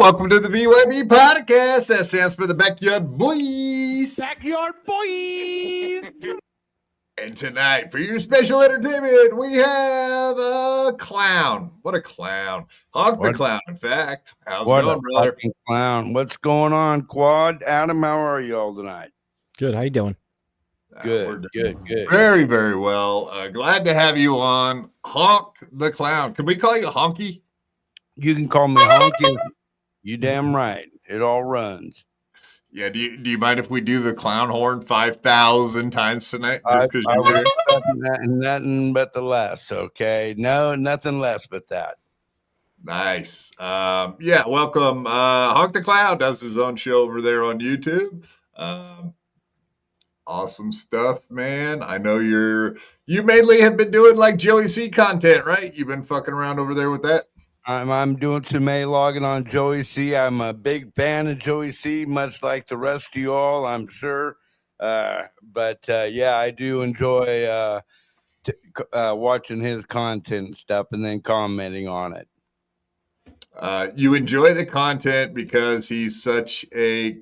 welcome to the BYB podcast. That stands for the Backyard Boys. Backyard Boys. And tonight, for your special entertainment, we have a clown. What a clown. Honk the Clown, in fact. How's it going, brother? Clown. What's going on, Quad? Adam, how are you all tonight? Good. How you doing? Good. Very, very well. Glad to have you on. Honk the Clown. Can we call you Honky? You can call me Honky. You damn right. It all runs. Yeah. Do you mind if we do the clown horn 5,000 times tonight? Just because you're there? Nothing but the less. Okay. No, nothing less but that. Nice. Yeah. Welcome. Honk the Clown does his own show over there on YouTube. Awesome stuff, man. I know you mainly have been doing like Joey C content, right? You've been fucking around over there with that. I'm doing some logging on Joey C. I'm a big fan of Joey C, much like the rest of you all, I'm sure. But yeah, I do enjoy watching his content and stuff and then commenting on it. You enjoy the content because he's such a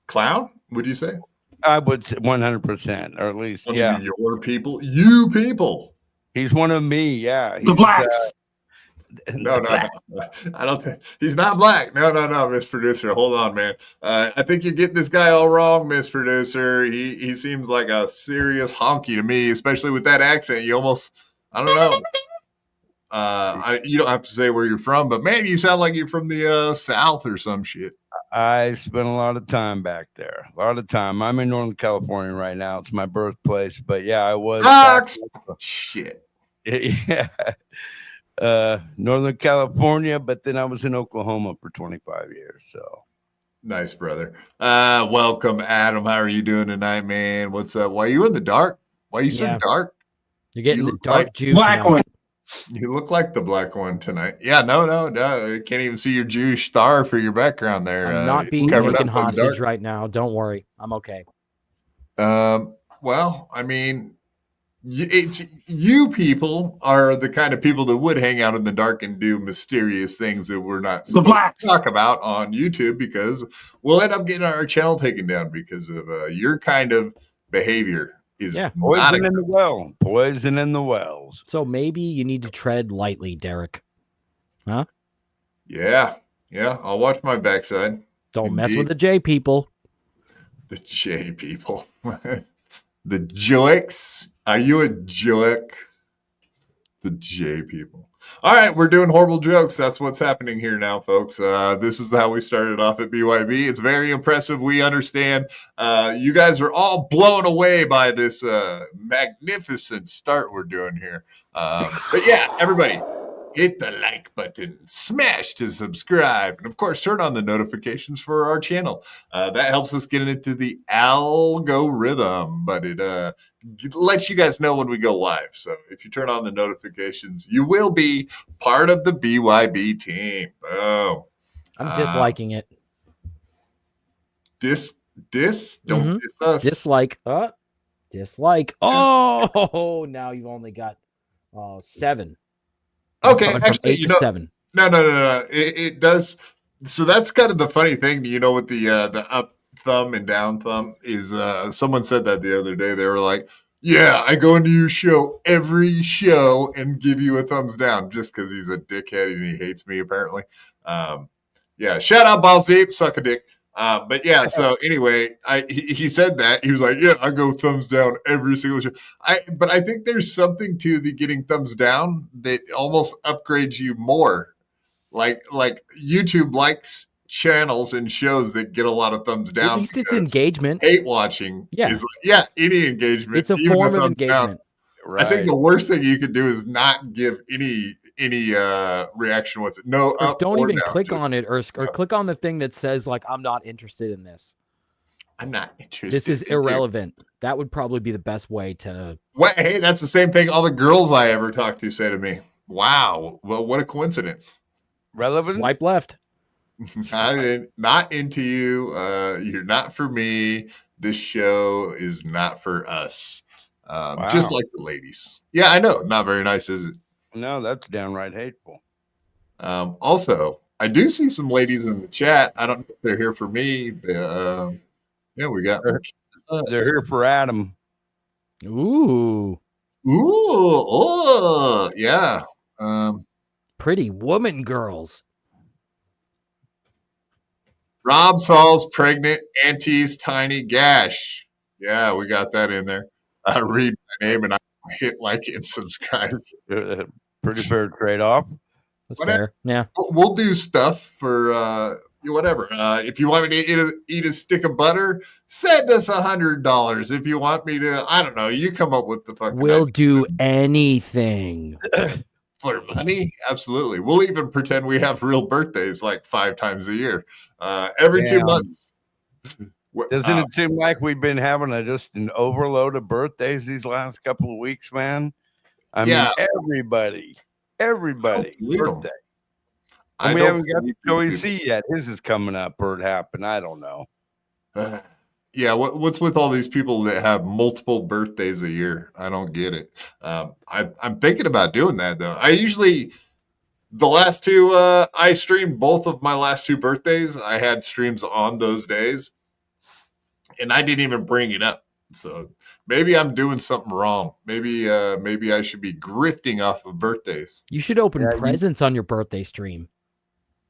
clown, would you say? I would say 100%, or at least, one yeah. Of your people, you people. He's one of me, yeah. The blacks. No. I don't think he's not black. No, Miss Producer. Hold on, man. I think you're getting this guy all wrong, Miss Producer. He seems like a serious honky to me, especially with that accent. You almost, I don't know. You don't have to say where you're from, but man, you sound like you're from the South or some shit. I spent a lot of time back there. A lot of time. I'm in Northern California right now. It's my birthplace. But yeah, I was. Shit. Yeah. Northern California, but then I was in Oklahoma for 25 years. So nice, brother. Welcome, Adam. How are you doing tonight, man? What's up? Why are you in the dark? Why are you so dark? You're getting the dark juice. Black one. You look like the black one tonight. Yeah, no. I can't even see your Jewish star for your background there. I'm not being taken hostage right now. Don't worry. I'm okay. Well, I mean, it's you people are the kind of people that would hang out in the dark and do mysterious things that we're not supposed to talk about on YouTube because we'll end up getting our channel taken down because of your kind of behavior. Poison in the well. Poison in the wells. So maybe you need to tread lightly, Derek. Huh? Yeah. I'll watch my backside. Don't mess with the J people. The J people. The joiks. Are you a joik? The J people. All right, we're doing horrible jokes. That's what's happening here now, folks. This is how we started off at BYB. It's very impressive. We understand. You guys are all blown away by this magnificent start we're doing here. But yeah, everybody, hit the like button, smash to subscribe, and of course, turn on the notifications for our channel. That helps us get into the algorithm, but it lets you guys know when we go live. So if you turn on the notifications, you will be part of the BYB team. Oh, I'm disliking it. Don't diss us. Dislike. Dislike. Oh, now you've only got 7. Okay, actually, 8 to 7. No. It does. So that's kind of the funny thing, with the up thumb and down thumb is someone said that the other day. They were like, yeah, I go into your show every show and give you a thumbs down just because he's a dickhead and he hates me apparently. Yeah, shout out Balls Deep, suck a dick. But yeah, so anyway, he said that. He was like, yeah, I go thumbs down every single show. But I think there's something to the getting thumbs down that almost upgrades you more. Like YouTube likes channels and shows that get a lot of thumbs down. At least it's engagement. Hate watching is any engagement. It's a form of engagement. Right. I think the worst thing you could do is not give any reaction with it. No, don't even click on it or click on the thing that says like I'm not interested in this. I'm not interested. This is irrelevant. That would probably be the best way to. What? Hey, that's the same thing all the girls I ever talked to say to me. Wow. Well, what a coincidence. Relevant. Swipe left. Not into you. You're not for me. This show is not for us. Wow. Just like the ladies. Yeah, I know. Not very nice, is it? No, that's downright hateful. Also, I do see some ladies in the chat. I don't know if they're here for me. Yeah, we got. They're here for Adam. Ooh, Yeah. pretty woman girls. Rob Saul's pregnant auntie's tiny gash. Yeah, we got that in there. I read my name and I hit like and subscribe. Pretty fair trade-off. That's Whatever. fair. Yeah. We'll do stuff for whatever. If you want me to eat a stick of butter, send us $100. If you want me to, I don't know, you come up with the fucking. We'll idea. do anything. For money, absolutely. We'll even pretend we have real birthdays like 5 times a year, every 2 months. Doesn't it seem like we've been having just an overload of birthdays these last couple of weeks, man? I mean, everybody birthday. And we haven't got Joey C yet. His is coming up, or it happened. I don't know. Yeah, what's with all these people that have multiple birthdays a year? I don't get it. I'm thinking about doing that though. I usually the last 2 I streamed both of my last 2 birthdays. I had streams on those days, and I didn't even bring it up. So maybe I'm doing something wrong. Maybe I should be grifting off of birthdays. You should open presents on your birthday stream.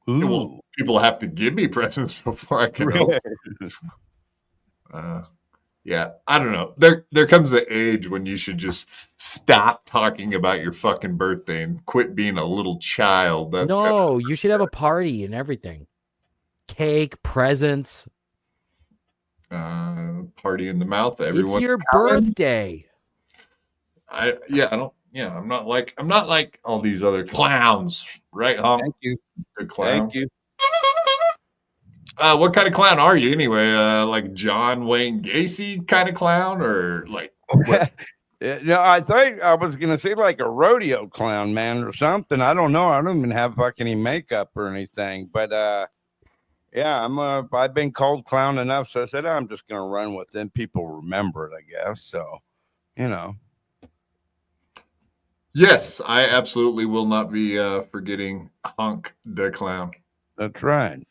Ooh. Well, people have to give me presents before I can open. Yeah, I don't know. There comes the age when you should just stop talking about your fucking birthday and quit being a little child. That's you should have a party and everything. Cake, presents. Party in the mouth. Everyone. It's your birthday. I'm not like all these other clowns, right? Thank you. Good clown. Thank you. What kind of clown are you anyway? Like John Wayne Gacy kind of clown, or like? No, I think I was gonna say like a rodeo clown, man, or something. I don't know. I don't even have fucking any makeup or anything, but yeah, I've been called clown enough, so I said I'm just gonna run with it. People remember it, I guess. So, you know. Yes, I absolutely will not be forgetting Honk the Clown. That's right.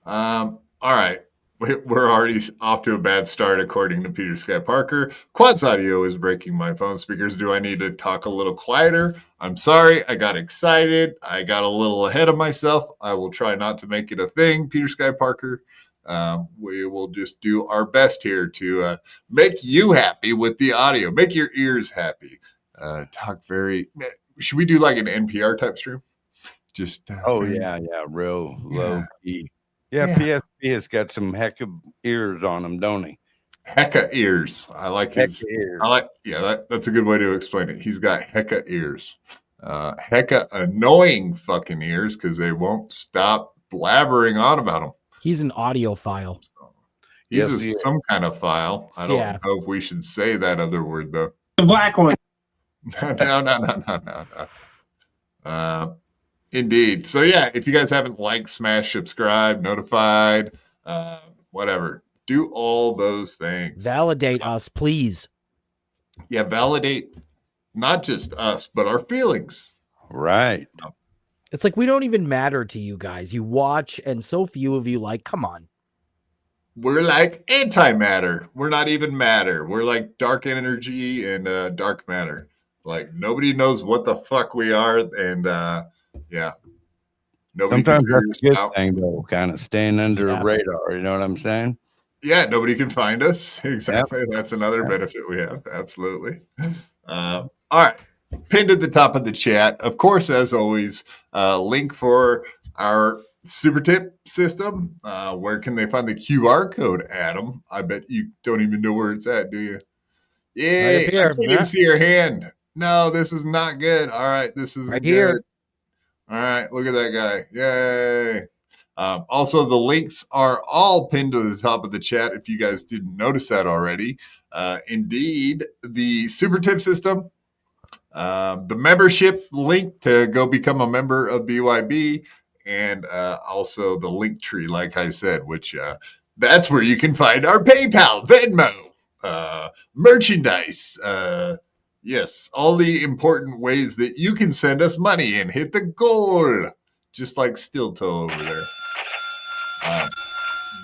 All right. We're already off to a bad start, according to Peter Scott Parker. Quad's audio is breaking my phone speakers. Do I need to talk a little quieter? I'm sorry. I got excited. I got a little ahead of myself. I will try not to make it a thing, Peter Scott Parker. We will just do our best here to make you happy with the audio, make your ears happy. Talk very. Should we do like an NPR type stream? Just. Real low key. Yeah, PSP has got some heck of ears on him, don't he? Hecka ears. I like his ears. That's a good way to explain it. He's got hecka ears. Hecka annoying fucking ears because they won't stop blabbering on about him. He's an audiophile. He's some kind of file. I don't know if we should say that other word though. The black one. No. Indeed. So yeah, if you guys haven't liked, smash, subscribe, notified, whatever, do all those things. Validate us, please. Yeah, validate not just us, but our feelings. Right. It's like we don't even matter to you guys. You watch, and so few of you like. Come on. We're like antimatter. We're not even matter. We're like dark energy and dark matter. Like nobody knows what the fuck we are, and yeah. Nobody Sometimes that's a good thing, though, kind of staying under the radar. You know what I'm saying? Yeah, nobody can find us. Exactly. Yep. That's another benefit we have. Absolutely. All right. Pinned at the top of the chat. Of course, as always, link for our super tip system. Where can they find the QR code, Adam? I bet you don't even know where it's at, do you? Yeah, right here, I can't even see your hand. No, this is not good. All right, this is right here. All right, look at that guy. Yay. Also, the links are all pinned to the top of the chat if you guys didn't notice that already. Indeed, the super tip system, the membership link to go become a member of BYB, and also the link tree, like I said, which that's where you can find our PayPal, Venmo, merchandise, yes, all the important ways that you can send us money and hit the goal. just like Steel Toe over there.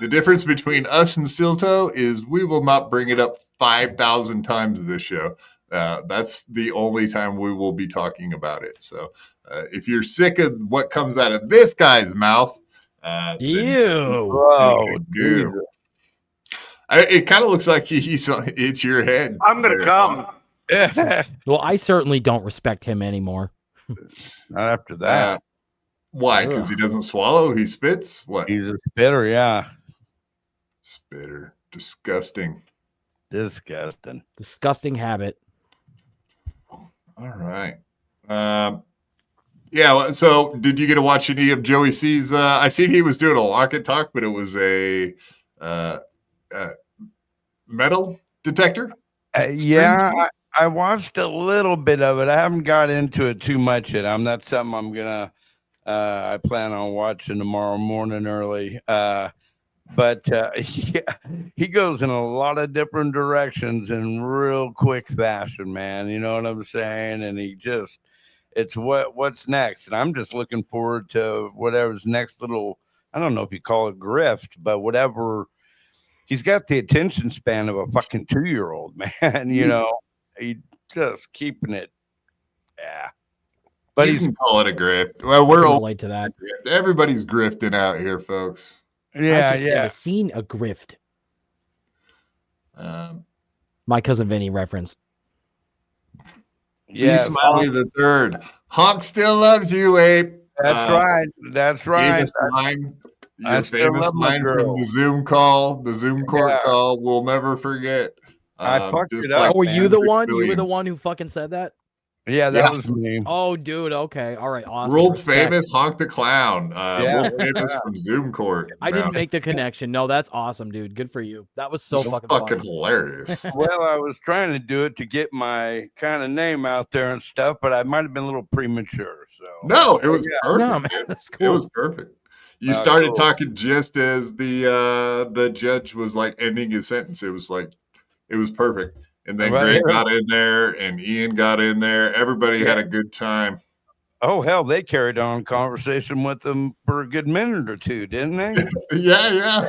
The difference between us and Steel Toe is we will not bring it up 5,000 times this show. That's the only time we will be talking about it. So if you're sick of what comes out of this guy's mouth, Ew. Whoa, dude. It kind of looks like it's your head. I'm going to come. Well, I certainly don't respect him anymore. Not after that. Why? Because he doesn't swallow? He spits? What? He's a spitter, yeah. Spitter. Disgusting. Disgusting habit. All right. Yeah. So, did you get to watch any of Joey C's? I seen he was doing a lock and talk, but it was a metal detector. Yeah, I watched a little bit of it. I haven't got into it too much yet. That's something I'm gonna. I plan on watching tomorrow morning early. But yeah, he goes in a lot of different directions in real quick fashion, man. You know what I'm saying? And it's what's next. And I'm just looking forward to whatever's next little, I don't know if you call it grift, but whatever. He's got the attention span of a fucking 2-year-old, man. You know, he just keeping it. Yeah. But you can call it a grift. Well, we're all late to that. Everybody's grifting out here, folks. Yeah, I just never seen a grift. My cousin Vinny reference. Yeah, Smiley the third. Honk still loves you, Abe. That's right. That's right. Your famous line from the Zoom call, the Zoom court call. We'll never forget. I fucked it up. Were you the one? You were the one who fucking said that? Yeah, that was me. Oh, dude. Okay. All right. Awesome. World famous Honk the Clown. World famous from Zoom Court. I didn't make the connection. No, that's awesome, dude. Good for you. That was so fucking hilarious. Well, I was trying to do it to get my kind of name out there and stuff, but I might have been a little premature. So no, it was perfect. No, man, that's cool. It was perfect. You started talking just as the judge was like ending his sentence. It was perfect. And then Greg got in there and Ian got in there. Everybody had a good time. Oh, hell, they carried on conversation with them for a good minute or two, didn't they? Yeah.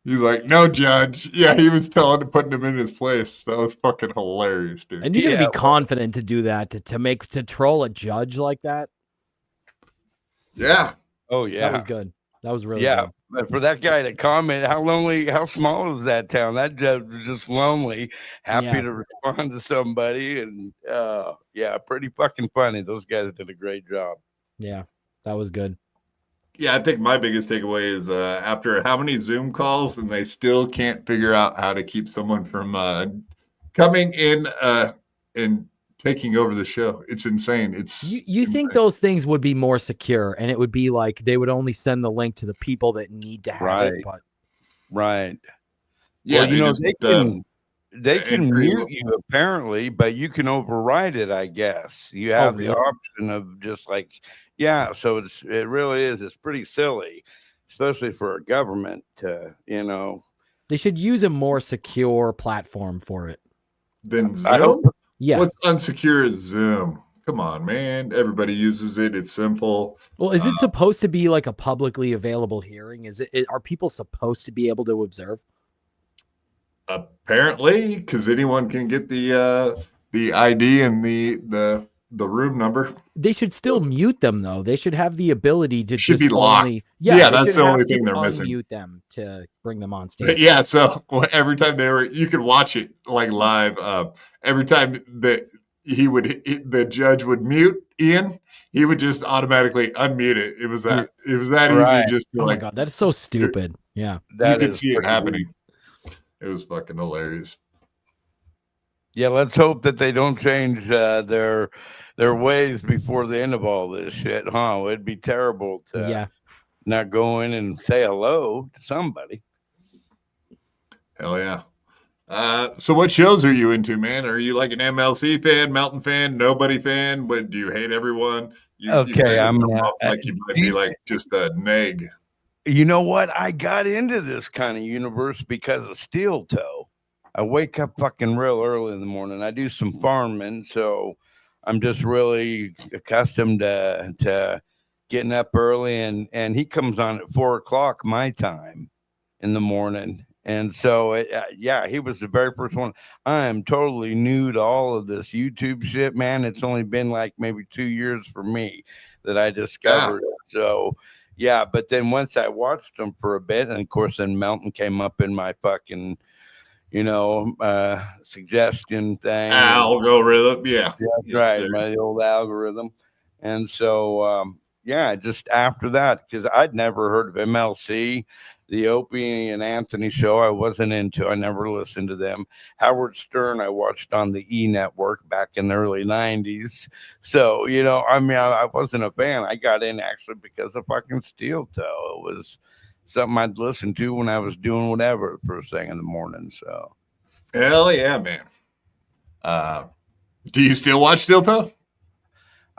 He's like, no, Judge. Yeah, he was putting him in his place. That was fucking hilarious, dude. And you're going to be confident to do that, to troll a judge like that? Yeah. Oh, yeah. That was good. That was really good. But for that guy to comment, how small is that town? That judge was just lonely, happy to respond to somebody. And pretty fucking funny. Those guys did a great job. Yeah, that was good. Yeah, I think my biggest takeaway is after how many Zoom calls and they still can't figure out how to keep someone from coming in and taking over the show. It's insane. You think those things would be more secure, and it would be like they would only send the link to the people that need to have it. But yeah, well, they can mute you apparently, but you can override it. I guess you have the option of just like So it really is. It's pretty silly, especially for a government to They should use a more secure platform for it. Then Zoom. Yeah. What's unsecure is Zoom. Come on, man. Everybody uses it. It's simple. Well, is it supposed to be like a publicly available hearing? Are people supposed to be able to observe? Apparently, because anyone can get the ID and the room number. They should still mute them though. They should have the ability to be locked. That's the only thing they're missing. Mute them to bring them on stage. Yeah, so every time you could watch it like live. Every time that the judge would mute Ian, he would just automatically unmute it. It was that easy. Just to my God, that is so stupid. Yeah, you could see it happening. It was fucking hilarious. Yeah, let's hope that they don't change their ways before the end of all this shit, huh? It'd be terrible to not go in and say hello to somebody. Hell yeah. So what shows are you into, man? Are you like an MLC fan, Mountain fan, Nobody fan? But do you hate everyone? I'm like you might be like just a neg. You know what? I got into this kind of universe because of Steel Toe. I wake up fucking real early in the morning. I do some farming, so I'm just really accustomed to getting up early, and he comes on at 4 o'clock my time in the morning. And so, yeah, he was the very first one. I am totally new to all of this YouTube shit, man. It's only been like maybe 2 years for me that I discovered it. So, yeah, but then once I watched him for a bit, and of course, then Melton came up in my fucking, suggestion thing. Algorithm, yeah. That's right, my old algorithm. And so, yeah, just after that, because I'd never heard of MLC, the Opie and Anthony show, I wasn't into. I never listened to them. Howard Stern, I watched on the E Network back in the early 90s. So, I wasn't a fan. I got in actually because of fucking Steel Toe. It was something I'd listen to when I was doing whatever first thing in the morning. So, hell yeah, man. Do you still watch Steel Toe?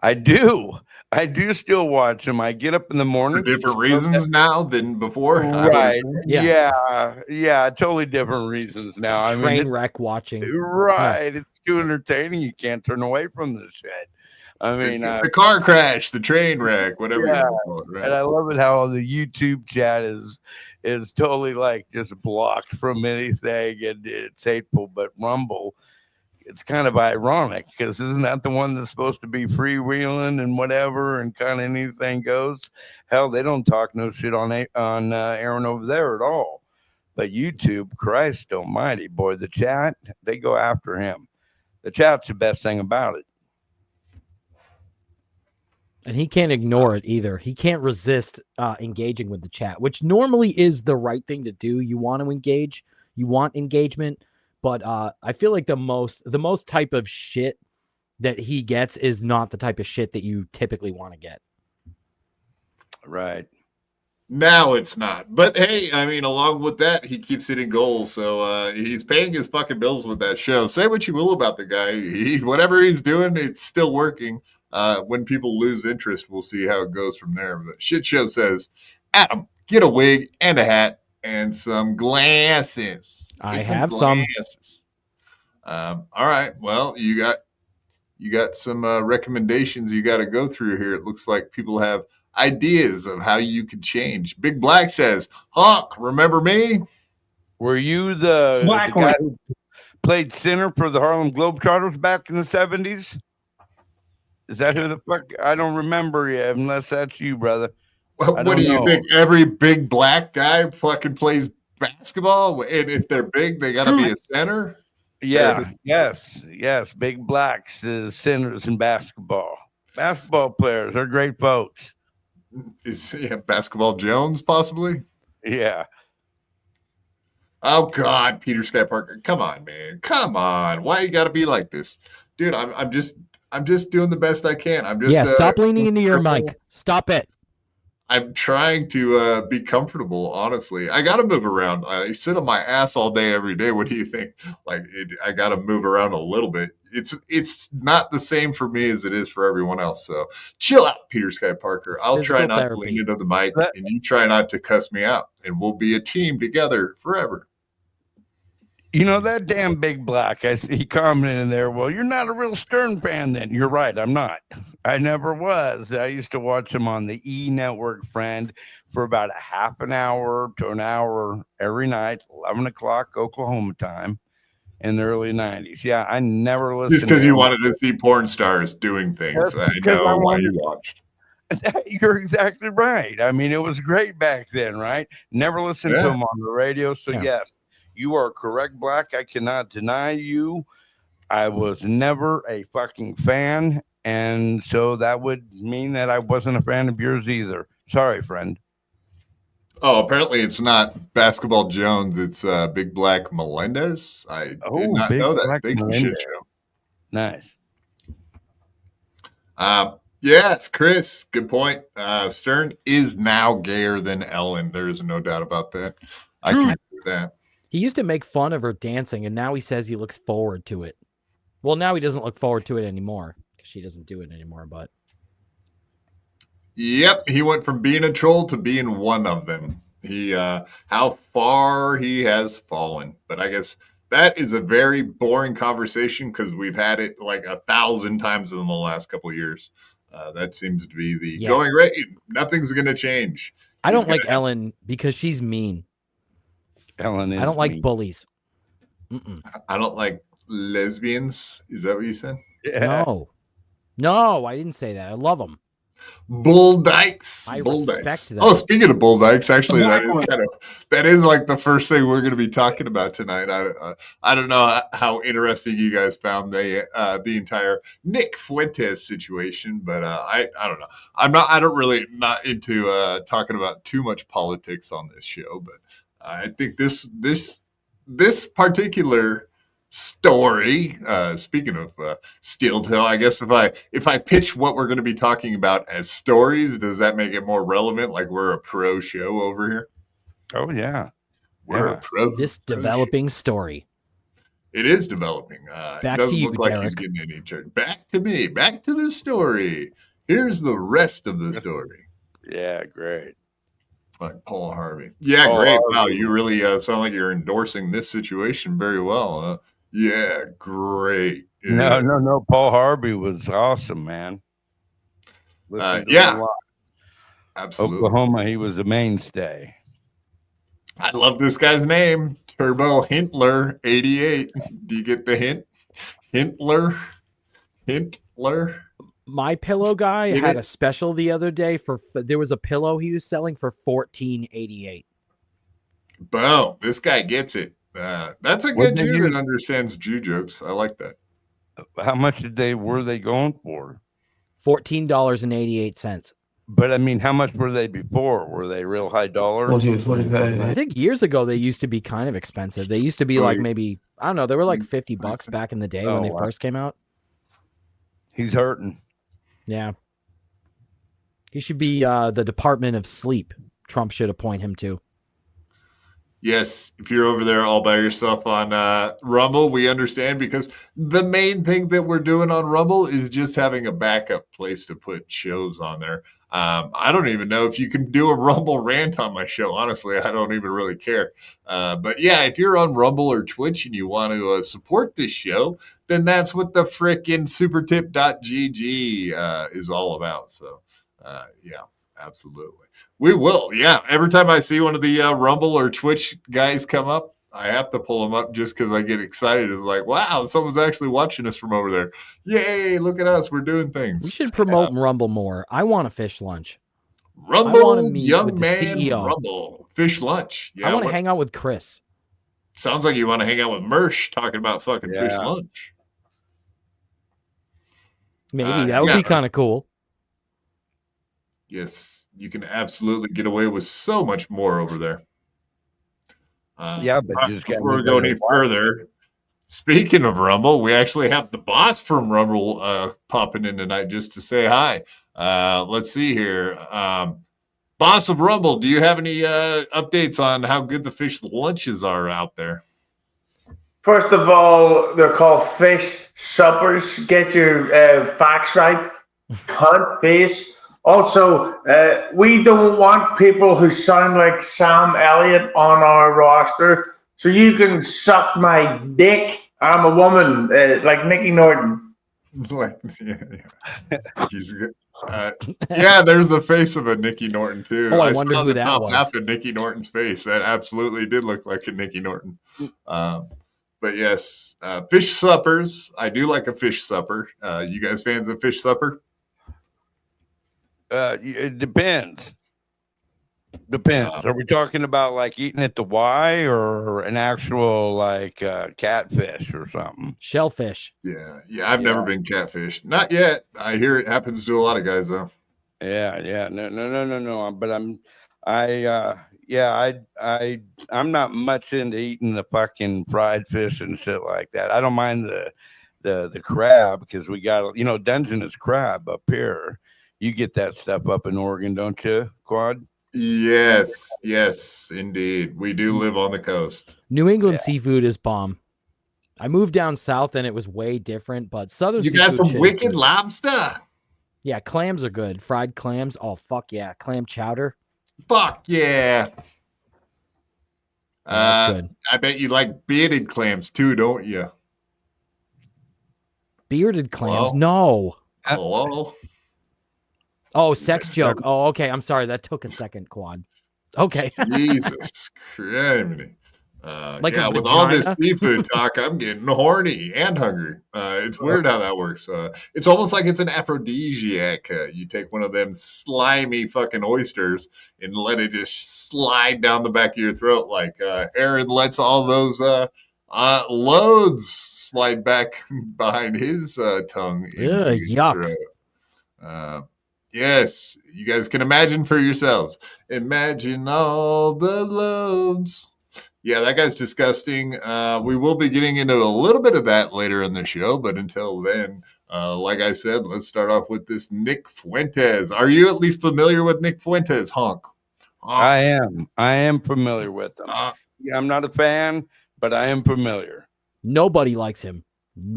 I do. I do still watch them. I get up in the morning for different reasons now than before. Right? Yeah. Totally different reasons now. Train wreck watching. Right? Yeah. It's too entertaining. You can't turn away from this shit. I mean, the car crash, the train wreck, whatever you call it. Right? And I love it how the YouTube chat is totally like just blocked from anything, and it's hateful. But Rumble, it's kind of ironic because isn't that the one that's supposed to be freewheeling and whatever and kind of anything goes? Hell, they don't talk no shit on Aaron over there at all. But YouTube, Christ almighty, boy, the chat, they go after him. The chat's the best thing about it. And he can't ignore it either. He can't resist engaging with the chat, which normally is the right thing to do. You want to engage. You want engagement. But I feel like the most type of shit that he gets is not the type of shit that you typically want to get. Right. Now it's not. But hey, I mean, along with that, he keeps hitting goals. So he's paying his fucking bills with that show. Say what you will about the guy. Whatever he's doing, it's still working. When people lose interest, we'll see how it goes from there. But Shit Show says, Adam, get a wig and a hat and some glasses. I have some. All right. Well, you got some recommendations you got to go through here. It looks like people have ideas of how you could change. Big Black says, Honk, remember me? Were you the guy who played center for the Harlem Globetrotters back in the 70s? Is that who the fuck? I don't remember you, unless that's you, brother. What do you think? Every big black guy fucking plays basketball? And if they're big, they got to be a center? Yeah. Yes. Big blacks is centers in basketball. Basketball players are great folks. Is Basketball Jones possibly? Yeah. Oh God, Peter Sky Parker. Come on, man. Come on. Why you got to be like this, dude? I'm just doing the best I can. I'm just stop leaning into your mic. Stop it. I'm trying to be comfortable. Honestly, I got to move around. I sit on my ass all day, every day. What do you think? I got to move around a little bit. It's not the same for me as it is for everyone else. So chill out, Peter Sky Parker. I'll try not to lean into the mic, and you try not to cuss me out, and we'll be a team together forever. You know, that damn Big Black, I see commenting in there, well, you're not a real Stern fan then. You're right, I'm not. I never was. I used to watch him on the E Network, friend, for about a half an hour to an hour every night, 11 o'clock Oklahoma time in the early 90s. Yeah, I never listened. Just because you wanted to see porn stars doing things. I know why you watched. You're exactly right. I mean, it was great back then, right? Never listened to him on the radio, so yes. You are correct, Black. I cannot deny you. I was never a fucking fan, and so that would mean that I wasn't a fan of yours either. Sorry, friend. Oh, apparently it's not Basketball Jones. It's Big Black Melendez. I did not know that. Thank you, Shit Show. Nice. Yes, Chris. Good point. Stern is now gayer than Ellen. There is no doubt about that. I can do that. He used to make fun of her dancing, and now he says he looks forward to it. Well, now he doesn't look forward to it anymore because she doesn't do it anymore. But yep, he went from being a troll to being one of them. How far he has fallen. But I guess that is a very boring conversation because we've had it like 1,000 times in the last couple of years. That seems to be the Yeah. going rate. Nothing's going to change. I He's don't like gonna have- Ellen because she's mean. Ellen is I don't like mean. bullies. Mm-mm. I don't like lesbians. Is that what you said? Yeah. No, I didn't say that. I love them. Bull dykes. I Bull respect dykes. them. Oh, speaking of bull dykes, actually, Wagon. that is like the first thing we're going to be talking about tonight. I don't know how interesting you guys found the entire Nick Fuentes situation, but I don't know. I don't really not into talking about too much politics on this show, but I think this particular story. Speaking of steel toe, I guess if I pitch what we're going to be talking about as stories, does that make it more relevant? Like we're a pro show over here. Oh yeah, We're a pro. This pro developing story. It is developing. Back it doesn't to you, look like he's Derek. getting any turn. Back to me. Back to the story. Here's the rest of the story. yeah, great. Like Paul Harvey. Yeah, Paul great. Harvey. Wow, you really sound like you're endorsing this situation very well. Yeah, great. Yeah. No. Paul Harvey was awesome, man. Listened to him Yeah, a lot. absolutely. Oklahoma, he was a mainstay. I love this guy's name, Turbo Hintler 88. Do you get the hint? Hintler. My pillow guy It had is- a special the other day there was a pillow he was selling for $14.88. Boom. This guy gets it. That's a What good did Jew you- that understands Jew jokes. I like that. How much were they going for? $14.88. But I mean, how much were they before? Were they real high dollar? I think years ago they used to be kind of expensive. They used to be like Right. maybe, I don't know, they were like $50 back in the day when Oh, they wow. first came out. He's hurting. Yeah. He should be the Department of Sleep. Trump should appoint him to. Yes, if you're over there all by yourself on Rumble, we understand because the main thing that we're doing on Rumble is just having a backup place to put shows on there. I don't even know if you can do a Rumble rant on my show. Honestly, I don't even really care. But yeah, if you're on Rumble or Twitch and you want to support this show, then that's what the frickin' supertip.gg is all about. So, yeah, absolutely. We will. Yeah. Every time I see one of the Rumble or Twitch guys come up, I have to pull them up just because I get excited. It's like, wow, someone's actually watching us from over there. Yay, look at us. We're doing things. We should promote Rumble more. I want a fish lunch. Rumble, wanna meet young with the man, CEO. Rumble, fish lunch. Yeah, I want to hang out with Chris. sounds like you want to hang out with Mersh talking about fucking fish Yeah. lunch. Maybe that would be kind of cool. Yes, you can absolutely get away with so much more over there. Yeah, but you just got before we go any further, speaking of Rumble, we actually have the boss from Rumble popping in tonight just to say hi. Let's see here. Boss of Rumble, do you have any updates on how good the fish lunches are out there? First of all, they're called fish suppers. Get your facts right. Cunt face. Also, we don't want people who sound like Sam Elliott on our roster. So you can suck my dick. I'm a woman, like Nicky Norton. Like, yeah. He's good. Yeah, there's the face of a Nicky Norton too. Oh, I wonder saw who the that top was. half of Nicky Norton's face. That absolutely did look like a Nicky Norton. But yes, fish suppers. I do like a fish supper. You guys fans of fish supper? It depends. Depends. Are we talking about like eating at the Y or an actual like catfish or something? Shellfish. Yeah. I've never been catfished. Not yet. I hear it happens to a lot of guys though. Yeah. No. But I'm not much into eating the fucking fried fish and shit like that. I don't mind the crab because we got Dungeness crab up here. You get that stuff up in Oregon, don't you, Quad? Yes, indeed. We do live on the coast. New England seafood is bomb. I moved down south and it was way different, but southern You seafood got some shit is wicked good. lobster. Yeah, clams are good. Fried clams. Oh, fuck yeah. Clam chowder. Fuck yeah. That's good. I bet you like bearded clams too, don't you? Bearded clams. Hello? No. Hello. Oh, sex joke. Oh, okay. I'm sorry. That took a second, Quad. Okay. Jesus Christ. Like a Yeah, with all this vagina? seafood talk, I'm getting horny and hungry. It's weird how that works. It's almost like it's an aphrodisiac. You take one of them slimy fucking oysters and let it just slide down the back of your throat, like Aaron lets all those loads slide back behind his tongue into Ugh, your yuck. throat. Yes, you guys can imagine for yourselves. Imagine all the loads. Yeah, that guy's disgusting. We will be getting into a little bit of that later in the show, but until then, like I said, let's start off with this Nick Fuentes. Are you at least familiar with Nick Fuentes, Honk? I am familiar with them. Yeah, I'm not a fan, but I am familiar. Nobody likes him.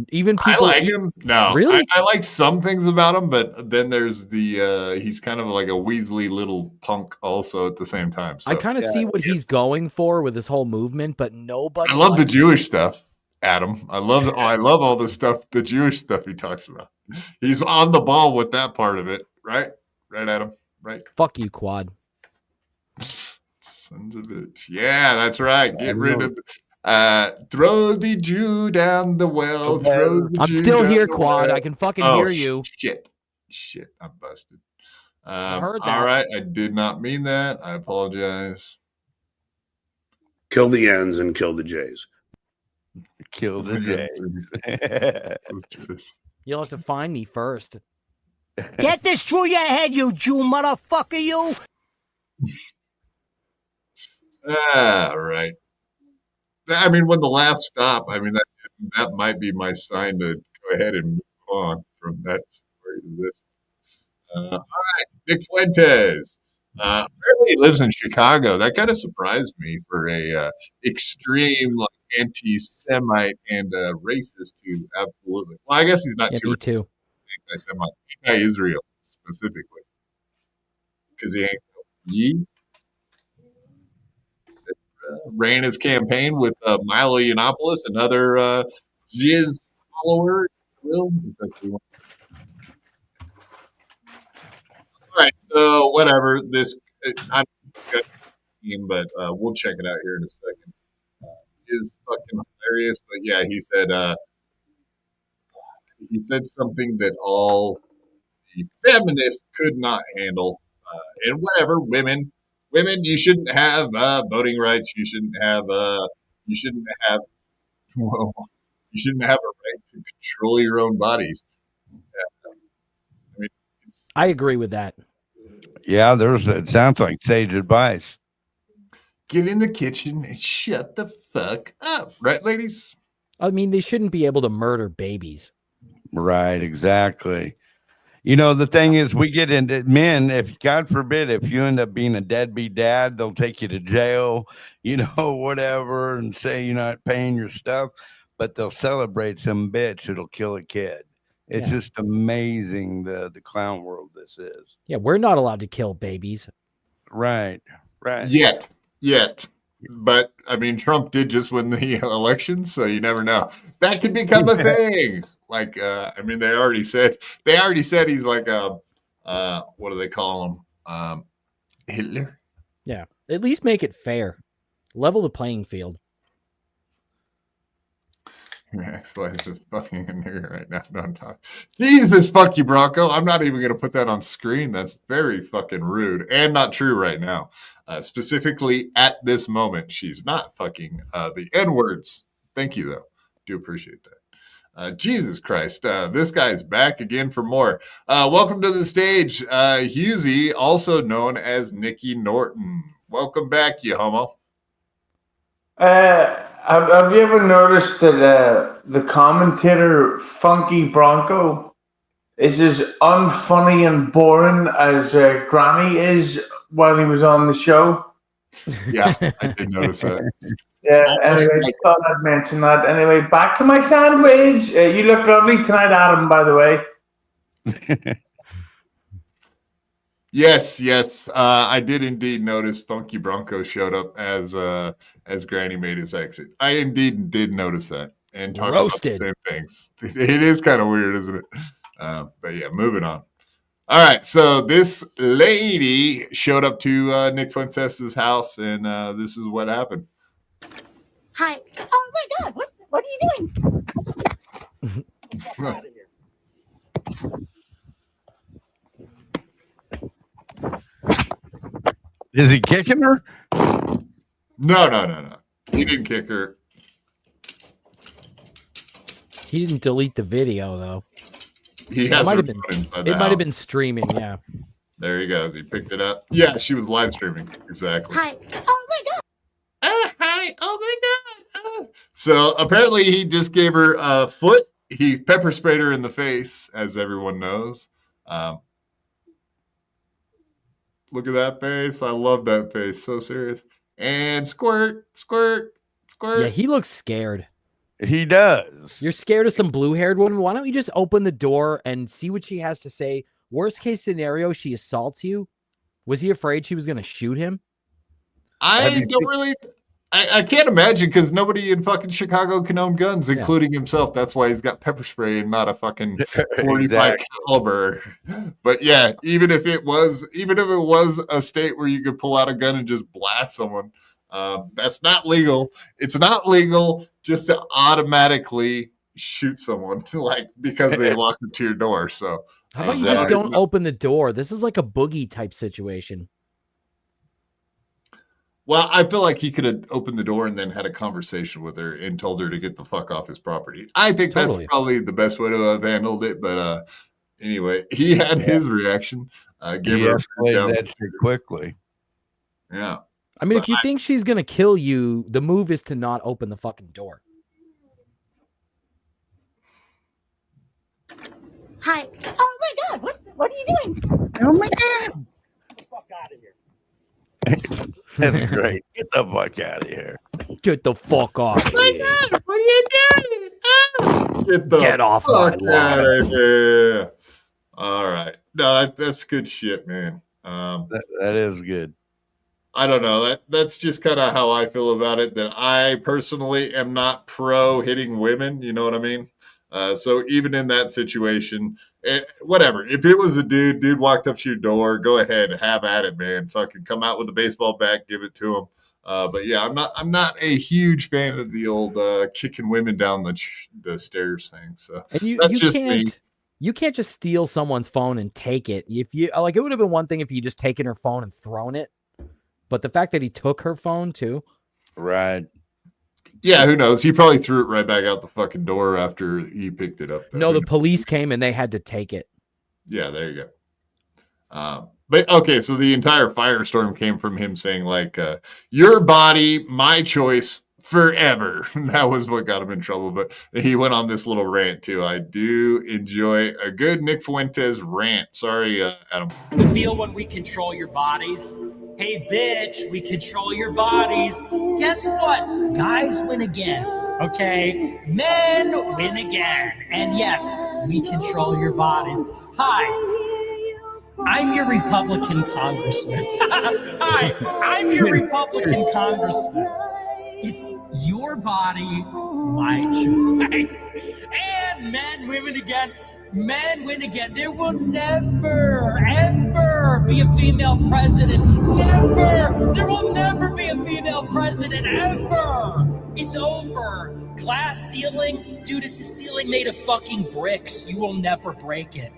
Even I people. like him. No, Really? I like some things about him, but then there's the he's kind of like a Weasley little punk also at the same time. So I kind of see what he's going for with this whole movement, but nobody. I love the likes Jewish stuff, Adam. I love all the stuff, the Jewish stuff he talks about. He's on the ball with that part of it, right? Right, Adam. Right. Fuck you, Quad. Sons of bitch. Yeah, that's right. Get rid of. Throw the Jew down the well. Throw the I'm Jew still down here, the Quad. well. I can fucking hear you. Shit, I'm busted. I heard that. All right, I did not mean that. I apologize. Kill the N's and kill the J's. Kill the J's. You'll have to find me first. Get this through your head, you Jew motherfucker, you! All right. I mean, when the laughs stop, I mean, that might be my sign to go ahead and move on from that story to this. All right, Nick Fuentes. Apparently he lives in Chicago. That kind of surprised me for a extreme like anti-Semite and racist too. Absolutely. Well, I guess he's not Yeah, too me too. anti-Semite, anti-Israel specifically, because he ain't ye. Ran his campaign with Milo Yiannopoulos, another Jizz follower. Will. All right, so whatever. This I don't know, team, but we'll check it out here in a second. Is fucking hilarious, but yeah, he said something that all the feminists could not handle, and whatever, women, you shouldn't have voting rights. You shouldn't have well, you shouldn't have a right to control your own bodies. I mean, I agree with that. Yeah, it sounds like sage advice. get in the kitchen and shut the fuck up, right, ladies? I mean, they shouldn't be able to murder babies. Right, exactly. You know, the thing is, we get into men, if God forbid, if you end up being a deadbeat dad, they'll take you to jail, you know, whatever, and say you're not paying your stuff, but they'll celebrate some bitch that'll kill a kid. It's just amazing the clown world this is. Yeah, we're not allowed to kill babies. Right. Yet. But I mean, Trump did just win the election, so you never know. That could become a thing. Like, I mean, they already said he's like what do they call him? Hitler. Yeah, at least make it fair. Level the playing field. Your ex-wife is fucking a nigger right now. No, I'm talking. Jesus, fuck you, Bronco. I'm not even gonna put that on screen. That's very fucking rude and not true right now. Specifically at this moment, she's not fucking the N-words. Thank you, though. Do appreciate that. Jesus Christ, this guy's back again for more. Welcome to the stage, Husey, also known as Nicky Norton. Welcome back, you homo. Have you ever noticed that the commentator Funky Bronco is as unfunny and boring as Granny is while he was on the show? Yeah, I did notice that. Yeah, anyway, I thought I'd mention that. Anyway, back to my sandwich. You look lovely tonight, Adam, by the way. Yes. I did indeed notice Funky Bronco showed up as Granny made his exit. I indeed did notice that and talks about the same things. It is kind of weird, isn't it? But yeah, moving on. All right, so this lady showed up to Nick Fuentes' house, and this is what happened. Hi. Oh my God! What are you doing? Get out of here. Is he kicking her? No. He didn't kick her. He didn't delete the video though. He has might her have been. phone inside It the might have house. been streaming. Yeah. There he goes. He picked it up. Yeah, she was live streaming. Exactly. Hi. Oh my God. Hi. Oh my God. So apparently he just gave her a foot. He pepper sprayed her in the face, as everyone knows. Look at that face. I love that face. So serious. And squirt. Yeah, he looks scared. He does. You're scared of some blue-haired woman? Why don't you just open the door and see what she has to say? Worst case scenario, she assaults you. Was he afraid she was going to shoot him? I can't imagine, because nobody in fucking Chicago can own guns, including himself. That's why he's got pepper spray and not a fucking 45 caliber. But yeah, even if it was a state where you could pull out a gun and just blast someone, that's not legal. It's not legal just to automatically shoot someone because they locked into your door. So how about you just don't open the door? This is like a boogie type situation. Well, I feel like he could have opened the door and then had a conversation with her and told her to get the fuck off his property. I think that's probably the best way to have handled it. But anyway, he had his reaction. He escalated that shit quickly. Yeah. I mean, if you think she's going to kill you, the move is to not open the fucking door. Hi. Oh my God. What are you doing? Oh my God. Get the fuck out of here. That's great. Get the fuck out of here. Get the fuck off. Oh my God, what are you doing? Oh. Get off my lawn. Out of here. All right. No, that's good shit, man. That is good. I don't know. That's just kind of how I feel about it. That I personally am not pro hitting women. You know what I mean? So even in that situation, whatever. If it was a dude walked up to your door, go ahead, have at it, man. Fucking come out with a baseball bat, give it to him. But yeah, I'm not a huge fan of the old kicking women down the stairs thing. So and that's just me. You can't just steal someone's phone and take it. If you it would have been one thing if you just taken her phone and thrown it. But the fact that he took her phone too. Right. Yeah, who knows? He probably threw it right back out the fucking door after he picked it up. No, the police came and they had to take it. Yeah, there you go. But okay, so the entire firestorm came from him saying your body, my choice forever. That was what got him in trouble. But he went on this little rant too. I do enjoy a good Nick Fuentes rant. Sorry, Adam. You feel when we control your bodies? Hey, bitch, we control your bodies. Guess what? Guys win again. Okay? Men win again. And yes, we control your bodies. Hi. I'm your Republican congressman. Hi, I'm your Republican congressman. It's your body, my choice. And men, women again. Men win again. There will never, ever be a female president. Never. There will never be a female president, ever. It's over. Glass ceiling. Dude, it's a ceiling made of fucking bricks. You will never break it.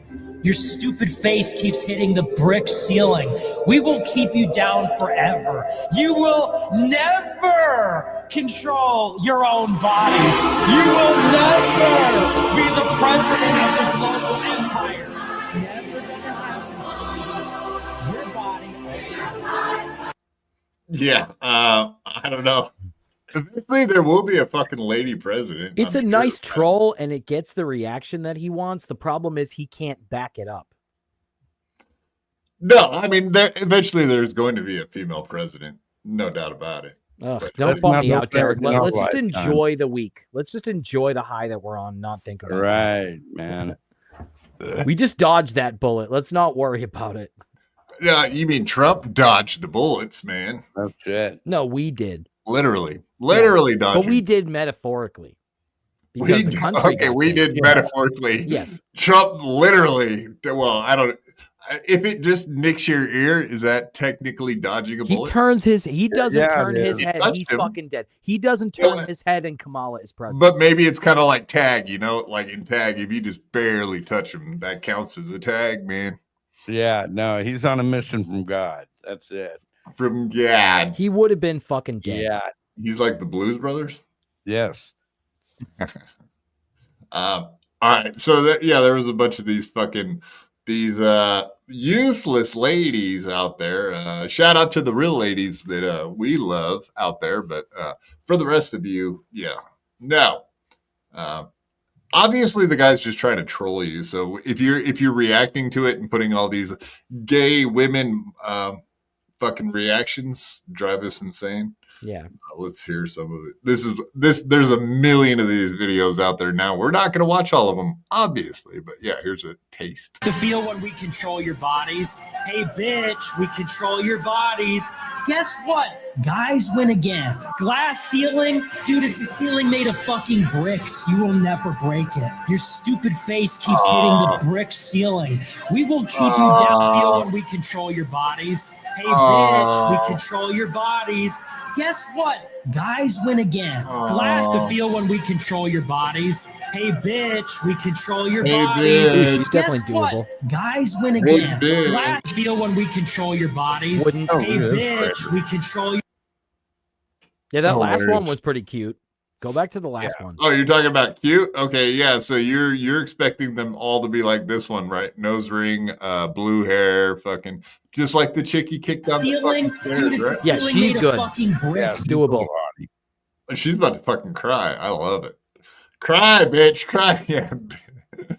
Your stupid face keeps hitting the brick ceiling. We will keep you down forever. You will never control your own bodies. You will never be the president of the global empire. Never gonna happen, sweetie. Your body choice. Yeah, I don't know. Eventually, there will be a fucking lady president. It's a nice troll, and it gets the reaction that he wants. The problem is he can't back it up. No, I mean, eventually there's going to be a female president. No doubt about it. Don't bump me out, Derek. Let's just enjoy the week. Let's just enjoy the high that we're on, not think about it. Right, man. We just dodged that bullet. Let's not worry about it. Yeah, you mean Trump dodged the bullets, man. That's it. No, we did. Literally dodged. But we did metaphorically. We did metaphorically. Yes. Trump literally. Well, if it just nicks your ear, is that technically dodging a He bullet? turns his. He doesn't Yeah, turn it his is. head. Touched He's him. fucking dead. He doesn't Yeah, turn his head, and Kamala is present. But maybe it's kind of like tag, like in tag, if you just barely touch him, that counts as a tag, man. Yeah, no, he's on a mission from God. That's it. From God. He would have been fucking dead. Yeah. He's like the Blues Brothers. Yes. All right. So there was a bunch of these useless ladies out there. Shout out to the real ladies that we love out there, but for the rest of you, no. Obviously the guy's just trying to troll you. So if you're reacting to it and putting all these gay women fucking reactions, drive us insane. Yeah. Let's hear some of it. There's a million of these videos out there now. We're not going to watch all of them, obviously, but yeah, here's a taste. The feel when we control your bodies. Hey, bitch, we control your bodies. Guess what? Guys win again. Glass ceiling? Dude, it's a ceiling made of fucking bricks. You will never break it. Your stupid face keeps hitting the brick ceiling. We will keep you down. Feel when we control your bodies. Hey, bitch, we control your bodies. Guess what? Guys win again. Glass to feel when we control your bodies. Hey, bitch, we control your bodies. She's Guess definitely what? doable. Guys win again. bitch. Glass to feel when we control your bodies. Wouldn't. Hey, bitch, we control your. Yeah, that last one Hilarious. was pretty cute. Go back to the last one. Oh, you're talking about cute? Okay, yeah. So you're expecting them all to be like this one, right? Nose ring, blue hair, fucking just like the chick he kicked down the Ceiling, fucking stairs, dude, it's a right? Yeah, ceiling she's made good. of fucking bricks. It's doable. She's about to fucking cry. I love it. Cry, bitch, cry. Yeah.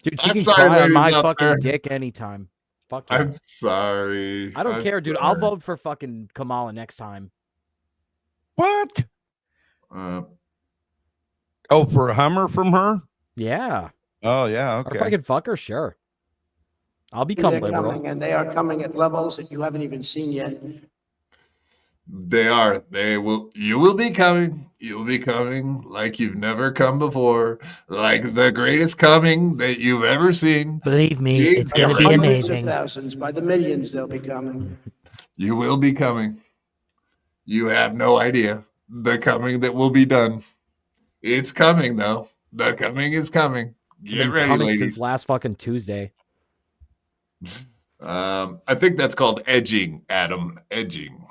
Dude, she I'm can sorry, cry on ladies my out fucking there. dick anytime. Fuck yeah. I'm sorry. I don't I'm care, dude. I'll sorry. vote for fucking Kamala next time. What? Uh, Oh, for a Hummer from her? Yeah. Oh, yeah. Or if I Okay. could fuck her, sure. I'll become They're liberal. coming, and they are coming at levels that you haven't even seen yet. They are. They will. You will be coming. You'll be coming like you've never come before, like the greatest coming that you've ever seen. Believe me, Jeez, it's going to be everybody- Hundreds of amazing. thousands, by the millions, they'll be coming. You will be coming. You have no idea the coming that will be done. It's coming, though. The coming is coming. It's Get been ready, coming ladies. since last fucking Tuesday. I think that's called edging, Adam. Edging.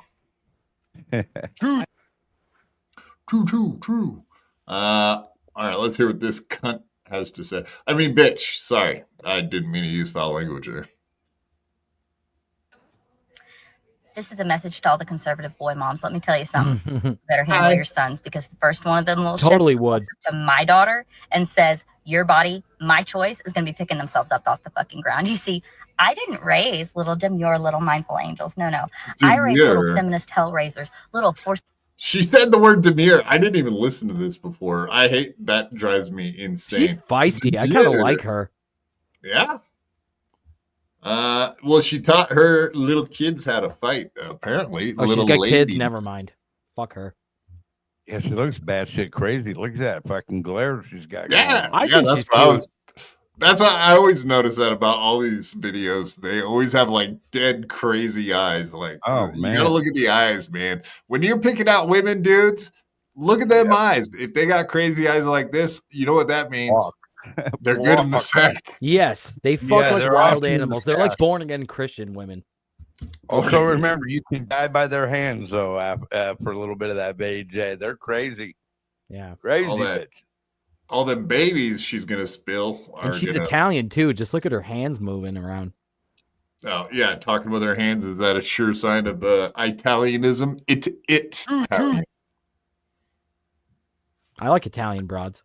True. True. All right, let's hear what this cunt has to say. I mean, bitch. Sorry. I didn't mean to use foul language there. This is a message to all the conservative boy moms. Let me tell you something. Totally You better handle your sons, because the first one of them little shits would. walks up to my daughter and says, your body, my choice, is going to be picking themselves up off the fucking ground. You see, I didn't raise little demure, little mindful angels. No. I raised little Demure. feminist hellraisers, little force. She said the word demure. I didn't even listen to this before. I hate that. Drives me insane. She's feisty. I kind of Demure. like her. Yeah. Well, she taught her little kids how to fight. Apparently, Oh, she's little got ladies. kids. Never mind. Fuck her. Yeah, she looks batshit crazy. Look at that fucking glare she's got. Yeah, I yeah, think that's she's what I cute. was. That's why I always notice that about all these videos. They always have like dead crazy eyes. Like, Oh, you man. gotta look at the eyes, man. When you're picking out women, dudes, look at them eyes. If they got crazy eyes like this, you know what that means. Walk. They're good in the Walk. sack. Yes, they fuck Yeah, like they're wild off to the animals. They're like shaft. born again Christian women. Also, remember, you can die by their hands, though, for a little bit of that BJ. They're crazy. Yeah. Crazy All that- bitch. All them babies she's gonna spill are And she's gonna. Italian too. Just look at her hands moving around. Oh yeah, talking with her hands, is that a sure sign of Italianism? Italian. I like Italian broads.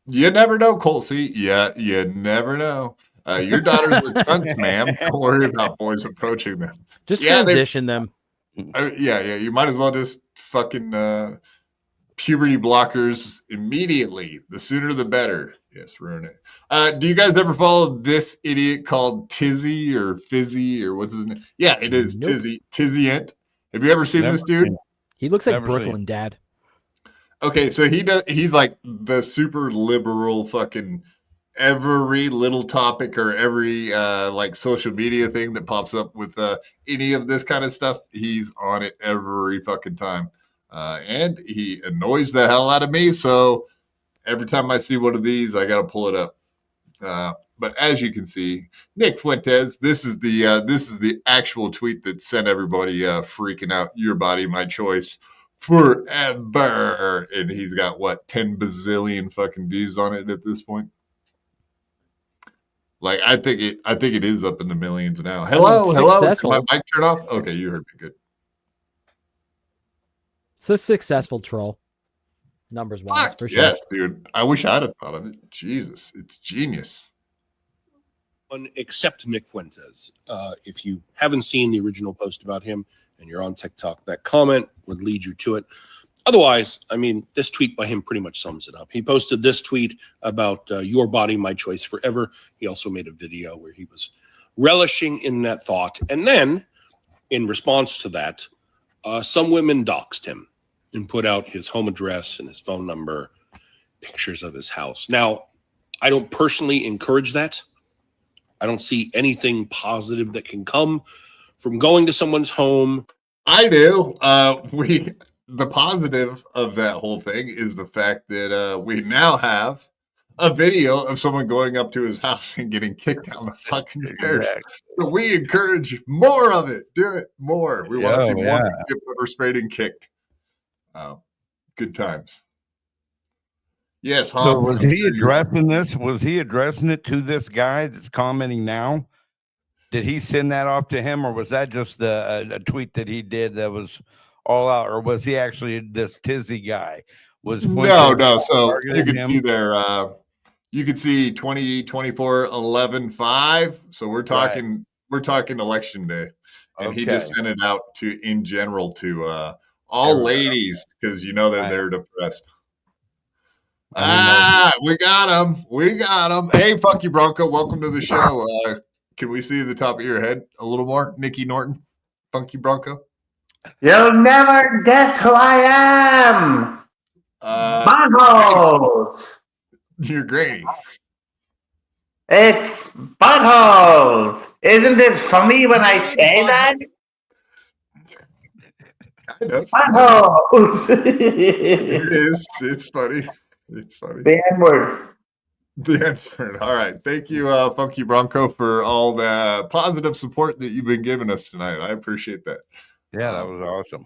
You never know, Colsey. Yeah, you never know. Your daughters are drunks, ma'am. Don't worry about boys approaching them. Just Yeah, they- transition them. Yeah. You might as well just fucking puberty blockers immediately. The sooner the better. Yes, ruin it. Do you guys ever follow this idiot called Tizzy or Fizzy or what's his name? Yeah, it is Nope. Tizzyent. Have you ever seen Never this dude? seen He looks like Never seen Brooklyn Dad. Okay, so he's like the super liberal fucking every little topic or every like social media thing that pops up with any of this kind of stuff. He's on it every fucking time. And he annoys the hell out of me. So every time I see one of these, I got to pull it up. But as you can see, Nick Fuentes, this is the actual tweet that sent everybody freaking out. Your body, my choice, forever. And he's got what, 10 bazillion fucking views on it at this point. Like I think it is up in the millions now. Hello. Did my mic turn off? Okay, you heard me good. It's a successful troll, numbers wise, for sure. Yes, dude. I wish I'd have thought of it. Jesus, it's genius. Except Nick Fuentes. If you haven't seen the original post about him and you're on TikTok, that comment would lead you to it. Otherwise, I mean, this tweet by him pretty much sums it up. He posted this tweet about your body, my choice forever. He also made a video where he was relishing in that thought. And then, in response to that, some women doxed him and put out his home address and his phone number, pictures of his house. Now, I don't personally encourage that. I don't see anything positive that can come from going to someone's home. I do. The positive of that whole thing is the fact that we now have a video of someone going up to his house and getting kicked down the fucking stairs. So we encourage more of it. Do it more. We want to see more people get pepper sprayed and kicked. Good times. Yes, so was he addressing this? Was he addressing it to this guy that's commenting now? Did he send that off to him, or was that just a tweet that he did that was all out, or was he actually this Tizzy guy? Was no. So you can see there. You can see 20, 24, 11, 5. So we're talking election day, and he just sent it out to in general to all ladies because you know that they're depressed. We got him. Hey, Funky Bronco, welcome to the show. Can we see the top of your head a little more, Nicky Norton, Funky Bronco? You'll never guess who I am. Buttholes. You're Granny. It's buttholes. Isn't it funny when I say that? Kind of. Buttholes. It is. It's funny. It's funny. The N-word. The N-word. All right. Thank you, Funky Bronco, for all the positive support that you've been giving us tonight. I appreciate that. Yeah, that was awesome.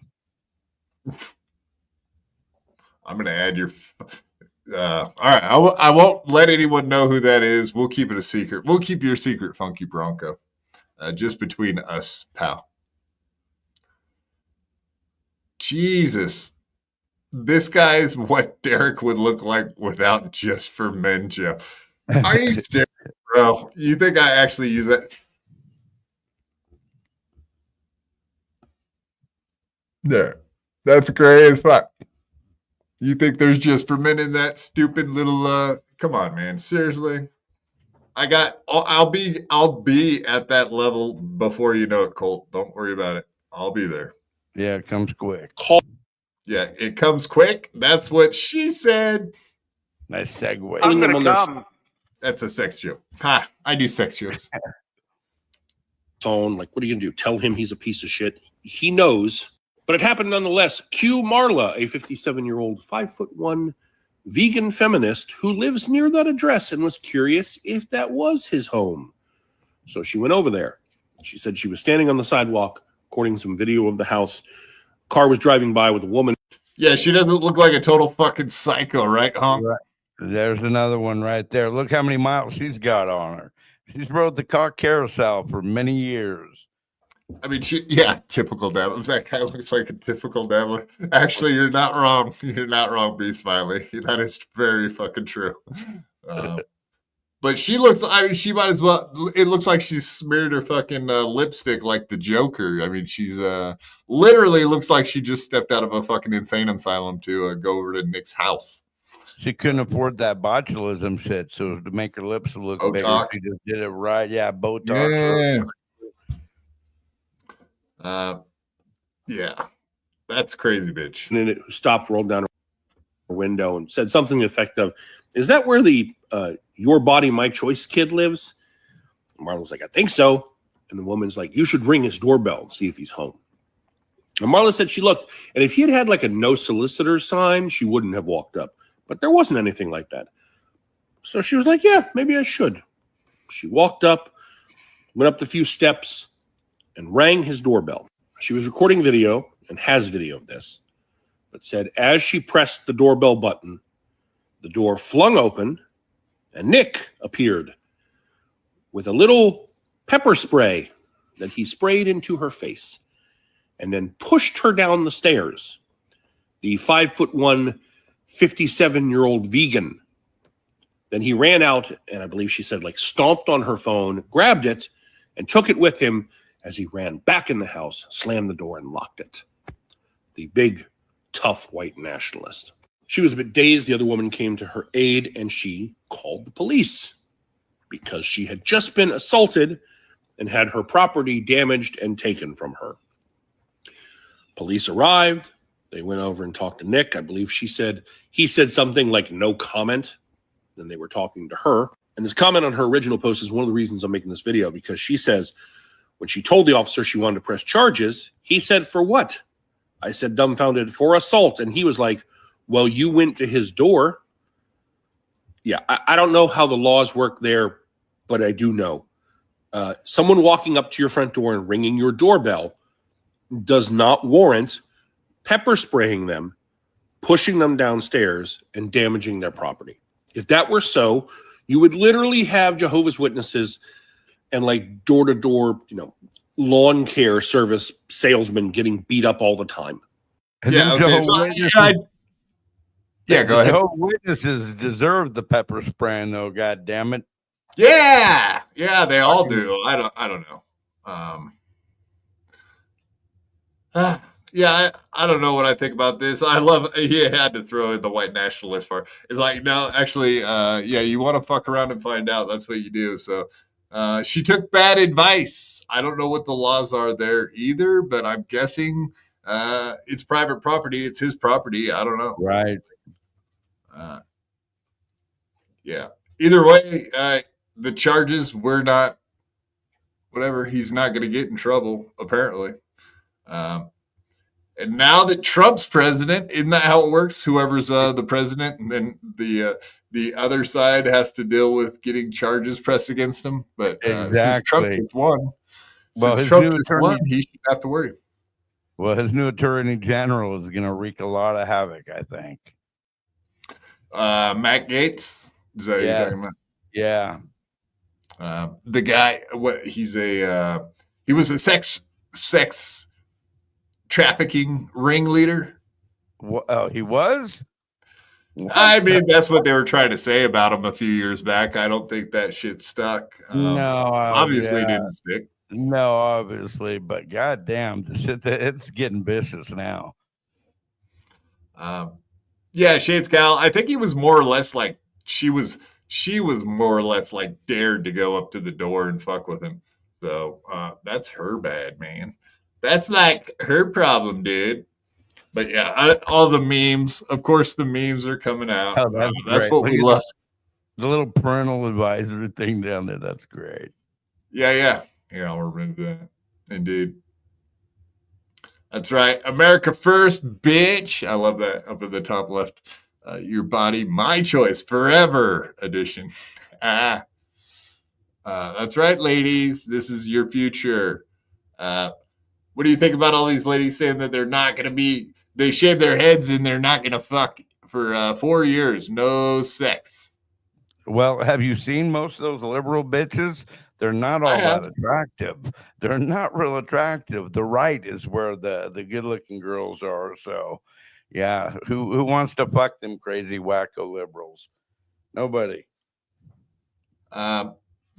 I'm going to add your... all right. I won't let anyone know who that is. We'll keep it a secret. We'll keep your secret, Funky Bronco. Just between us, pal. Jesus. This guy is what Derek would look like without Just for Men, Joe. Are you serious, bro? You think I actually use that? There. That's gray as fuck. You think there's Just for Men in that stupid little come on, man. Seriously. I'll be at that level before you know it, Colt. Don't worry about it. I'll be there. Yeah, it comes quick. Yeah, it comes quick. That's what she said. Nice segue. I'm gonna come. That's a sex joke. Ha! I do sex jokes. Phone, like, what are you gonna do? Tell him he's a piece of shit? He knows, but it happened nonetheless. Q Marla, a 57-year-old, 5'1" vegan feminist who lives near that address and was curious if that was his home. So she went over there. She said she was standing on the sidewalk, recording some video of the house. Car was driving by with a woman. Yeah, she doesn't look like a total fucking psycho, right, Honk? Right. There's another one right there. Look how many miles she's got on her. She's rode the cock carousel for many years. I mean, typical dabbler. That guy looks like a typical dabbler. Actually, you're not wrong. You're not wrong, B. Smiley. That is very fucking true. But she looks, I mean, she might as well, it looks like she's smeared her fucking lipstick like the Joker. I mean, she's literally looks like she just stepped out of a fucking insane asylum to go over to Nick's house. She couldn't afford that botulism shit, so to make her lips look Botox. bigger, she just did it right. Yeah, Botox. Yeah. Yeah. That's crazy, bitch. And then it stopped, rolled down her window and said something to the effect of, "Is that where the Your Body, My Choice kid lives?" And Marla's like, "I think so." And the woman's like, "You should ring his doorbell and see if he's home." And Marla said she looked, and if he had had like a no solicitor sign, she wouldn't have walked up. But there wasn't anything like that. So she was like, "Yeah, maybe I should." She walked up, went up the few steps, and rang his doorbell. She was recording video and has video of this, but said as she pressed the doorbell button, the door flung open and Nick appeared with a little pepper spray that he sprayed into her face and then pushed her down the stairs. The 5'1", 57-year-old vegan. Then he ran out and I believe she said like stomped on her phone, grabbed it, and took it with him as he ran back in the house, slammed the door, and locked it. The big, tough white nationalist. She was a bit dazed. The other woman came to her aid, and she called the police because she had just been assaulted and had her property damaged and taken from her. Police arrived. They went over and talked to Nick. I believe he said something like no comment. Then they were talking to her. And this comment on her original post is one of the reasons I'm making this video, because she says when she told the officer she wanted to press charges, he said, "For what?" I said, dumbfounded, "For assault." And he was like, "Well, you went to his door." Yeah, I don't know how the laws work there, but I do know. Someone walking up to your front door and ringing your doorbell does not warrant pepper spraying them, pushing them downstairs, and damaging their property. If that were so, you would literally have Jehovah's Witnesses and like door-to-door, lawn care service salesmen getting beat up all the time. And Yeah, okay. Go ahead. Jehovah's Witnesses deserve the pepper spraying, though. God damn it. Yeah, they all do. I don't know. I don't know what I think about this. I love he had to throw in the white nationalist part. It's like, no, actually, you want to fuck around and find out. That's what you do. So she took bad advice. I don't know what the laws are there either, but I'm guessing it's private property. It's his property. I don't know. Right. Either way, the charges were not whatever. He's not going to get in trouble, apparently. And now that Trump's president, isn't that how it works? Whoever's the president, and then the other side has to deal with getting charges pressed against him. But since Trump has won, he should have to worry. Well, his new attorney general is going to wreak a lot of havoc, I think. Matt Gaetz, is that what you're talking about? Yeah. The guy, he was a sex trafficking ringleader. Oh, he was? I mean, that's what they were trying to say about him a few years back. I don't think that shit stuck. Obviously didn't stick. No, obviously, but goddamn, it's getting vicious now. Shades Gal. I think he was more or less like she was more or less like dared to go up to the door and fuck with him. So that's her bad, man. That's like her problem, dude. But yeah, all the memes, of course, the memes are coming out. Oh, that's what we love. The little parental advisory thing down there, that's great. Yeah, I'll remember that. Indeed. That's right. America first, bitch. I love that up at the top left. Your body, my choice, forever edition. That's right, ladies. This is your future. What do you think about all these ladies saying that they're not going to be, they shave their heads and they're not going to fuck for 4 years? No sex. Well, have you seen most of those liberal bitches? They're not all that attractive. They're not real attractive. The right is where the good-looking girls are. So, yeah, who wants to fuck them crazy wacko liberals? Nobody.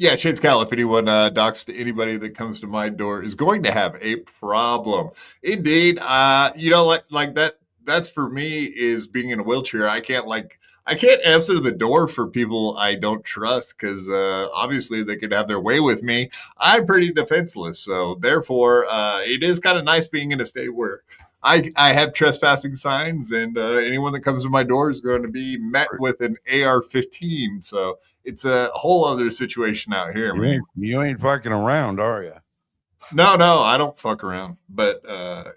Shades Cal, if anyone doxed anybody that comes to my door is going to have a problem. Indeed. Like that. That's for me is being in a wheelchair. I can't answer the door for people I don't trust because obviously they could have their way with me. I'm pretty defenseless. So therefore, it is kind of nice being in a state where I have trespassing signs, and anyone that comes to my door is going to be met with an AR-15. So it's a whole other situation out here, man. You ain't fucking around, are you? No, I don't fuck around. But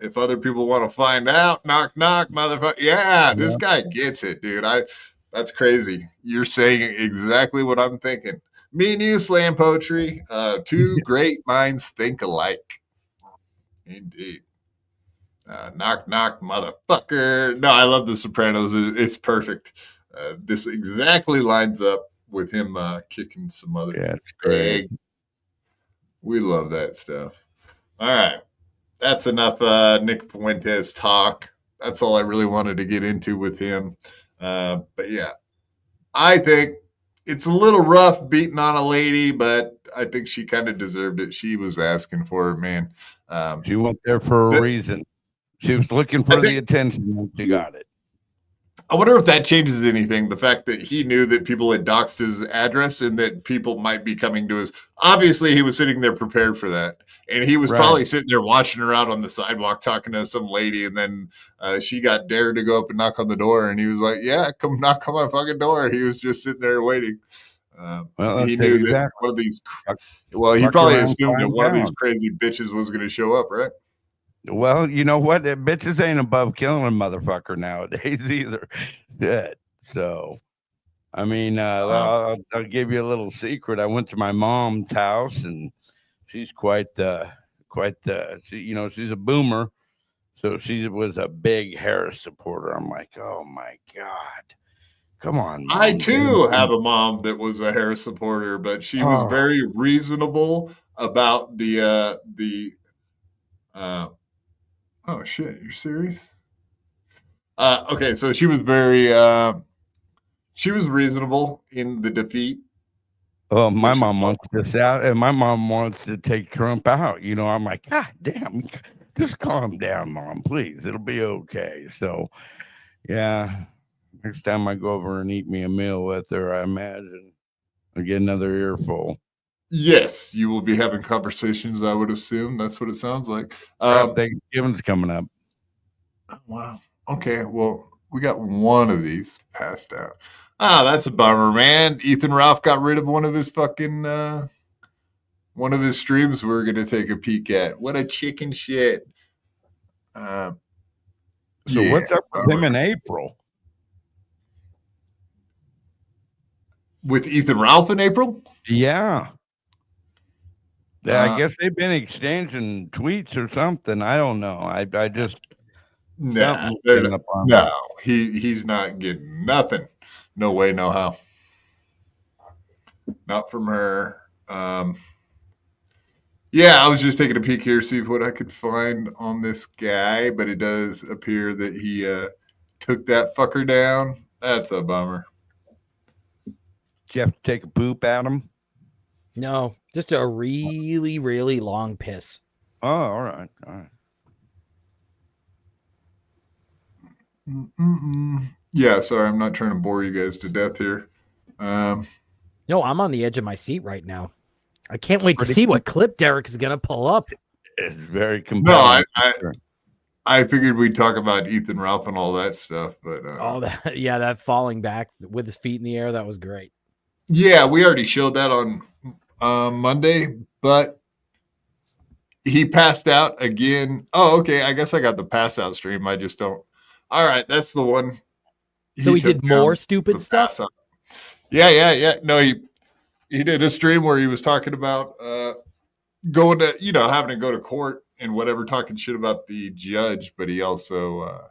if other people want to find out, knock, knock, motherfucker. Yeah, this guy gets it, dude. That's crazy. You're saying exactly what I'm thinking. Me and you, slam poetry. Two great minds think alike. Indeed. Knock, knock, motherfucker. No, I love The Sopranos. It's perfect. This exactly lines up with him kicking some other. Yeah, it's great. We love that stuff. All right. That's enough Nick Fuentes talk. That's all I really wanted to get into with him. But yeah, I think it's a little rough beating on a lady, but I think she kind of deserved it. She was asking for it, man. She went there for a reason. She was looking for the attention and she got it. I wonder if that changes anything. The fact that he knew that people had doxed his address and that people might be coming to his. Obviously, he was sitting there prepared for that. And he was probably sitting there watching her out on the sidewalk talking to some lady. And then she got dared to go up and knock on the door. And he was like, yeah, come knock on my fucking door. He was just sitting there waiting. He knew that one of these. Well, he probably assumed that one of these crazy bitches was going to show up, right? Well, you know what? Bitches ain't above killing a motherfucker nowadays either. Shit. So, I mean, I'll give you a little secret. I went to my mom's house, and she's quite she's a boomer. So she was a big Harris supporter. I'm like, oh my God. Come on, Mom. I too have a mom that was a Harris supporter, but she was very reasonable about the oh shit, you're serious? Okay, so she was very she was reasonable in the defeat. Oh, my mom wants this out, and my mom wants to take Trump out. You know, I'm like, God damn, just calm down, Mom, please. It'll be okay. So, yeah, next time I go over and eat me a meal with her, I imagine I'll get another earful. Yes, you will be having conversations, I would assume. That's what it sounds like. Thanksgiving's coming up. Wow. Okay, well, we got one of these passed out. That's a bummer, man. Ethan Ralph got rid of one of his fucking one of his streams we're gonna take a peek at. What a chicken shit. So what's up with him in April? With Ethan Ralph in April? Yeah. I guess they've been exchanging tweets or something. I don't know. I just no, he's not getting nothing. No way, no how. Not from her. Yeah, I was just taking a peek here, see what I could find on this guy, but it does appear that he took that fucker down. That's a bummer. Did you have to take a poop at him? No, just a really, really long piss. Oh, all right. Yeah, sorry, I'm not trying to bore you guys to death here. No, I'm on the edge of my seat right now. I can't wait to see what clip Derek is going to pull up. It's very compelling. No, I figured we'd talk about Ethan Ralph and all that stuff, but that falling back with his feet in the air, that was great. Yeah, we already showed that on Monday, but he passed out again. Oh, okay. I guess I got the pass out stream. I just don't. All right, that's the one. So he did more stupid stuff? Yeah. No, he did a stream where he was talking about going to, having to go to court and whatever, talking shit about the judge, but he also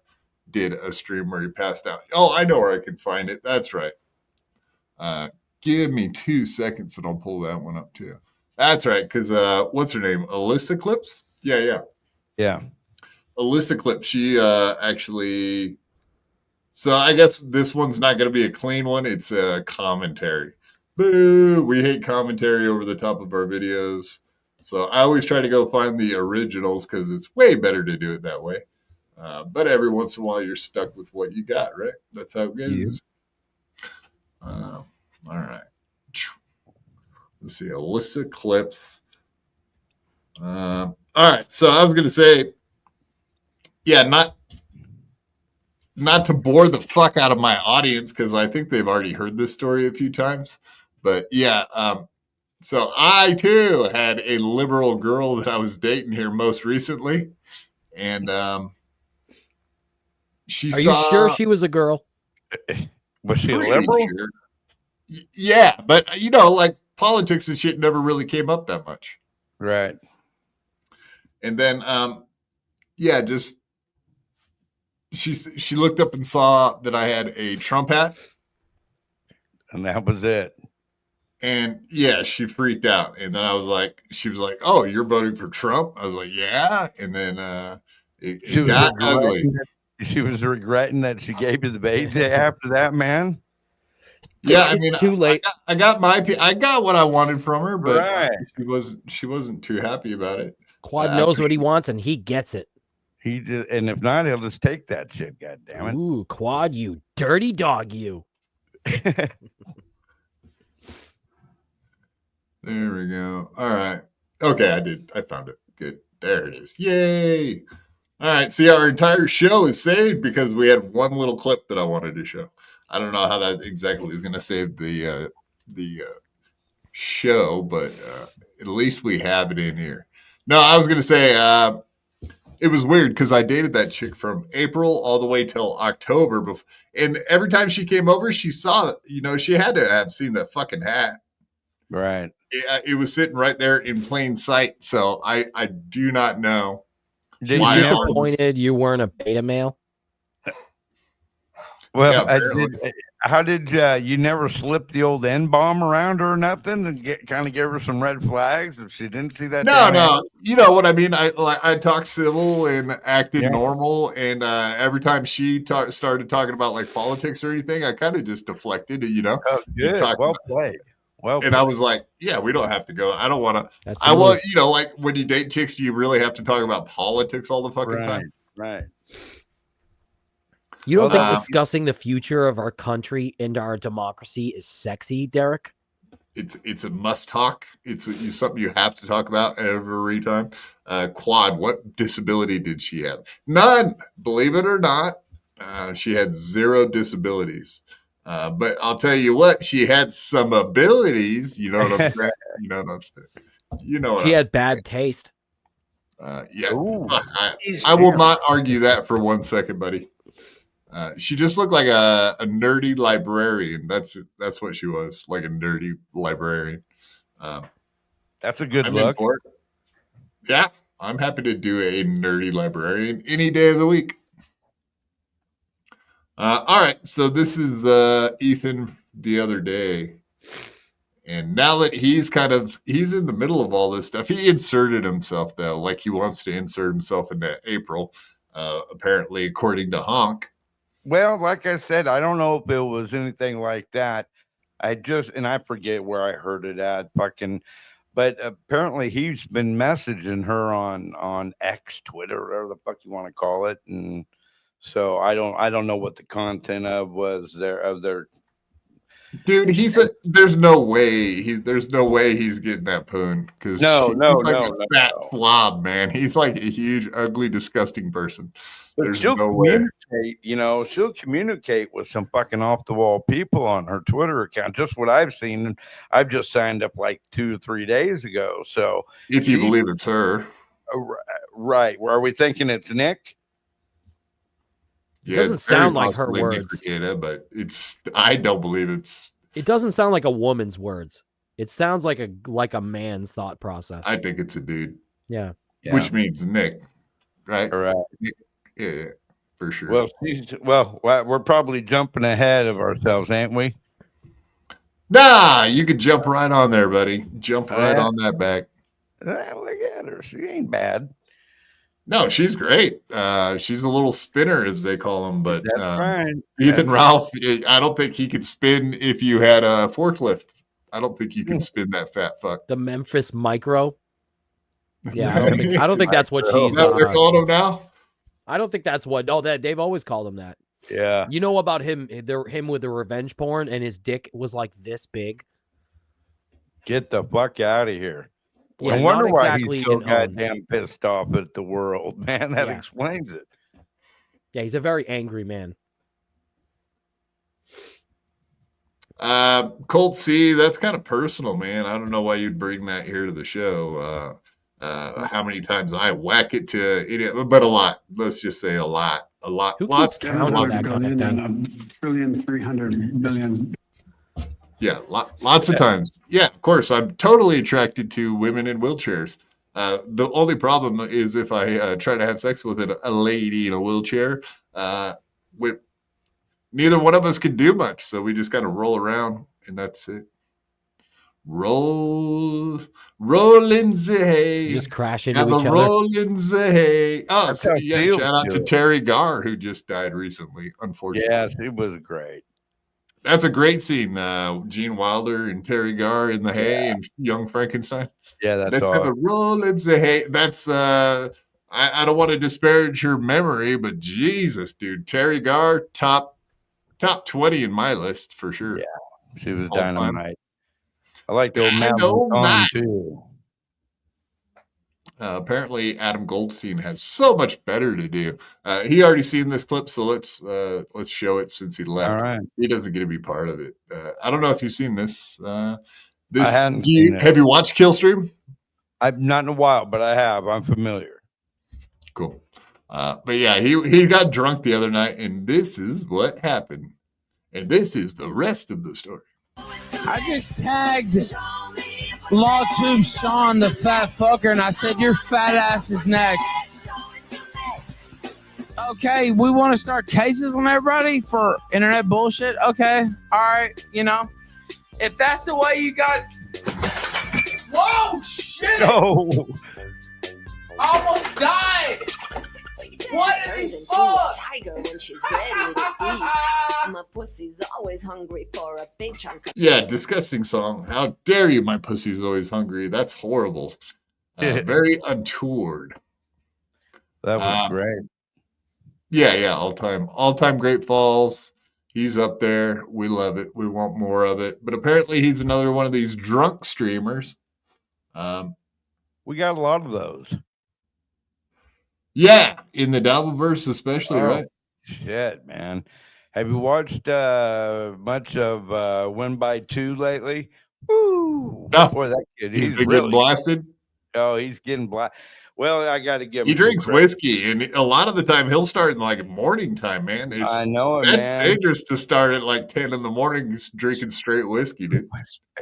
did a stream where he passed out. Oh, I know where I can find it. That's right. Give me 2 seconds and I'll pull that one up too. That's right, because what's her name? Alyssa Clips? Yeah. Alyssa Clips. She actually. So I guess this one's not going to be a clean one. It's a commentary. Boo! We hate commentary over the top of our videos. So I always try to go find the originals because it's way better to do it that way. But every once in a while, you're stuck with what you got, right? That's how it goes. All right. Let's see. Alyssa Clips. All right. So I was going to say, yeah, not to bore the fuck out of my audience, because I think they've already heard this story a few times. But yeah, so I too had a liberal girl that I was dating here most recently, and she Are you sure she was a girl? Was she a pretty liberal? sure. Yeah, but you know, like politics and shit never really came up that much. Right. And then yeah, just she looked up and saw that I had a Trump hat. And that was it. And yeah, she freaked out. And then she was like, "Oh, you're voting for Trump?" I was like, "Yeah." And then it got ugly. She was regretting that she gave you the baby after that, man. Yeah, I mean, too late. I got what I wanted from her, but Right. she wasn't too happy about it. Quad knows what he wants and he gets it. He just, and if not, he'll just take that shit. God damn it! Ooh, Quad, you dirty dog, you. There we go. All right. Okay, I found it. Good. There it is. Yay! All right. See, our entire show is saved because we had one little clip that I wanted to show. I don't know how that exactly is going to save the show, but at least we have it in here. No, I was going to say it was weird because I dated that chick from April all the way till October. And every time she came over, she saw, she had to have seen that fucking hat. Right. It was sitting right there in plain sight. So I do not know. She was disappointed you weren't a beta male. Well, how did you never slip the old N-bomb around her or nothing and kind of give her some red flags if she didn't see that? No. You know what I mean? I talked civil and acted normal. And every time she started talking about like politics or anything, I kind of just deflected, Oh, good. Well played. And I was like, yeah, we don't have to go. I don't want to. I want, like when you date chicks, do you really have to talk about politics all the fucking time? Right. You don't think discussing the future of our country and our democracy is sexy, Derek? It's a must talk. It's something you have to talk about every time. Quad, what disability did she have? None. Believe it or not, she had 0 disabilities. But I'll tell you what, she had some abilities. You know what I'm saying? You know what I'm saying? She had bad taste. Yeah. I will not argue that for 1 second, buddy. She just looked like a nerdy librarian. That's what she was, like a nerdy librarian. That's a good look. Yeah, I'm happy to do a nerdy librarian any day of the week. All right, so this is Ethan the other day. And now that he's in the middle of all this stuff, he inserted himself, though, like he wants to insert himself into April, apparently, according to Honk. Well, like I said, I don't know if it was anything like that. I forget where I heard it at, but apparently he's been messaging her on X, Twitter, whatever the fuck you want to call it, and so I don't know what the content of their. Dude, there's no way he's getting that poon because he's like a fat slob, man. He's like a huge, ugly, disgusting person. There's no way. She'll communicate with some fucking off the wall people on her Twitter account. Just what I've seen. I've just signed up like 2 or 3 days ago. So if you believe it's her, right? Are we thinking it's Nick? It doesn't sound like her words. Nick Rekieta, but I don't believe it's. It doesn't sound like a woman's words. It sounds like a man's thought process. I think it's a dude. Yeah. Which means Nick, right? Right. Yeah, for sure. Well, we're probably jumping ahead of ourselves, ain't we? Nah, you could jump right on there, buddy. Jump right on that back. Look at her. She ain't bad. No, she's great. She's a little spinner, as they call them. But that's fine. Ethan Ralph, I don't think he could spin if you had a forklift. I don't think you can spin that fat fuck. The Memphis Micro. Yeah, I don't think that's what she's. They're calling him now. I don't think that's what. No, that they've always called him that. Yeah. You know about him? Him with the revenge porn, and his dick was like this big. Get the fuck out of here. Yeah, I wonder why he's so goddamn pissed off at the world, man. That explains it. Yeah, he's a very angry man. Colt C, that's kind of personal, man. I don't know why you'd bring that here to the show. How many times I whack it to idiot, but a lot. Let's just say a lot. Who Lots. keeps count on that kind of thing? $1,300,000,000,000,000,000. Yeah, lots of times. Yeah, of course. I'm totally attracted to women in wheelchairs. The only problem is if I try to have sex with a lady in a wheelchair, neither one of us can do much. So we just got to roll around, and that's it. Roll in the hay. You just crash into Have a each other. roll in the hay. Oh, That's so how yeah, Fields shout out do to it. Terry Garr, who just died recently, unfortunately. Yes, it was great. That's a great scene. Gene Wilder and Terry Garr in the hay and Young Frankenstein. Yeah, that's Let's have a awesome. roll in the hay. That's I don't want to disparage her memory, but Jesus, dude, Terry Garr, top 20 in my list for sure. Yeah, she was All time. dynamite. I like the old Madeline Kahn too. Apparently, Adam Goldstein has so much better to do. He already seen this clip, so let's show it since he left. All right. He doesn't get to be part of it. I don't know if you've seen this. I hadn't seen it. Have you watched Killstream? I've not in a while, but I have. I'm familiar. Cool. But yeah, he got drunk the other night, and this is what happened. And this is the rest of the story. I just tagged Law 2 Sean, the fat fucker, and I said, your fat ass is next. Okay, we want to start cases on everybody for internet bullshit. Okay, all right, you know. If that's the way you got... Whoa, shit! No. I almost died! What the fuck? Tiger when she's ready to eat. My pussy's always hungry for a big chunk of... Yeah, disgusting song. How dare you? My pussy's always hungry. That's horrible. Very untoward. That was great. Yeah, all time Great Falls. He's up there. We love it. We want more of it. But apparently he's another one of these drunk streamers. We got a lot of those. Yeah, in the Dabbleverse especially, right? Shit, man. Have you watched much of Win by Two lately? Woo! No. Boy, that kid, He's been really getting blasted. Oh, he's getting blasted. Well, I got to give him. He drinks some credit. whiskey, and a lot of the time he'll start in like morning time, man. I know it, that's man. dangerous to start at like 10 in the morning drinking straight whiskey, dude.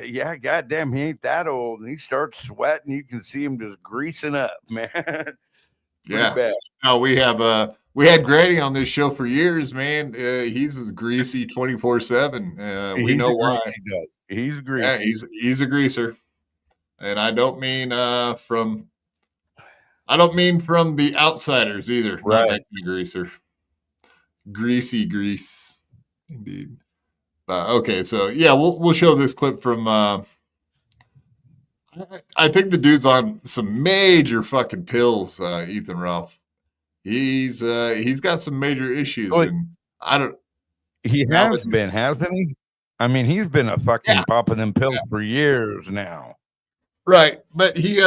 Yeah, goddamn, he ain't that old, and he starts sweating. You can see him just greasing up, man. Yeah. Bad. No, we had Grady on this show for years, man. He's greasy 24/7. We know why. He's greasy. Yeah, he's a greaser, and I don't mean from the outsiders either. Right. Not that kind of greaser. Greasy grease, indeed. Okay, so yeah, we'll show this clip from. I think the dude's on some major fucking pills, Ethan Ralph. He's got some major issues, and I don't. He has been, hasn't he? I mean, he's been a fucking popping them pills for years now. Right, but he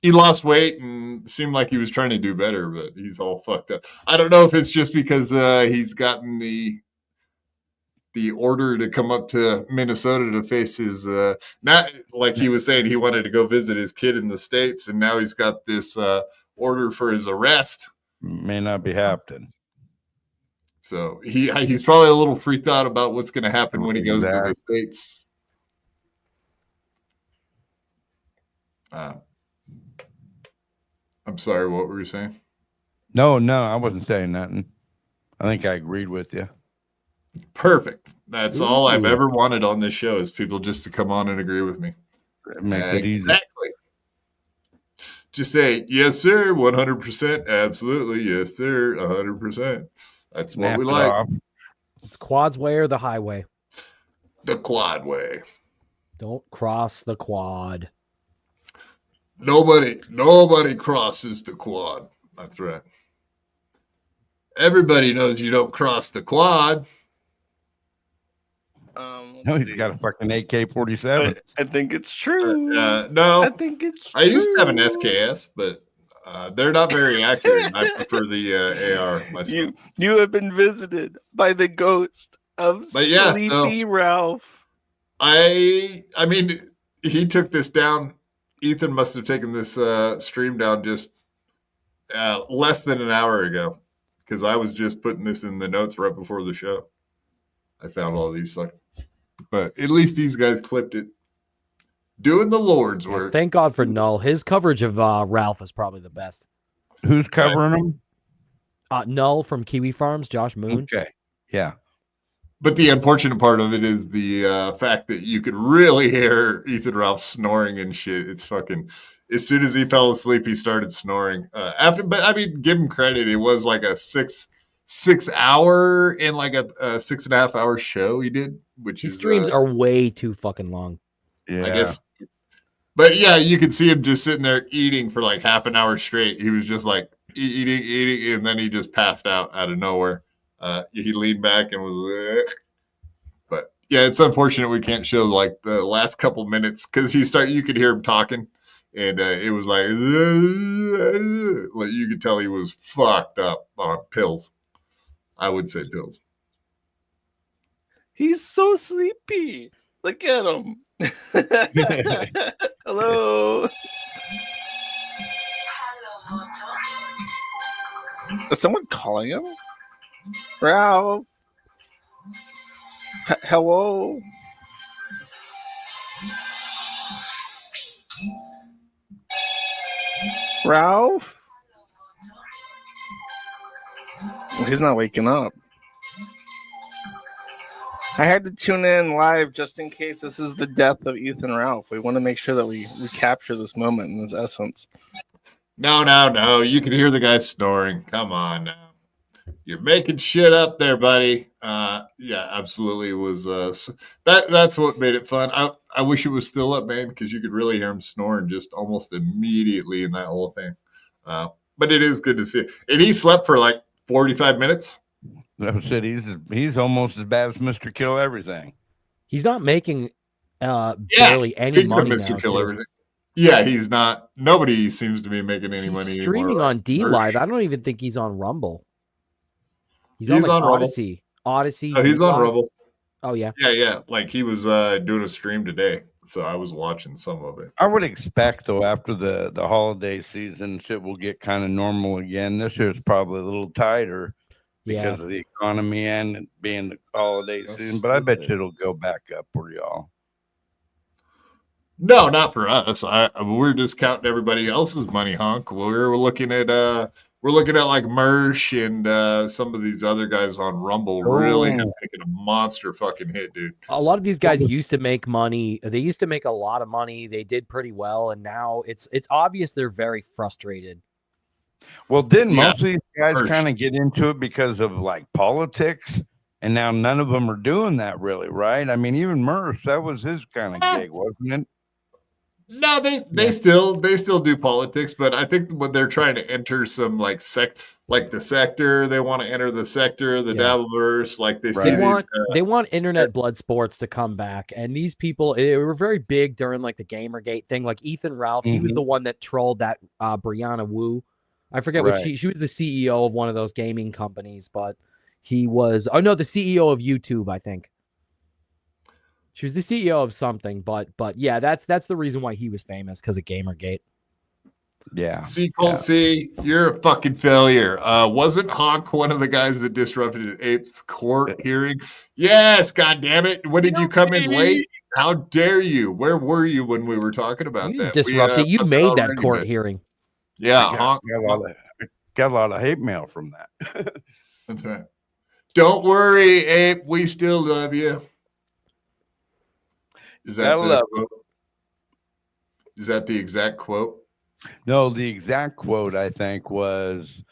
lost weight and seemed like he was trying to do better, but he's all fucked up. I don't know if it's just because he's gotten the order to come up to Minnesota to face his not like he was saying he wanted to go visit his kid in the States, and now he's got this order for his arrest. May not be happening. So he's probably a little freaked out about what's going to happen when he goes to the States. I'm sorry, what were you saying? No, I wasn't saying nothing. I think I agreed with you. Perfect. That's all I've ever wanted on this show is people just to come on and agree with me. It makes it easy. Exactly. Just say, yes, sir, 100%. Absolutely. Yes, sir, 100%. That's what we like. It's quad's way or the highway? The quad way. Don't cross the quad. Nobody crosses the quad. That's right. Everybody knows you don't cross the quad. No, he's got a fucking AK-47. I think it's true. No, I think it's true. I used to have an SKS, but They're not very accurate. I prefer the AR myself. You have been visited by the ghost of Sleepy Ralph. I mean, he took this down. Ethan must have taken this stream down just less than an hour ago, because I was just putting this in the notes right before the show. I found all these, but at least these guys clipped it. Doing the Lord's work. Thank God for Null. His coverage of Ralph is probably the best. Who's covering him? Null from Kiwi Farms, Josh Moon. Okay, yeah. But the unfortunate part of it is the fact that you could really hear Ethan Ralph snoring and shit. It's fucking. As soon as he fell asleep, he started snoring. But I mean, give him credit. It was like a 6 hour and like a 6.5 hour show he did, which His is streams are way too fucking long. Yeah, I guess. But yeah, you could see him just sitting there eating for like half an hour straight. He was just like eating, and then he just passed out of nowhere. He leaned back and was. But yeah, it's unfortunate we can't show like the last couple minutes because you could hear him talking, and it was like you could tell he was fucked up on pills. I would say pills. He's so sleepy. Look at him. Hello. Is someone calling him? Ralph. Hello. Ralph? Well, he's not waking up. I had to tune in live just in case this is the death of Ethan Ralph. We want to make sure that we capture this moment in its essence. No. You can hear the guy snoring. Come on now. You're making shit up there, buddy. Yeah, absolutely. It was that's what made it fun. I wish it was still up, man, because you could really hear him snoring just almost immediately in that whole thing. But it is good to see. And he slept for like 45 minutes. That said, he's almost as bad as Mr. Kill Everything. He's not making barely any money Mr. now. Kill Everything. Yeah, he's not. Nobody seems to be making any money anymore. Streaming on D Live. I don't even think he's on Rumble. He's on Odyssey. Odyssey. Oh, he's on Rumble. Oh yeah. Yeah. Like he was doing a stream today, so I was watching some of it. I would expect though after the holiday season, shit will get kind of normal again. This year's probably a little tighter because of the economy and being the holiday season. But I bet you it'll go back up for y'all. No, not for us. We're just counting everybody else's money, Honk. We're looking at like Mersh and some of these other guys on Rumble really have taken a monster fucking hit, dude. A lot of these guys used to make money. They used to make a lot of money. They did pretty well, and now it's obvious they're very frustrated. Well, didn't most of these guys kind of get into it because of like politics? And now none of them are doing that really, right? I mean, even Mersh, that was his kind of gig, wasn't it? No, they still do politics, but I think when they're trying to enter some like the sector, they want to enter the sector, the Dabbleverse, like they want internet blood sports to come back, and these people they were very big during like the Gamergate thing. Like Ethan Ralph, he was the one that trolled that Brianna Wu. I forget what she was the CEO of one of those gaming companies, but he was the CEO of YouTube, I think. She was the CEO of something, but yeah, that's the reason why he was famous, because of Gamergate. Yeah. C. You're a fucking failure. Wasn't Honk one of the guys that disrupted Ape's court hearing? Yes, god damn it. When did you come in late? How dare you? Where were you when we were talking about that? Disrupt it. You made that court hearing. Yeah, Honk got a lot of hate mail from that. That's right. Don't worry, Ape. We still love you. Is that the quote? Is that the exact quote? No, the exact quote I think was,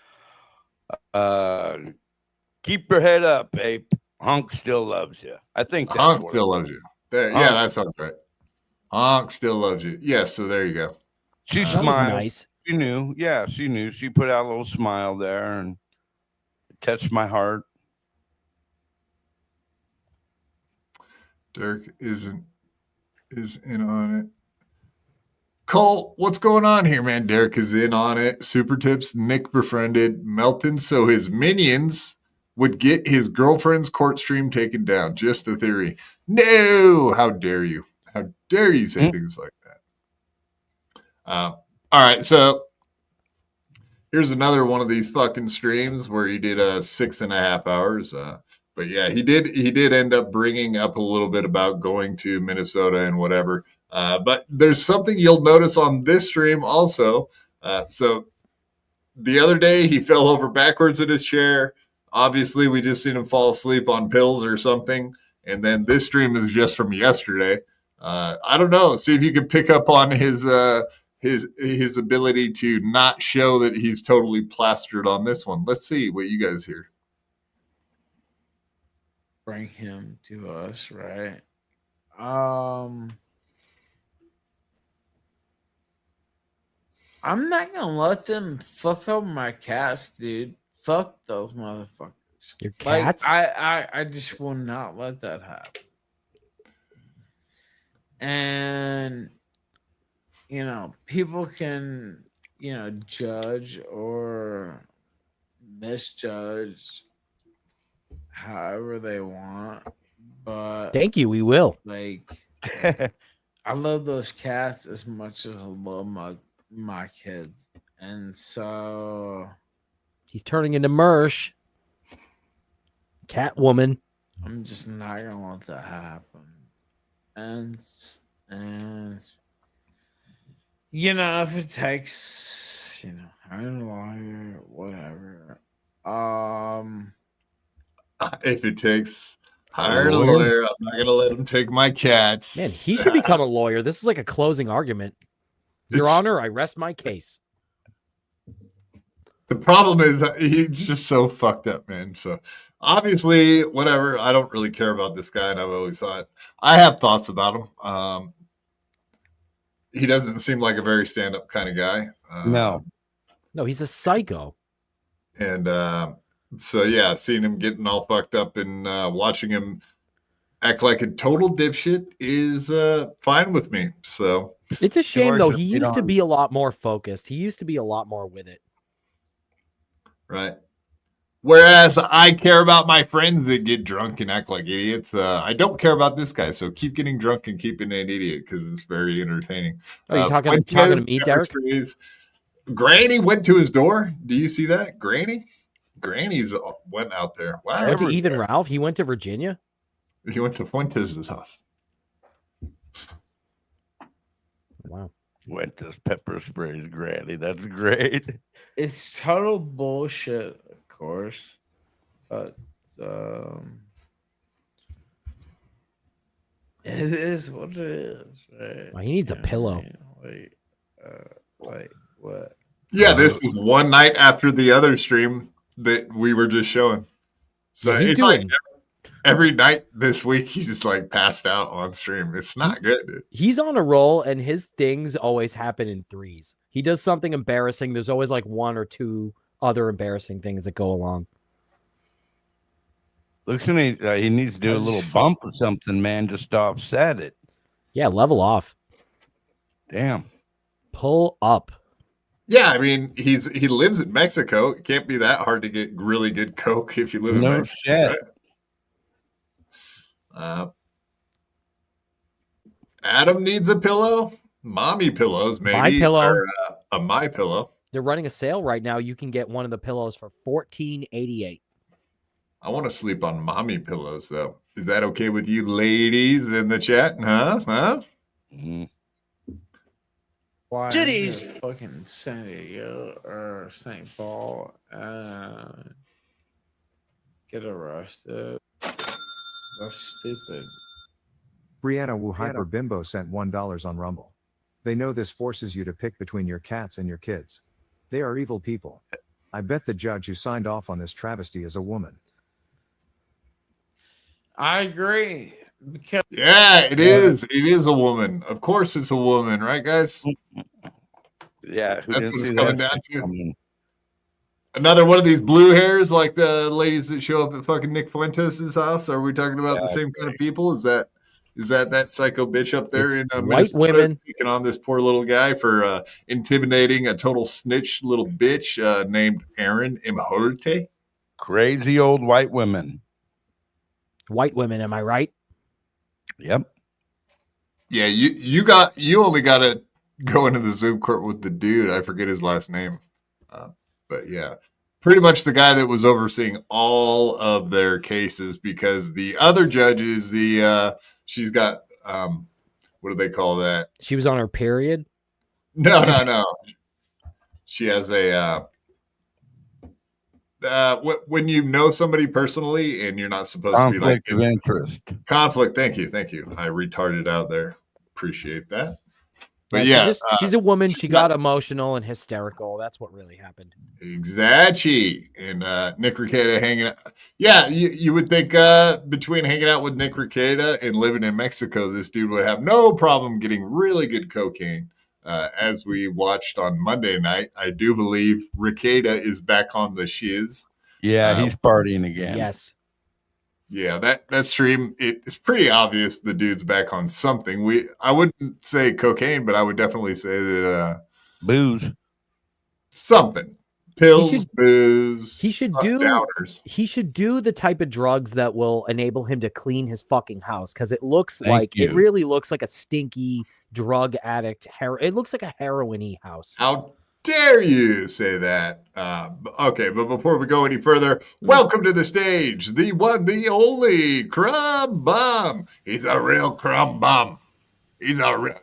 "Keep your head up, Ape. Honk still loves you." I think that's Honk still loves you. There, yeah, that sounds right. Honk still loves you. Yes, so there you go. She smiled. Nice. She knew. Yeah, she knew. She put out a little smile there and it touched my heart. Dirk is in on it. Colt, what's going on here, man? Derek is in on it. Super tips. Nick befriended Melton so his minions would get his girlfriend's court stream taken down. Just a theory. No, how dare you? How dare you say things like that? All right, so here's another one of these fucking streams where he did 6.5 hours. But yeah, he did end up bringing up a little bit about going to Minnesota and whatever. But there's something you'll notice on this stream also. So the other day he fell over backwards in his chair. Obviously, we just seen him fall asleep on pills or something. And then this stream is just from yesterday. I don't know. See if you can pick up on his ability to not show that he's totally plastered on this one. Let's see what you guys hear. Bring him to us, right? I'm not gonna let them fuck up my cats, dude. Fuck those motherfuckers. Your cats? Like, I just will not let that happen. And you know, people can, you know, judge or misjudge however they want, but Thank you. We will. like I love those cats as much as I love my kids, and so He's turning into Mersh. Catwoman. I'm just not gonna let that happen. And you know, if it takes, you know, hiring a lawyer, whatever. If it takes hire a lawyer, I'm not gonna let him take my cats. Man, he should become a lawyer. This is like a closing argument. Your Honor, I rest my case. The problem is that he's just so fucked up, man. So obviously, whatever. I don't really care about this guy, and I've always thought I have thoughts about him. He doesn't seem like a very stand-up kind of guy. No, he's a psycho. And so yeah, seeing him getting all fucked up and watching him act like a total dipshit is fine with me. So It's a shame though. He used to be a lot more focused. He used to be a lot more with it. right. Whereas I care about my friends that get drunk and act like idiots. I don't care about this guy. So keep getting drunk and keep being an idiot because it's very entertaining. Are you talking to me, Derek? Granny went to his door. Do you see that? Granny's went out there. Wow. Went to Ethan Ralph. He went to Virginia. He went to Fuentes' house. Wow. Fuentes pepper sprays granny. That's great. It's total bullshit, of course, but it is what it is, right? Well, he needs a pillow. Like what? Yeah, this is one night after the other stream that we were just showing. So Yeah, it's like every night this week he's just like passed out on stream. It's not good, dude. He's on a roll, and his things always happen in threes. He does something embarrassing. There's always like one or two other embarrassing things that go along. Looks to me he needs to do a little bump or something, man, just to offset it. Yeah, level off. Damn. Pull up. Yeah, I mean he lives in Mexico. It can't be that hard to get really good coke if you live in No Mexico. shit. Right? Adam needs a pillow. Mommy pillows, maybe. My pillow. Or, a my pillow. They're running a sale right now. You can get one of the pillows for $14.88. I want to sleep on mommy pillows, though. Is that okay with you, ladies in the chat? Huh? Mm-hmm. Why Cities. fucking San Diego or St. Paul get arrested? That's stupid. Brianna Wu Hyper Bimbo sent $1 on Rumble. They know this forces you to pick between your cats and your kids. They are evil people. I bet the judge who signed off on this travesty is a woman. I agree. Because Yeah, it is. It is a woman. Of course it's a woman, right, guys? Yeah, who That's didn't what it's see coming that down shit to. coming? Another one of these blue hairs, like the ladies that show up at fucking Nick Fuentes' house. Are we talking about the same kind of people? Is that Is that psycho bitch up there It's in white Minnesota women. taking on this poor little guy for intimidating a total snitch little bitch named Aaron Imholte? Crazy old white women. White women, am I right? Yep. Yeah, you only got to go into the Zoom court with the dude. I forget his last name, but yeah, pretty much the guy that was overseeing all of their cases, because the other judges, she's got what do they call that? She was on her period. No. She has a when you know somebody personally and you're not supposed to be like Conflict of interest. Conflict. Thank you. I retarded out there. Appreciate that. But she's a woman. She got emotional and hysterical. That's what really happened. Exactly. And Nick Rekieta hanging out. Yeah, you would think between hanging out with Nick Rekieta and living in Mexico, this dude would have no problem getting really good cocaine. As we watched on Monday night, I do believe Rekieta is back on the shiz. Yeah, he's partying again. Yes. Yeah, that stream, it's pretty obvious the dude's back on something. I wouldn't say cocaine, but I would definitely say that booze. Something. Pills, booze. He should do the type of drugs that will enable him to clean his fucking house, because it really looks like a stinky drug addict. It looks like a heroin-y house. How dare you say that? Okay, but before we go any further, welcome to the stage, the one, the only Crumb Bum. He's a real crumb bum. He's a real,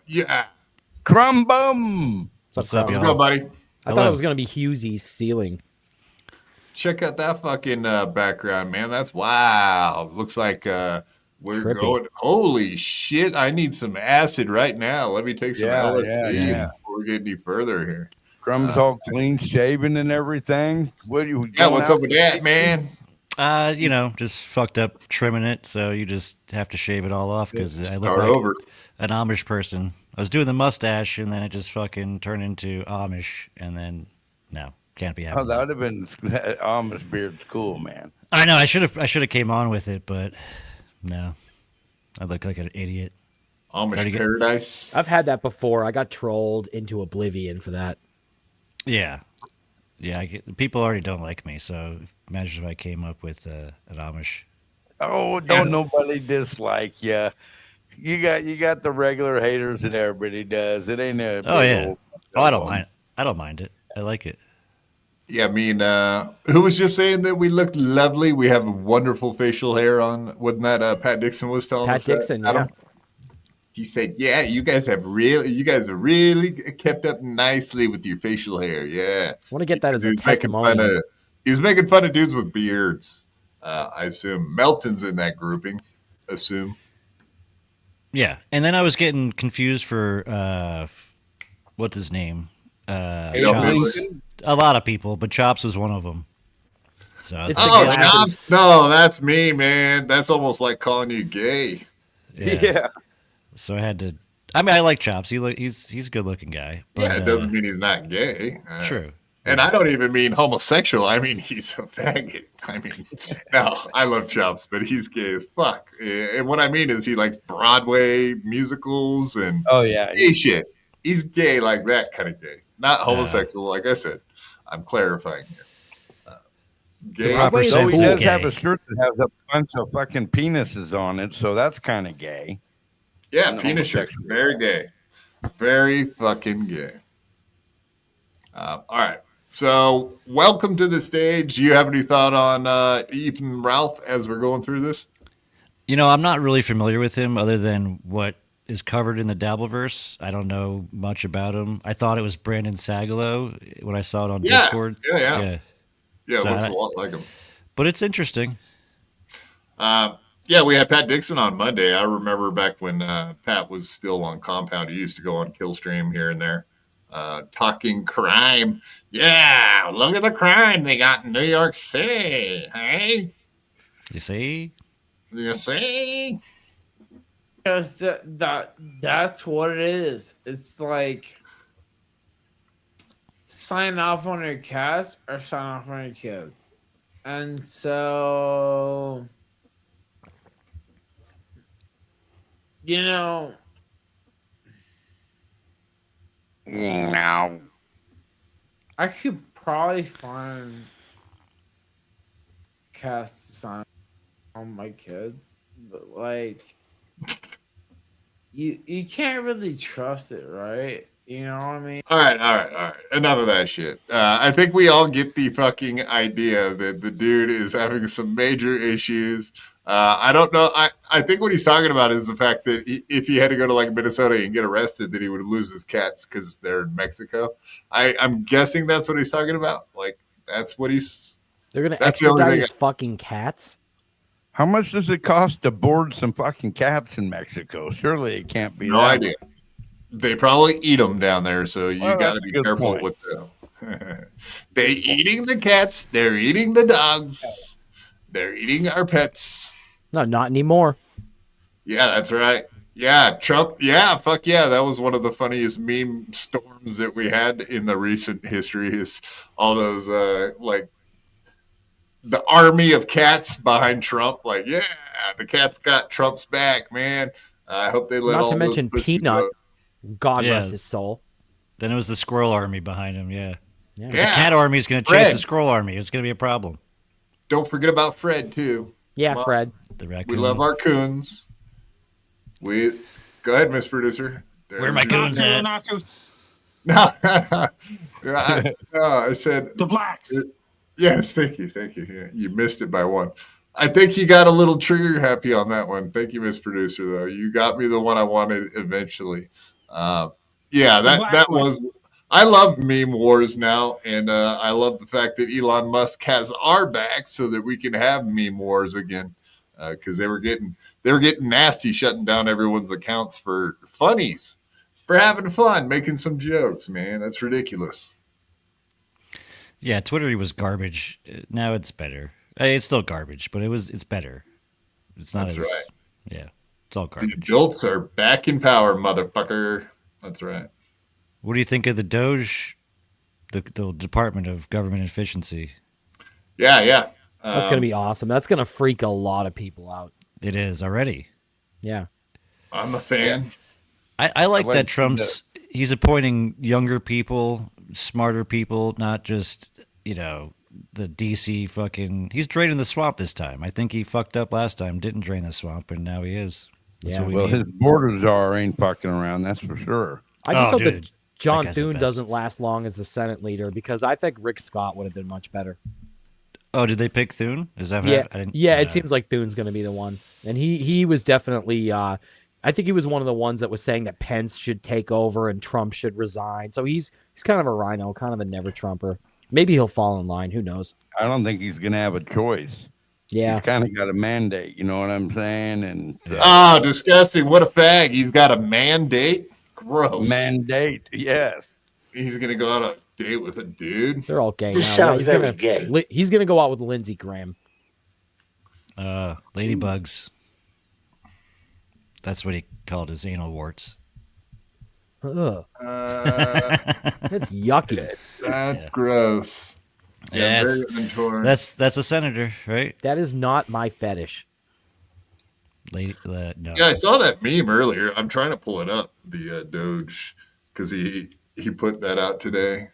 Crumb Bum. What's up, y'all? Let's go, buddy. I thought it was going to be Hughesy's ceiling. Check out that fucking background, man. That's wow. Looks like we're Trippy. going. Holy shit! I need some acid right now. Let me take some LSD before we get any further here. Crumb's all clean shaven and everything. What do you? Yeah, what's up with that, man? Just fucked up trimming it, so you just have to shave it all off because I look Start like over. an Amish person. I was doing the mustache, and then it just fucking turned into Amish, and then no, can't be happening. Oh, that would have been Amish beard's cool, man. I know I should have came on with it, but no, I look like an idiot. Amish paradise. I've had that before. I got trolled into oblivion for that. Yeah. People already don't like me, so imagine if I came up with an Amish. Oh, don't nobody dislike you. You got the regular haters that everybody does. It ain't a Oh yeah. I don't mind. I don't mind it. I like it. Yeah, I mean, who was just saying that we looked lovely? We have wonderful facial hair on. Wasn't that Pat Dixon was telling us? Pat Dixon, that, yeah. He said, "Yeah, you guys have really kept up nicely with your facial hair." Yeah, I want to get that as a testimonial. He was making fun of dudes with beards. I assume Melton's in that grouping. Assume. Yeah, and then I was getting confused for what's his name? Chops. A lot of people, but Chops was one of them. So I was Chops! No, that's me, man. That's almost like calling you gay. Yeah. So I had to. I mean, I like Chops. He's a good looking guy. But, yeah, it doesn't mean he's not gay. True. And I don't even mean homosexual. I mean, he's a faggot. I mean, no, I love Chops, but he's gay as fuck. And what I mean is he likes Broadway musicals and gay shit. He's gay like that kind of gay. Not homosexual, like I said. I'm clarifying here. Gay. So he does have a shirt that has a bunch of fucking penises on it, so that's kind of gay. Yeah, penis shirt. Very gay. Very fucking gay. All right. So, welcome to the stage. Do you have any thought on Ethan Ralph as we're going through this? I'm not really familiar with him other than what is covered in the Dabbleverse. I don't know much about him. I thought it was Brandon Sagalow when I saw it on Discord. Yeah, it looks a lot like him. But it's interesting. Yeah, we had Pat Dixon on Monday. I remember back when Pat was still on Compound. He used to go on Killstream here and there. Talking crime. Yeah, look at the crime they got in New York City. Hey? You see? Because that's what it is. It's like sign off on your cats or sign off on your kids. And so You know, No. I could probably find cast to sign on my kids, but like you can't really trust it, right? You know what I mean? All right. Enough of that shit. I think we all get the fucking idea that the dude is having some major issues. I don't know. I think what he's talking about is the fact that if he had to go to like Minnesota and get arrested, that he would lose his cats because they're in Mexico. I'm guessing that's what he's talking about. Like that's what he's. They're gonna That's the only extradite thing. his fucking cats. How much does it cost to board some fucking cats in Mexico? Surely it can't be No that idea. They probably eat them down there, so you Well, got to that's a be good careful point. with them. They eating the cats. They're eating the dogs. They're eating our pets. No, not anymore. Yeah, that's right. Yeah, Trump. Yeah, fuck yeah. That was one of the funniest meme storms that we had in the recent history. Is all those like the army of cats behind Trump. Like, yeah, the cats got Trump's back, man. I hope they let Not all to those mention pussies Peanut. vote. God Yeah. rest his soul. Then it was the squirrel army behind him. Yeah. Yeah. But the cat army is going to chase Fred. the squirrel army. It's going to be a problem. Don't forget about Fred too. Yeah, Come on. Fred. The raccoon. We love our coons. We go ahead, Miss Producer. Where are my coons at? No, I said The blacks. Yes, thank you. Yeah, you missed it by one. I think you got a little trigger happy on that one. Thank you, Miss Producer. Though you got me the one I wanted eventually. Yeah, that was. I love meme wars now, and I love the fact that Elon Musk has our back so that we can have meme wars again. Because they were getting nasty, shutting down everyone's accounts for funnies, for having fun, making some jokes. Man, that's ridiculous. Yeah, Twitter was garbage. Now it's better. It's still garbage, but it's better. It's not That's as right. Yeah, it's all The garbage. adults are back in power, motherfucker. That's right. What do you think of the Doge, the Department of Government Efficiency? Yeah. That's gonna be awesome. That's gonna freak a lot of people out. It is already. Yeah. I'm a fan. I like like that to see Trump's he's appointing younger people, smarter people, not just, the DC fucking. He's draining the swamp this time. I think he fucked up last time, didn't drain the swamp, and now he is. That's Yeah. what we Well, need. his border czar ain't fucking around, that's for sure. I just hope dude, that John guy's the Thune best. doesn't last long as the Senate leader because I think Rick Scott would have been much better. Oh, did they pick Thune? Is that what Yeah, I didn't, it seems like Thune's going to be the one, and he was definitely. I think he was one of the ones that was saying that Pence should take over and Trump should resign. So he's kind of a rhino, kind of a never Trumper. Maybe he'll fall in line. Who knows? I don't think he's gonna have a choice. Yeah, He's kind of got a mandate, you know what I'm saying? And Oh, disgusting. What a fag. He's got a mandate. Gross. mandate, yes. He's going to go on a date with a dude. they're all gay This now. sounds He's very gonna, gay. He's going to go out with Lindsey Graham. ladybugs. That's what he called his anal warts. Ugh, Uh, that's yucky. that's gross. Yeah, very inventory. that's a senator, right? That is not my fetish. No. Yeah, I saw that meme earlier. I'm trying to pull it up, the Doge, because he put that out today.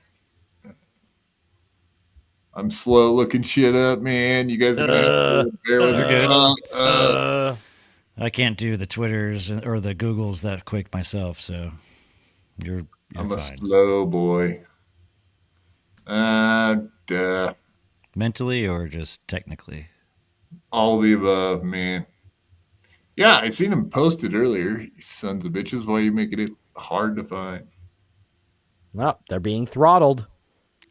I'm slow looking shit up, man. You guys are gonna bear with you're me. good. I can't do the Twitters or the Googles that quick myself, so you're I'm a fine. slow boy. Duh. Mentally or just technically? All the above, man. Yeah, I seen him posted earlier. You sons of bitches, why are you making it hard to find? Well, they're being throttled.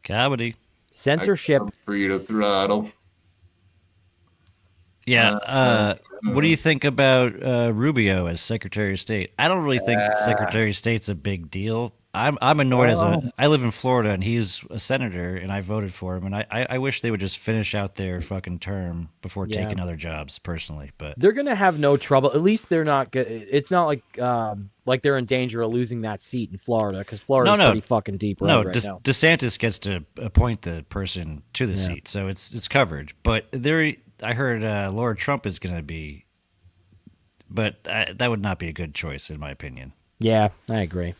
Comedy. Censorship. I'm free to throttle. Yeah. What do you think about Rubio as Secretary of State? I don't really think Secretary of State's a big deal. I'm annoyed I live in Florida and he's a senator and I voted for him and I wish they would just finish out their fucking term before taking other jobs personally. But They're gonna have no trouble. At least they're not. It's not like they're in danger of losing that seat in Florida because Florida's pretty fucking deep right now. DeSantis gets to appoint the person to the seat, so it's covered. But I heard Laura Trump is going to be but that would not be a good choice in my opinion. Yeah, I agree.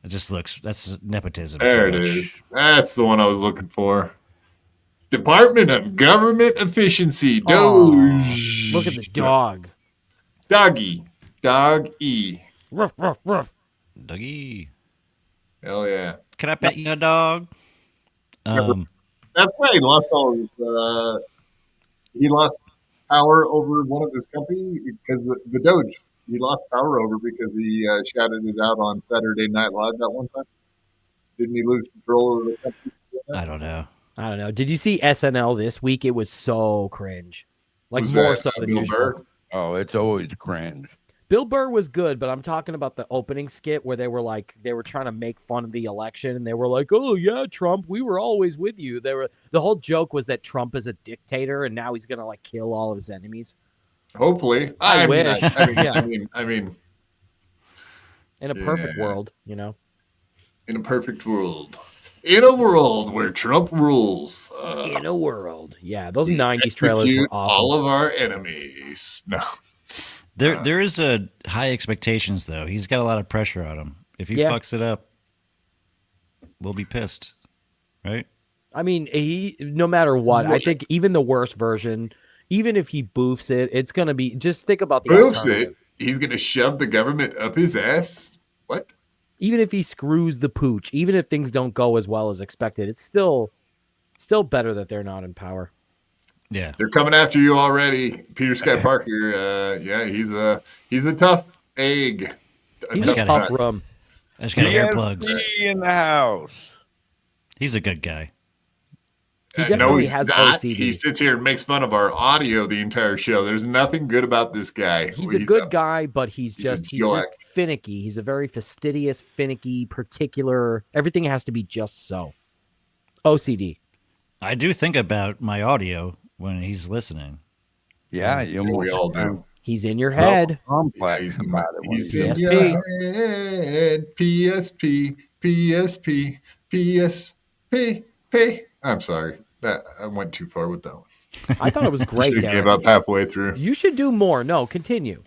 It just that's nepotism. There it is. That's the one I was looking for. Department of Government Efficiency. Doge. Look at the dog. Doggy. Dog-E. Ruff, ruff, ruff. Doggy. Hell yeah. Can I pet your dog? That's why he lost all his, he lost power over one of his company because the Doge. He lost power over because he shouted it out on Saturday Night Live that one time. Didn't he lose control over the company? I don't know. Did you see SNL this week? It was so cringe. Like Was more that so than Bill usual. Burr? Oh, it's always cringe. Bill Burr was good, but I'm talking about the opening skit where they were trying to make fun of the election, and they were like, "Oh yeah, Trump, we were always with you." The whole joke was that Trump is a dictator, and now he's gonna like kill all of his enemies. Hopefully, I wish. Yeah. I mean, in a perfect world, you know. In a perfect world. In a world where Trump rules. In a world. Yeah, those 90s trailers were execute awesome. all of our enemies. No. There is a high expectations though. He's got a lot of pressure on him. If he fucks it up, we'll be pissed, right? I mean, no matter what, I think even the worst version, even if he boofs it, it's gonna be. Just think about the Proves alternative. it. He's gonna shove the government up his ass. What? Even if he screws the pooch, even if things don't go as well as expected, it's still better that they're not in power. Yeah, they're coming after you already. Peter Scott Parker. Yeah, he's a tough egg. He's a tough rum. I just got hair plugs. In the house. He's a good guy. He definitely has not. OCD. He sits here and makes fun of our audio the entire show. There's nothing good about this guy. He's a good guy, but he's just jock. finicky. He's a very fastidious, finicky, particular. Everything has to be just so. OCD. I do think about my audio when he's listening. Yeah, we all do. He's in your head. Complex about it. He's in your head. PSP, PSP, PSP. I'm sorry. I went too far with that one. I thought it was great. Should have gave up halfway through. You should do more. No, continue.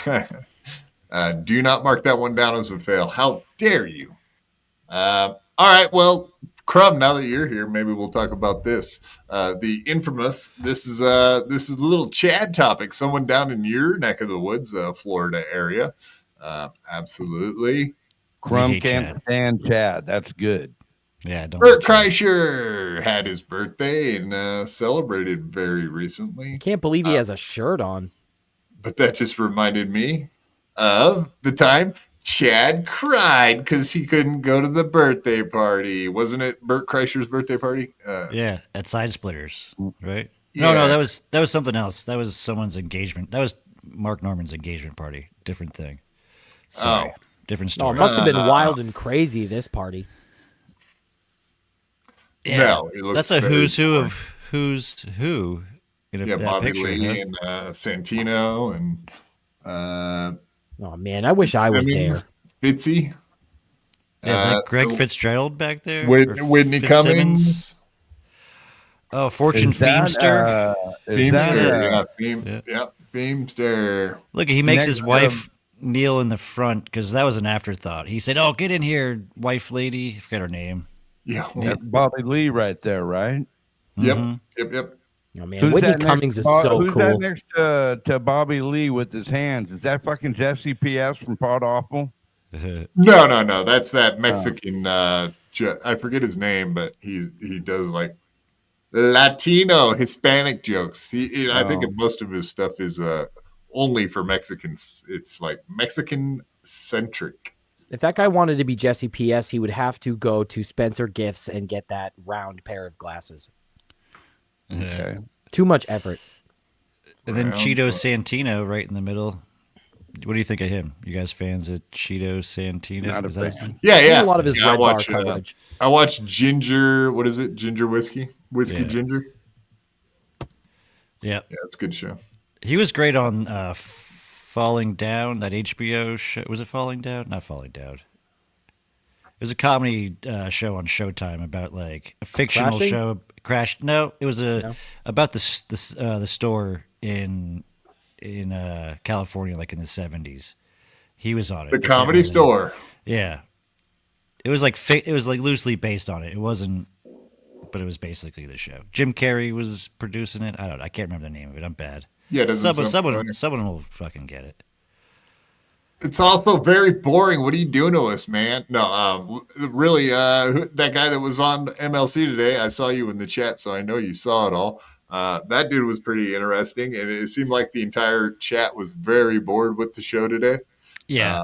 Do not mark that one down as a fail. How dare you? All right. Well, Crumb, now that you're here, maybe we'll talk about this. The infamous. This is a little Chad topic. Someone down in your neck of the woods, Florida area. Absolutely. Crumb can't stand Chad. That's good. Yeah. Bert Kreischer had his birthday and celebrated very recently. I can't believe he has a shirt on. But that just reminded me of the time Chad cried because he couldn't go to the birthday party. Wasn't it Bert Kreischer's birthday party? Yeah, at Side Splitters, right? Yeah. No, that was something else. That was someone's engagement. That was Mark Norman's engagement party. Different thing. Sorry. Different No, story. it must have been wild and crazy, this party. Yeah, No, it looks that's a very who's who boring. of who's who in that Bobby picture. Lee huh? and Santino and Oh man, I wish I was there. Fitzy. Yeah, is that Greg Fitzgerald back there? Whitney Fitzsimmons? Cummings. Oh, Fortune Is that, Feemster. Feemster. Look, he makes Next, his wife kneel in the front because that was an afterthought. He said, "Oh, get in here, wife lady." I forget her name. Yeah. That's Bobby Lee right there, right? Yep. Mhm. Yep. Oh man, Whitney Cummings is so who's cool. that next to Bobby Lee with his hands? Is that fucking Jesse P.S. from Pod Awful? No. That's that Mexican. I forget his name, but he does like Latino Hispanic jokes. I think most of his stuff is only for Mexicans. It's like Mexican centric. If that guy wanted to be Jesse P.S., he would have to go to Spencer Gifts and get that round pair of glasses. Okay. Too much effort. And then Cheeto Santino right in the middle. What do you think of him? You guys fans of Cheeto Santino? Not a Is that fan. Yeah. A lot of his I red watch, bar coverage. I watched Ginger. What is it? Ginger whiskey Ginger. Yeah, it's a good show. he was great on Falling Down, that HBO show. Was it Falling Down? Not Falling Down. It was a comedy show on Showtime about like a fictional Crashing? show. Crashed? No, it was about the store in in California, like in the 70s. He was on it. The Comedy Store. Yeah. It was like loosely based on it. It wasn't, but it was basically the show. Jim Carrey was producing it. I don't know. I can't remember the name of it. I'm bad. Yeah, it doesn't someone will fucking get it. It's also very boring. What are you doing to us, man? No, really, that guy that was on MLC today, I saw you in the chat, so I know you saw it all. That dude was pretty interesting, and it seemed like the entire chat was very bored with the show today. Yeah.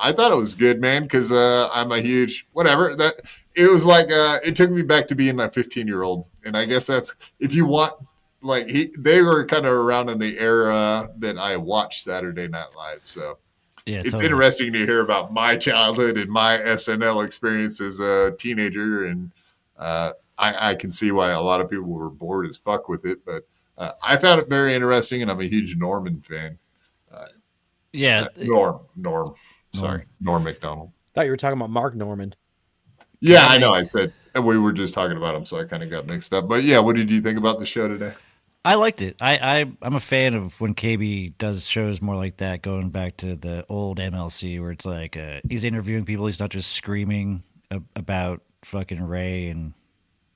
I thought it was good, man, because I'm a huge whatever. That it was like it took me back to being my 15-year-old, and I guess that's if you want. Like they were kind of around in the era that I watched Saturday Night Live, so yeah, it's interesting to hear about my childhood and my SNL experience as a teenager, and I can see why a lot of people were bored as fuck with it, but I found it very interesting, and I'm a huge Norman fan. Norm. Sorry, Norm McDonald. Thought you were talking about Mark Normand. Yeah, I know. I said we were just talking about him, so I kind of got mixed up. But yeah, what did you think about the show today? I liked it. I'm a fan of when KB does shows more like that, going back to the old MLC where it's like he's interviewing people. He's not just screaming about fucking Ray and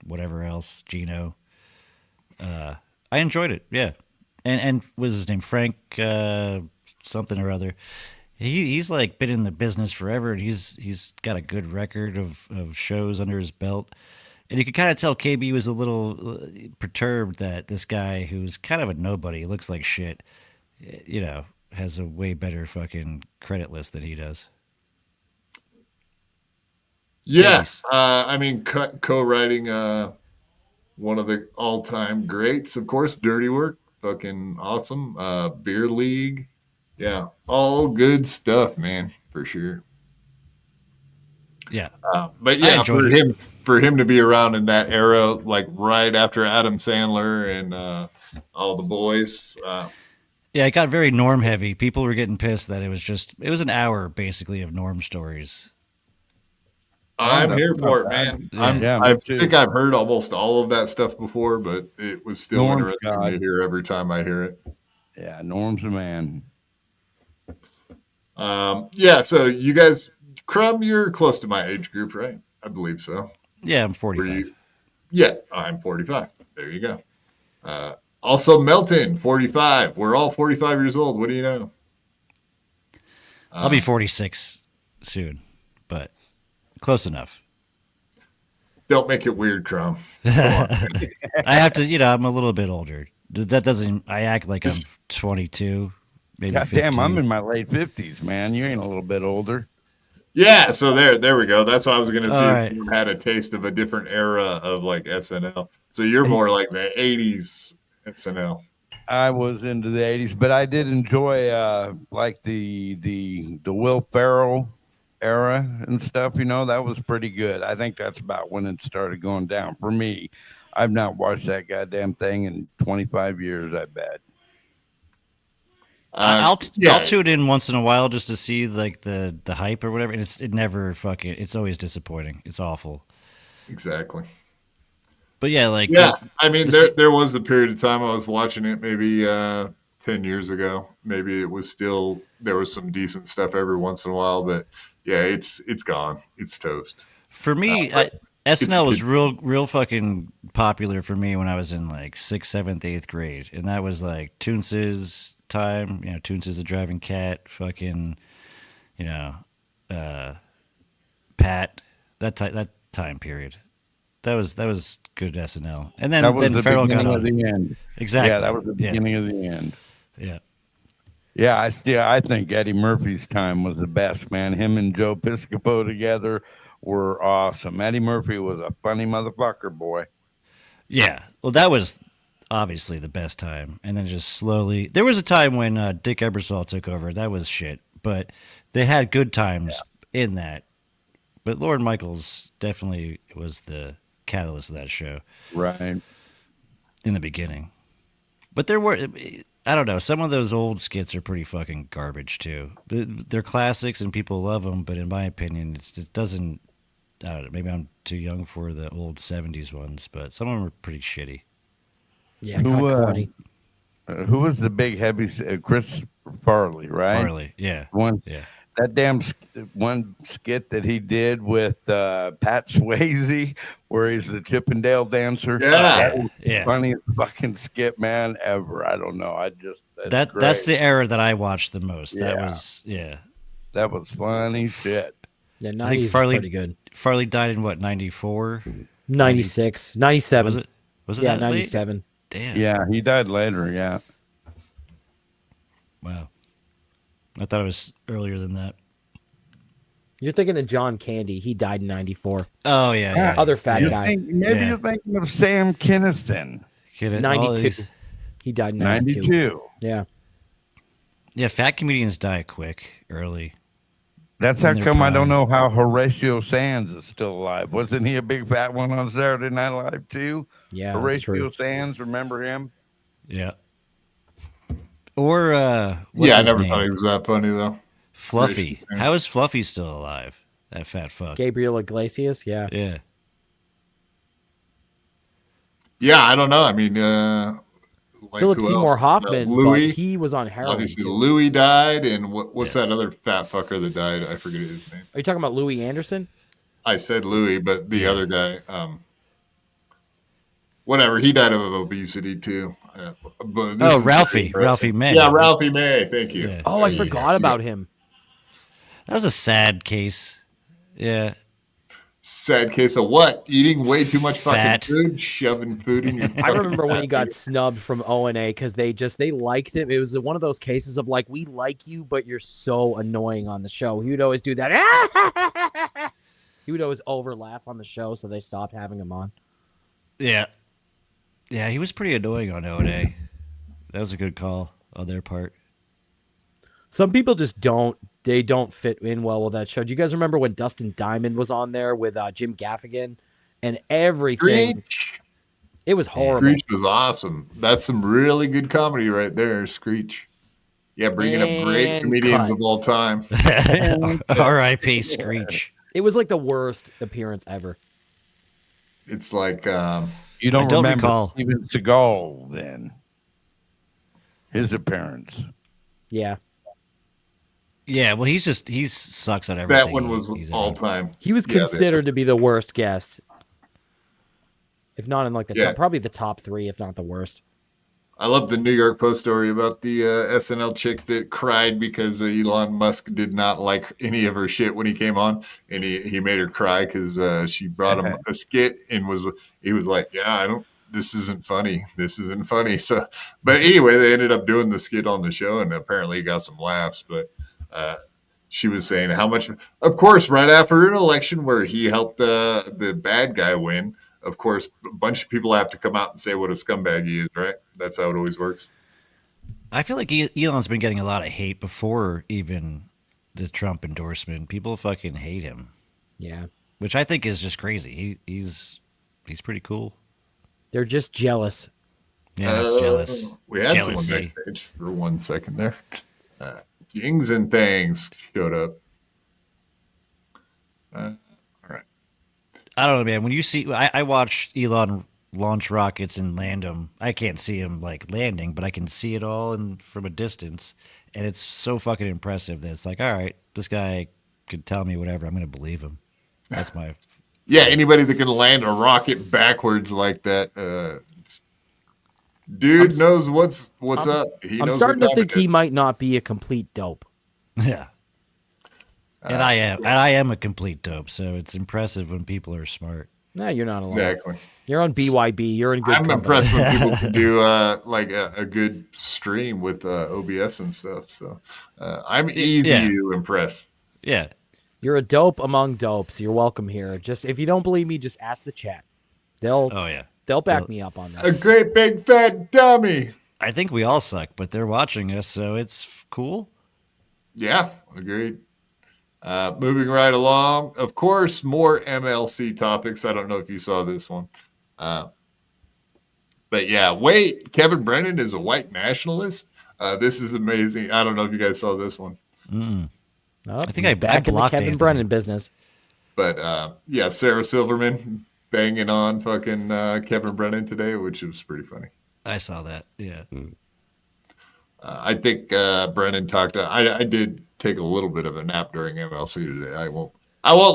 whatever else, Gino. I enjoyed it, yeah. And what was his name? Frank something or other. He's like been in the business forever, and he's got a good record of shows under his belt. And you could kind of tell KB was a little perturbed that this guy, who's kind of a nobody, looks like shit, has a way better fucking credit list than he does. Yes. I mean, co-writing one of the all-time greats, of course, Dirty Work, fucking awesome. Beer League. Yeah, all good stuff, man, for sure. Yeah. But yeah, for him to be around in that era, like right after Adam Sandler and all the boys. Yeah, it got very Norm heavy. People were getting pissed that it was an hour basically of Norm stories. I'm here for it, man. I think I've heard almost all of that stuff before, but it was still interesting to hear every time I hear it. Yeah, Norm's a man. Yeah, so you guys, Crumb, you're close to my age group, right? I believe so. Yeah, I'm 45. Yeah, I'm 45. There you go. Also, Melton, 45. We're all 45 years old. What do you know? I'll be 46 soon, but close enough. Don't make it weird, Crumb. I have to, I'm a little bit older. That doesn't, I act like I'm 22. Maybe God damn, I'm in my late 50s, man. You ain't a little bit older. Yeah, so there we go. That's what I was going to see if you had a taste of a different era of like SNL. So you're more like the 80s SNL. I was into the 80s, but I did enjoy like the Will Ferrell era and stuff, that was pretty good. I think that's about when it started going down for me. I've not watched that goddamn thing in 25 years, I bet. I'll tune in once in a while just to see like the hype or whatever. And it's always disappointing. It's awful. Exactly. But yeah, I mean, there was a period of time I was watching it maybe 10 years ago. Maybe it was still, there was some decent stuff every once in a while, but yeah, it's gone. It's toast. For me, SNL was real fucking popular for me when I was in like 6th, 7th, 8th grade. And that was like Toonces time, Toonces the Driving Cat, fucking, Pat, that time period. That was good SNL. And then Ferrell got on. The end. Exactly. Yeah, that was the beginning of the end. Yeah. Yeah, I think Eddie Murphy's time was the best, man. Him and Joe Piscopo together were awesome. Eddie Murphy was a funny motherfucker, boy. Yeah. Well, that was obviously the best time. And then just slowly, there was a time when Dick Ebersol took over. That was shit. But they had good times in that. But Lorne Michaels definitely was the catalyst of that show. Right. In the beginning. But there were, I don't know, some of those old skits are pretty fucking garbage too. They're classics and people love them, but in my opinion, it doesn't, I don't know, maybe I'm too young for the old 70s ones, but some of them are pretty shitty. Yeah, kind of corny. who was the big heavy Chris Farley, right? Farley, yeah. Yeah. That damn one skit that he did with Pat Swayze, where he's the Chippendale dancer. Yeah. That was the funniest fucking skit, man, ever. I don't know. That's the era that I watched the most. That was that was funny shit. Yeah, I think 90s Farley pretty good. Farley died in what, 94? 96, 97. Was it yeah, that late? 97. Damn. Yeah, he died later. Yeah. Wow. I thought it was earlier than that. You're thinking of John Candy. He died in 94. Oh, yeah. Other fat guy. Maybe you're thinking of Sam Kinison. 92. He died in 92. Yeah. Yeah, fat comedians die quick, early. That's In how their come I prime. don't know how Horatio Sands is still alive. Wasn't he a big fat one on Saturday Night Live too? Yeah, that's Horatio true. Sands, remember him? Yeah. Or what's Yeah, I his never name? thought he was that funny though. Fluffy. Horatio Sands. How is Fluffy still alive? That fat fuck. Gabriel Iglesias. Yeah. Yeah. Yeah, I don't know. I mean, like Philip who Seymour else? Hoffman, Louis. but he was on heroin. Obviously, too. Louis died, and what's Yes. that other fat fucker that died? I forget his name. Are you talking about Louis Anderson? I said Louis, but the other guy, whatever, he died of obesity too. But this Oh, is Ralphie. depressing. Ralphie May. Yeah, Ralphie May. Thank you. Yeah. Oh, I forgot about him. That was a sad case. Yeah. Sad case of what? Eating way too much Fat. fucking food, shoving food in your. I remember when he got snubbed from O&A because they liked him. It was one of those cases of like, we like you, but you're so annoying on the show. He would always do that. He would always overlaugh on the show, so they stopped having him on. Yeah. Yeah, he was pretty annoying on O&A. That was a good call on their part. Some people just don't fit in well with that show. Do you guys remember when Dustin Diamond was on there with Jim Gaffigan and everything? Screech. It was horrible. Screech was awesome. That's some really good comedy right there, Screech. Yeah, bringing up great And comedians cut. of all time. R.I.P. Screech. It was like the worst appearance ever. It's like You don't, I don't remember recall. Steven Seagal then. His appearance. Yeah. Yeah, well, he sucks at everything. that one was he's all in. time. He was Yeah, considered to be the worst guest. If not in like the Yeah. top, probably the top 3, if not the worst. I love the New York Post story about the SNL chick that cried because Elon Musk did not like any of her shit when he came on, and he made her cry because she brought him a skit and he was like, yeah, this isn't funny. This isn't funny. So, but anyway, they ended up doing the skit on the show, and apparently he got some laughs. But she was saying how much, of course, right after an election where he helped the bad guy win. Of course, a bunch of people have to come out and say what a scumbag he is, right? That's how it always works. I feel like Elon's been getting a lot of hate before even the Trump endorsement. People fucking hate him. Yeah. Which I think is just crazy. He's pretty cool. They're just jealous. Yeah, it's jealous. We had Jealousy. someone backstage for 1 second there. Jings and Things showed up. All right. I don't know, man. When you see, I watched Elon launch rockets and land them. I can't see him like landing, but I can see it all from a distance, and it's so fucking impressive that it's like, all right, this guy could tell me whatever. I'm gonna believe him. That's my. Yeah, anybody that can land a rocket backwards like that, dude knows what's up. I'm starting to think he might not be a complete dope. Yeah. And I am a complete dope, so it's impressive when people are smart. No, you're not alone. Exactly. You're on BYB. You're in good I'm company. impressed when people can do like a good stream with OBS and stuff. So I'm easy to impress. Yeah. You're a dope among dopes. You're welcome here. Just if you don't believe me, just ask the chat. They'll back me up on this. A great big fat dummy. I think we all suck, but they're watching us, so it's cool. Yeah, agreed. Moving right along, of course, more MLC topics. I don't know if you saw this one. But yeah, wait, Kevin Brennan is a white nationalist. This is amazing. I don't know if you guys saw this one. Oh, I think I back in the blocked Kevin Anthony. Brennan business. But yeah, Sarah Silverman banging on fucking Kevin Brennan today, which was pretty funny. I saw that. Yeah. I think Brennan talked. I did take a little bit of a nap during MLC today. I won't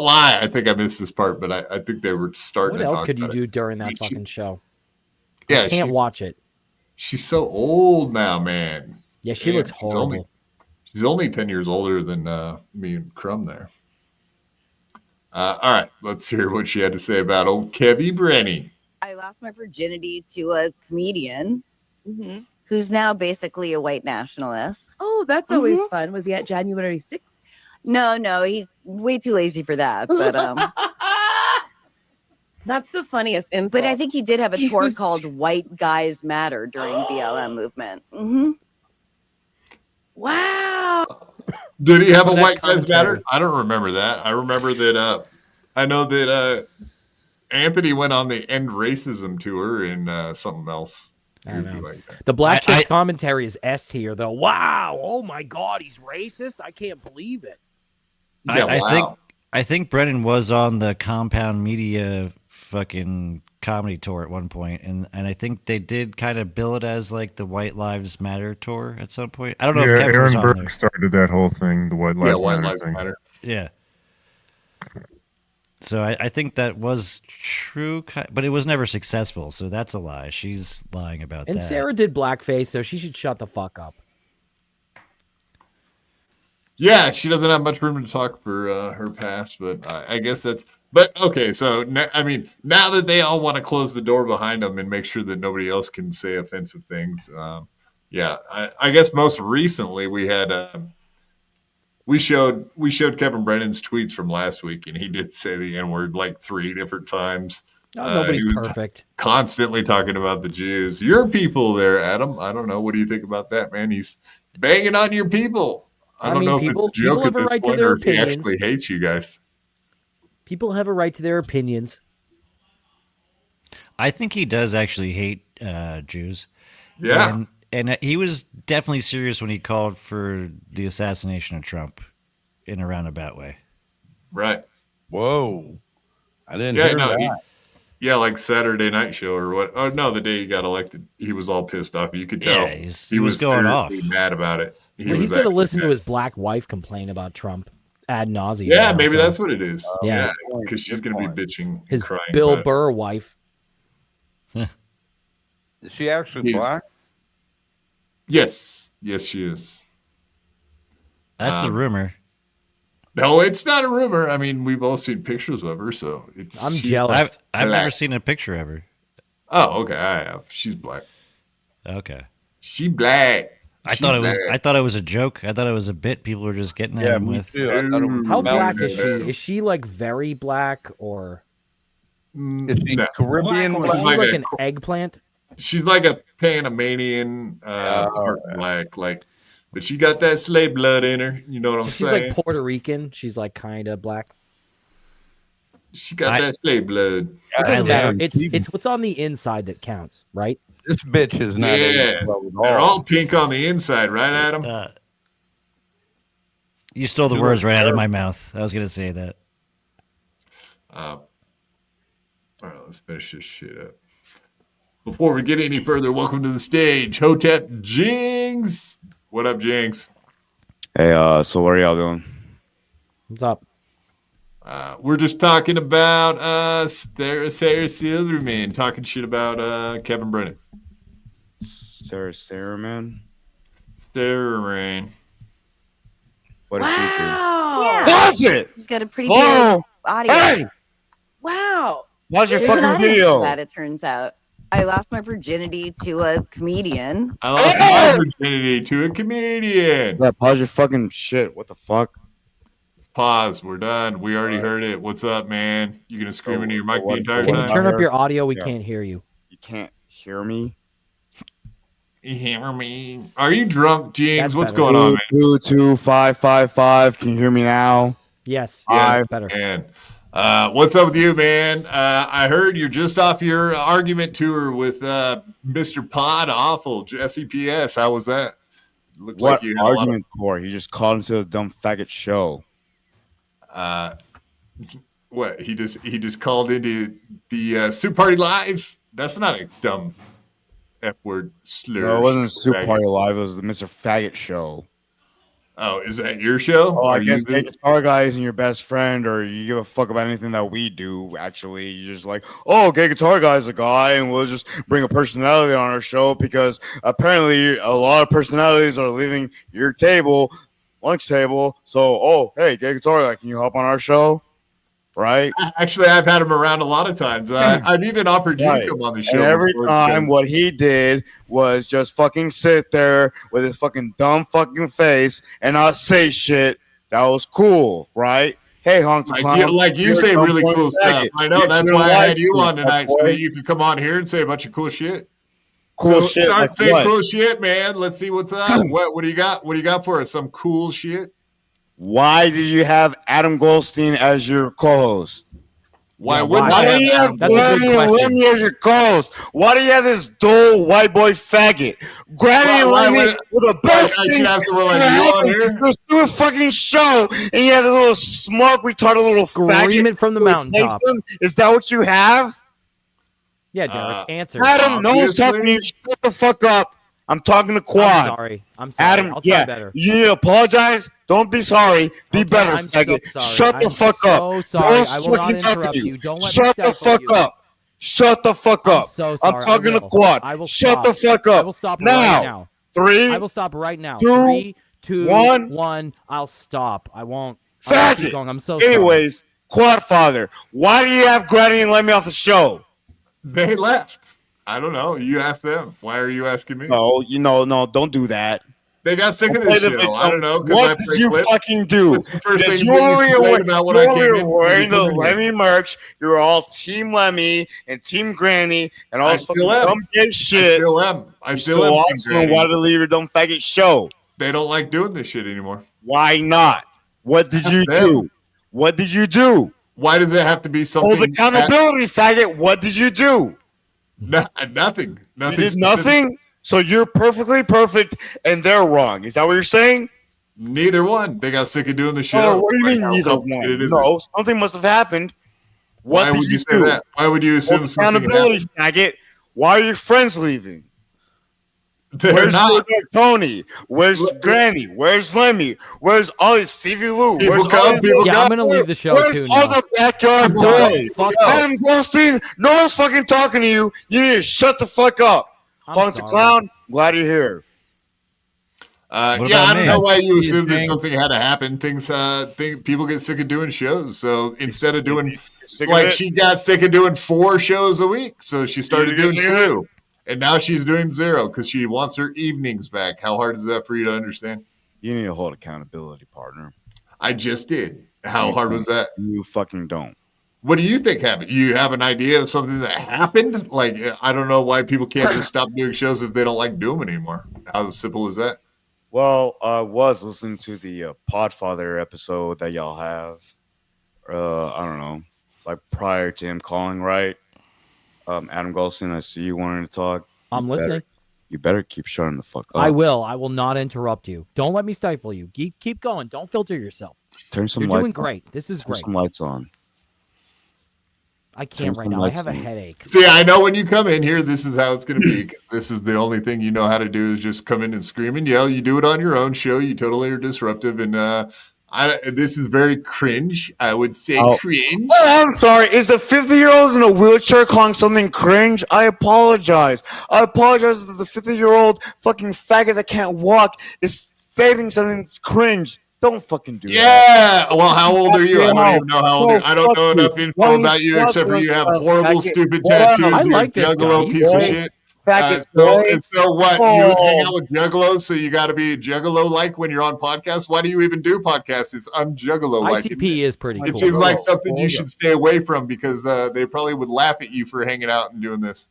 lie. I think I missed this part, but I think they were starting. What to else talk could you about do it. during that fucking show? Yeah, I can't watch it. She's so old now, man. Yeah, she looks horrible. She's only 10 years older than me and Crumb there. All right, let's hear what she had to say about old Kevy Brenny. I lost my virginity to a comedian who's now basically a white nationalist. Oh, that's always fun. Was he at January 6th? No, he's way too lazy for that. But that's the funniest insult. But I think he did have a tour called White Guys Matter during BLM movement. Wow. Did he have a White Guys Matter? I don't remember that. I remember that. I know that Anthony went on the End Racism tour and something else. I don't know. The Black Chicks commentary is S tier, though. Wow. Oh, my God. He's racist. I can't believe it. I think Brennan was on the Compound Media fucking comedy tour at one point, and I think they did kind of bill it as like the White Lives Matter tour at some point. I don't know if Kevin was Aaron on Burke there. started that whole thing, the White Lives Matter thing. Yeah. So I think that was true, but it was never successful, so that's a lie. She's lying about And that. Sarah did blackface, so she should shut the fuck up. Yeah, she doesn't have much room to talk for her past, but I guess that's. But okay, so I mean, now that they all want to close the door behind them and make sure that nobody else can say offensive things, yeah, I guess most recently we had we showed Kevin Brennan's tweets from last week, and he did say the N-word like 3 different times. Nobody's he was perfect. Constantly talking about the Jews. Your people there, Adam. I don't know. What do you think about that, man? He's banging on your people. I don't know if it's a joke at this point or if he actually hates you guys. People have a right to their opinions. I think he does actually hate Jews. Yeah. And he was definitely serious when he called for the assassination of Trump in a roundabout way. Right. Whoa. I didn't hear that. Yeah, like Saturday Night Show or what? Oh, no, the day he got elected, he was all pissed off. You could tell he was going off. Mad about it. He's going to listen to his black wife complain about Trump ad nauseum. Yeah, maybe that's what it is. Yeah, because she's going to be bitching his and crying. Bill Burr wife. Is she actually black? Yes, she is. That's the rumor. No, it's not a rumor. I mean, we've all seen pictures of her, so I'm jealous. I've never seen a picture of her. Oh, okay. I have. She's black. Okay. She black. I thought it was a joke. I thought it was a bit people were just getting at him with. How black is she? Is she like very black or? Is she Caribbean? Is she like an eggplant? She's like a Panamanian, part black, like, but she got that slave blood in her. You know what I'm She's saying? like Puerto Rican. She's like kind of black. She got that slave blood. It doesn't matter. It's what's on the inside that counts, right? This bitch is not. Yeah, they're all pink on the inside, right, Adam? You stole the words right out of my mouth. I was going to say that. All right, let's finish this shit up. Before we get any further, welcome to the stage, Hotep Jings. What up, Jings? Hey, so what are y'all doing? What's up? We're just talking about Sarah Silverman, talking shit about Kevin Brennan. Sarah Silverman? Silverman. What did she do? Yeah. Pause it! He's got a pretty good audio. Hey! Wow. Watch your There's an fucking audience video. for that, it turns out. I lost my virginity to a comedian. I lost my virginity to a comedian. Yeah, pause your fucking shit. What the fuck? Pause. We're done. We already heard it. What's up, man? You gonna scream into your mic the entire Can time? you turn up your audio? We can't hear you. You can't hear me? You hear me? Are you drunk, James? What's going on, man? 22555. Can you hear me now? Yes. Yes, That's better. Man. What's up with you, man? I heard you're just off your argument tour with Mr. Pod Awful, SEPS. How was that? Looked What like you had a lot of- argument for? He just called into the dumb faggot show. What he just called into the Soup Party Live. That's not a dumb. F-word slur. No, it wasn't shit, Soup faggot. Party Live. It was the Mr. Faggot show. Oh, is that your show? Oh, I Are guess you Gay Guitar Guy isn't your best friend, or you give a fuck about anything that we do. Actually, you're just like, oh, Gay Guitar Guy is a guy, and we'll just bring a personality on our show because apparently a lot of personalities are leaving your table, lunch table. So, oh, hey, Gay Guitar Guy, can you hop on our show? Right? Actually, I've had him around a lot of times. I've even offered you to come on the show. And every before time, because- what he did was just fucking sit there with his fucking dumb fucking face and not say shit. That was cool, right? Hey, Honk the Clown. like you you're a say dumb really fucking cool stuff. faggot. I know You that's should why I live had you stream, on tonight, my so boy. that you could come on here and say a bunch of cool shit. Cool So shit. start Like saying what? cool shit, man. Let's see what's up. What do you got? What do you got for us? Some cool shit? Why did you have Adam Goldstein as your co-host? Why Yeah, wouldn't Why I do you have have Adam That's a good Granny and question. Lemmy as your co-host? Why do you have this dull white boy faggot? Granny and Why Lemmy would- were the best I should thing have someone like that you on happened. here? Just do a fucking show, and you have a little smart, retarded little Scream faggot it from the to replace mountaintop. them? Is that what you have? Yeah, Derek, answer. Adam, no one's talking to you. Shut the fuck up. I'm talking to Quad. I'm sorry. Adam, I'll try yeah, better. you need to apologize. Don't be sorry. Be better, I'm so faggot. sorry. Shut the I'm fuck so up. sorry. No one's I will not fucking talking to interrupt you. Don't let me Shut the stifle fuck you. up. Shut the fuck up. so sorry. I'm talking I to will. Quad. I will Shut stop. the fuck up. I will stop right now. 3, I will stop right now. 2, 3, 2, 1. 1. I'll stop. I won't. I'll keep Faggot. going. I'm so sorry. Anyways, Quad Father, why do you have Granny and let me off the show? They left. I don't know. You ask them. Why are you asking me? No, no, don't do that. They got sick of Play this the show. video. I don't know. 'Cause I What did play you clips. fucking do? What's the first Because thing you that over you here complained were- about when you I over came here in? wearing the When you come in here? Lemmy merch. You're all Team Lemmy and Team Granny and all I this fucking still am. dumb gay shit. I still am. I You're still am. Team awesome. Granny. Why did they leave your dumb faggot show? They don't like doing this shit anymore. Why not? What did Ask you them. do? What did you do? Why does it have to be something? Hold accountability, faggot. What did you do? Nothing. You Nothing. did specific. nothing? So you're perfectly perfect and they're wrong. Is that what you're saying? Neither one. They got sick of doing the show. Oh, what do you Like, mean how neither complicated one? is No, something must have happened. What Why did would you say do? that? Why would you assume Hold something accountability, faggot. Why are your friends leaving? They're Where's not. your dog Tony? Where's Granny? Where's Lemmy? Where's all these Stevie Lou? People Where's come, all these people little- Yeah, I'm gonna leave the show Where's too all now. the backyard I'm sorry. boys? Fuck Adam Goldstein, no one's fucking talking to you. You need to shut the fuck up. I'm Honk the sorry. Clown, glad you're here. What Yeah, about I don't me? know why you You assumed that think- something had to happen. People get sick of doing shows. So instead of doing, Sick of like, it? she got sick of doing 4 shows a week, so she started You doing get sick of it? 2, and now she's doing 0 because she wants her evenings back. How hard is that for you to understand? You need to hold accountability, partner. I just did. How hard was that? You fucking don't. What do you think happened? You have an idea of something that happened? Like, I don't know why people can't just stop doing shows if they don't like doing them anymore. How simple is that? Well, I was listening to the Podfather episode that y'all have. I don't know, like prior to him calling, right? Adam Goldstein, I see you wanting to talk. I'm listening. You better keep shutting the fuck up. I will. I will not interrupt you. Don't let me stifle you. Keep going. Don't filter yourself. Turn some You're lights doing on. great. This is Turn great. some lights on. I can't Turn right some now. I lights have a on. headache. See, I know when you come in here, this is how it's going to be. 'Cause this is the only thing you know how to do is just come in and scream and yell. You do it on your own show. You totally are disruptive. And this is very cringe. I would say cringe. Oh, I'm sorry. Is the 50-year-old in a wheelchair calling something cringe? I apologize. I apologize that the 50-year-old fucking faggot that can't walk is stating something that's cringe. Don't fucking do that. Yeah. Well, how old are you? I don't even know how old you are. I don't know enough info about you except for you have horrible, stupid tattoos. I You're like a this juggalo guy. piece of shit. So what? You hang out with juggalos, so you got to be juggalo-like when you're on podcasts? Why do you even do podcasts? It's unjuggalo-like. ICP is pretty cool. It seems like something you should stay away from because they probably would laugh at you for hanging out and doing this.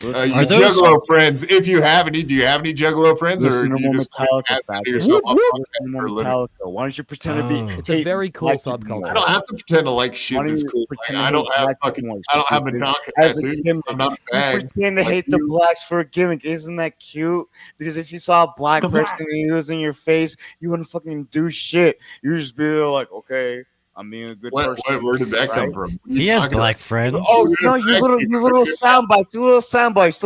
You Are those- juggalo friends, if you have any, do you have any juggalo friends, or Listen do to you more just Metallica, ask faggot. yourself up Listen on to more for a living? Metallica. Why don't you pretend to be? It's a very cool subculture. I don't have to pretend to like shit Why don't that's you cool. pretend Like, to I don't hate have black fucking. people, I don't have stupid? Metallica As a tattoos. gimmick. I'm not a You fag. pretend to like hate the you. blacks for a gimmick. Isn't that cute? Because if you saw a black person and he was in your face, you wouldn't fucking do shit. You just be there like, okay, I'm being a good Where did that come from? He has black friends. Oh no, you little sound bites, the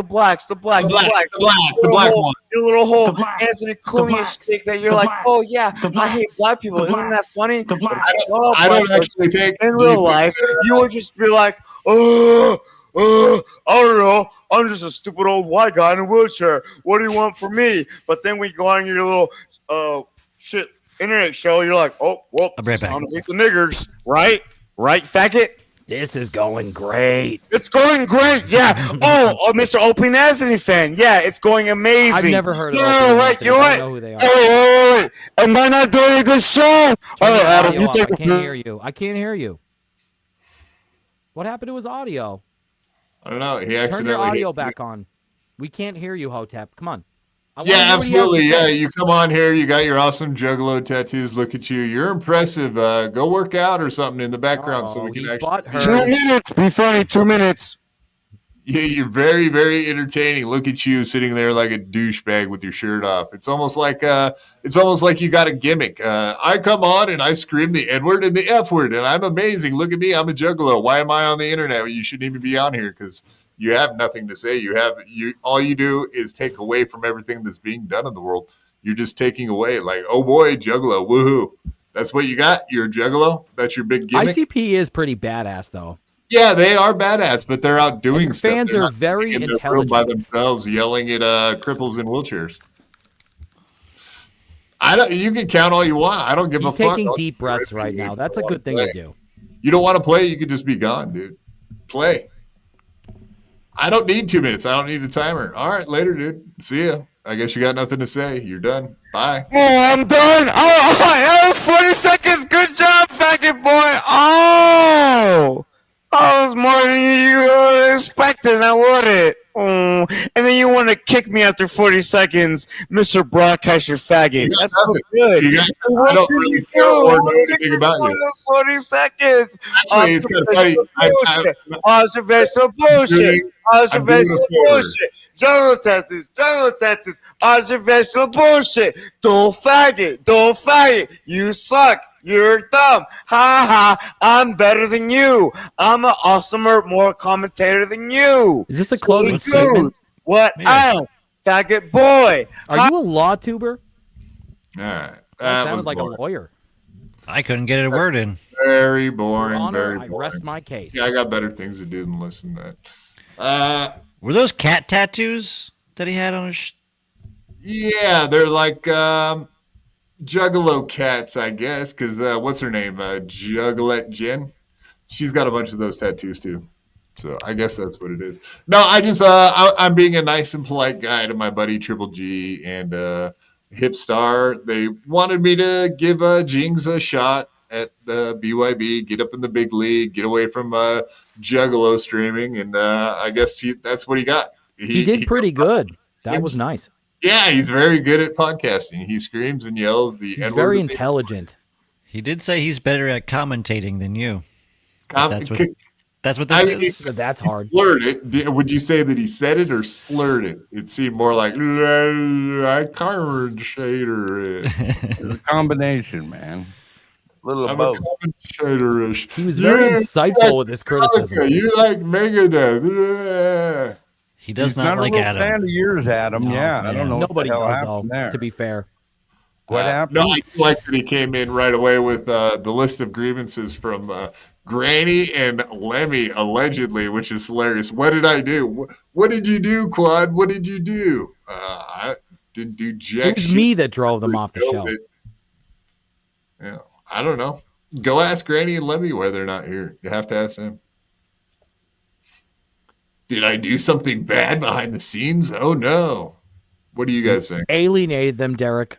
blacks, the black one. Your little whole Anthony Cumia stick that you're like, oh yeah, I hate black people. Isn't that funny? I don't actually think in real life you would just be like, I don't know. I'm just a stupid old white guy in a wheelchair. What do you want from me? But then we go on your little internet show. You're like, oh, well, I'll be right back. I'm gonna hate the niggers, right? Right, faggot? This is going great. It's going great, yeah. Oh, Mr. Opie and Anthony fan. Yeah, it's going amazing. I've never heard of No, Opie and wait, Anthony. you know I what? don't know who they are. Wait. Am I not doing a good show? Turn your Adam, audio you off. take I the can't hear you. I can't hear you. What happened to his audio? I don't know. He Turn accidentally your audio hit- back on. We can't hear you, Hotep. Come on. I wanna Yeah, hear what he has to absolutely. Yeah, say. you come on here. You got your awesome juggalo tattoos. Look at you. You're impressive. Go work out or something in the background so we can actually. 2 minutes. Be funny. 2 minutes. Yeah, you're very, very entertaining. Look at you sitting there like a douchebag with your shirt off. It's almost like you got a gimmick. I come on and I scream the N-word and the F-word, and I'm amazing. Look at me. I'm a juggalo. Why am I on the internet? You shouldn't even be on here because you have nothing to say. All you do is take away from everything that's being done in the world. You're just taking away, like, oh boy, juggalo, woohoo. That's what you got. You're a juggalo. That's your big gimmick. ICP is pretty badass, though. Yeah, they are badass, but they're out doing stuff. Fans They're are not very in their room intelligent. by themselves, yelling at cripples in wheelchairs. You can count all you want. I don't give a He's fuck. taking I'll deep do breaths everything right you now. if That's I a wanna good thing play. to do. You don't want to play, you could just be gone, dude. Play. I don't need 2 minutes. I don't need a timer. All right, later, dude. See ya. I guess you got nothing to say. You're done. Bye. Oh, I'm done. Oh, that was 40 seconds. Good job, faggot boy. Oh, that was more than you expected. I would it. Oh, and then you want to kick me after 40 seconds, Mr. Broadcaster faggot. That's so good. I don't really care or know anything about you. 40 seconds. Actually, it's kind of funny. Observational bullshit. Observational I'm doing a bullshit. General tattoos. Observational bullshit. Don't faggot. You suck. You're dumb. Ha ha. I'm better than you. I'm an awesomer, more commentator than you. Is this a closing statement? What else? Faggot boy. Are you a law tuber? All right. That sounded like a lawyer. I couldn't get a word in. Very boring. Your Honor, Very I boring. rest my case. Yeah, I got better things to do than listen to that. Were those cat tattoos that he had on his? Yeah, they're like juggalo cats, I guess. Because what's her name? Juggalette Jen. She's got a bunch of those tattoos too. So I guess that's what it is. No, I just I'm being a nice and polite guy to my buddy Triple G and Hipstar. They wanted me to give Jings a shot at the BYB, get up in the big league, get away from juggalo streaming, and I guess that's what he got. He did pretty good. That was nice. Yeah, he's very good at podcasting. He screams and yells. He's very intelligent. He did say he's better at commentating than you. That's what I this mean, is. That's hard. Slurred it. Would you say that he said it or slurred it? It seemed more like I commentator it. It's a combination, man. Little I'm both. a commentator-ish. He was very insightful with his criticism. You like Megadeth. Yeah. He does He's not like a real Adam. fan of yours, Adam. No, yeah, I man. don't know. Nobody what the hell does, though, happened there. to be fair. What happened? No, I like that he came in right away with the list of grievances from Granny and Lemmy, allegedly, which is hilarious. What did I do? What did you do, Quad? What did you do? I didn't do jack It was shit. me that drove them off the show. Yeah, I don't know. Go ask Granny and Lemmy why they're not here. You have to ask them. Did I do something bad behind the scenes? Oh, no. What do you guys think? Alienated them, Derek.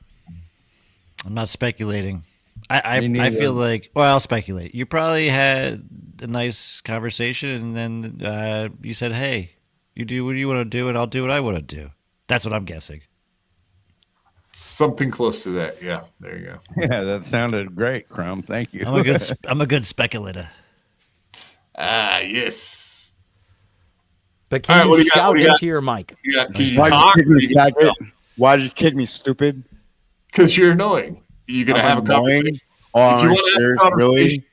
I'm not speculating. I neither. feel like, well, I'll speculate. You probably had a nice conversation, and then you said, "Hey, you do what you want to do, and I'll do what I want to do." That's what I'm guessing. Something close to that. Yeah, there you go. Yeah, that sounded great, Crumb. Thank you. I'm a good speculator. Ah, yes. But can All right, you what do you got? shout What do you got? into your mic? Can you Why'd talk? you kick me, faggot? Why'd you kick me, stupid? Because you're annoying. You're gonna I'm have a annoying? conversation. Oh, If you are you wanna have a serious? conversation, Really?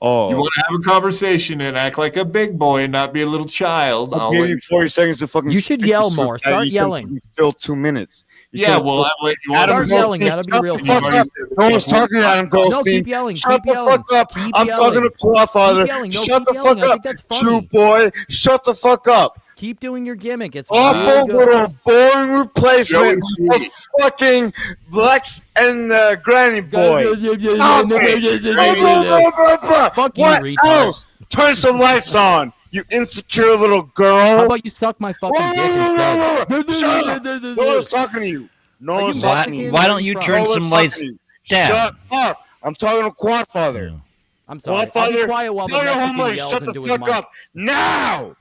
Oh, You want to have a conversation and act like a big boy and not be a little child. I'll give you 40 seconds to fucking. You should speak, yell so more. that Start you can yelling. fucking fill 2 minutes. Yeah, well, I'll let you Start yelling. That'll be real Shut the fuck fun. up. No one's talking to Adam Goldstein. No, keep yelling. Shut Keep the yelling. fuck up. Keep I'm yelling. talking to Quadfather. Keep yelling. No, Shut keep the yelling. fuck I up. think that's funny. Chew boy. Shut the fuck up. Keep doing your gimmick. It's Awful really good. little boring replacement Joey of fucking Lex and Granny Boy. Stop it. Fuck you, What retard. else? Turn some lights on, you insecure little girl. How about you suck my fucking dick instead? Shut up. No one's talking to you. No one's talking to you. Why don't you turn No some one's lights talking to you. down? Shut up. I'm talking to Quadfather. I'm sorry. I'll be Quadfather, quiet while the tell your Mexican homeboy, yells shut the into his fuck mic. up now.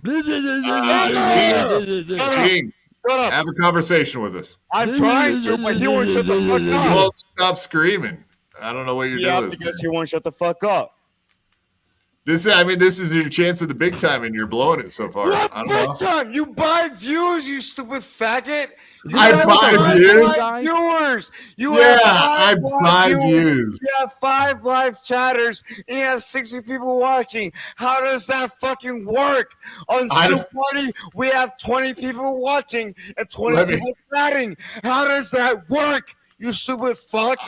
Jings, have a conversation with us. I'm trying to, but he won't shut the fuck You up. won't stop screaming. I don't know what you're Yeah, doing. because he won't shut the fuck up. This is your chance at the big time, and you're blowing it so far. I don't know. Big time. You buy views, you stupid faggot. I buy views? Viewers. You Yeah, have 5 I buy live views. You have 5 live chatters, and you have 60 people watching. How does that fucking work? On Soup Party, we have 20 people watching and 20 people chatting. How does that work? You stupid fuck.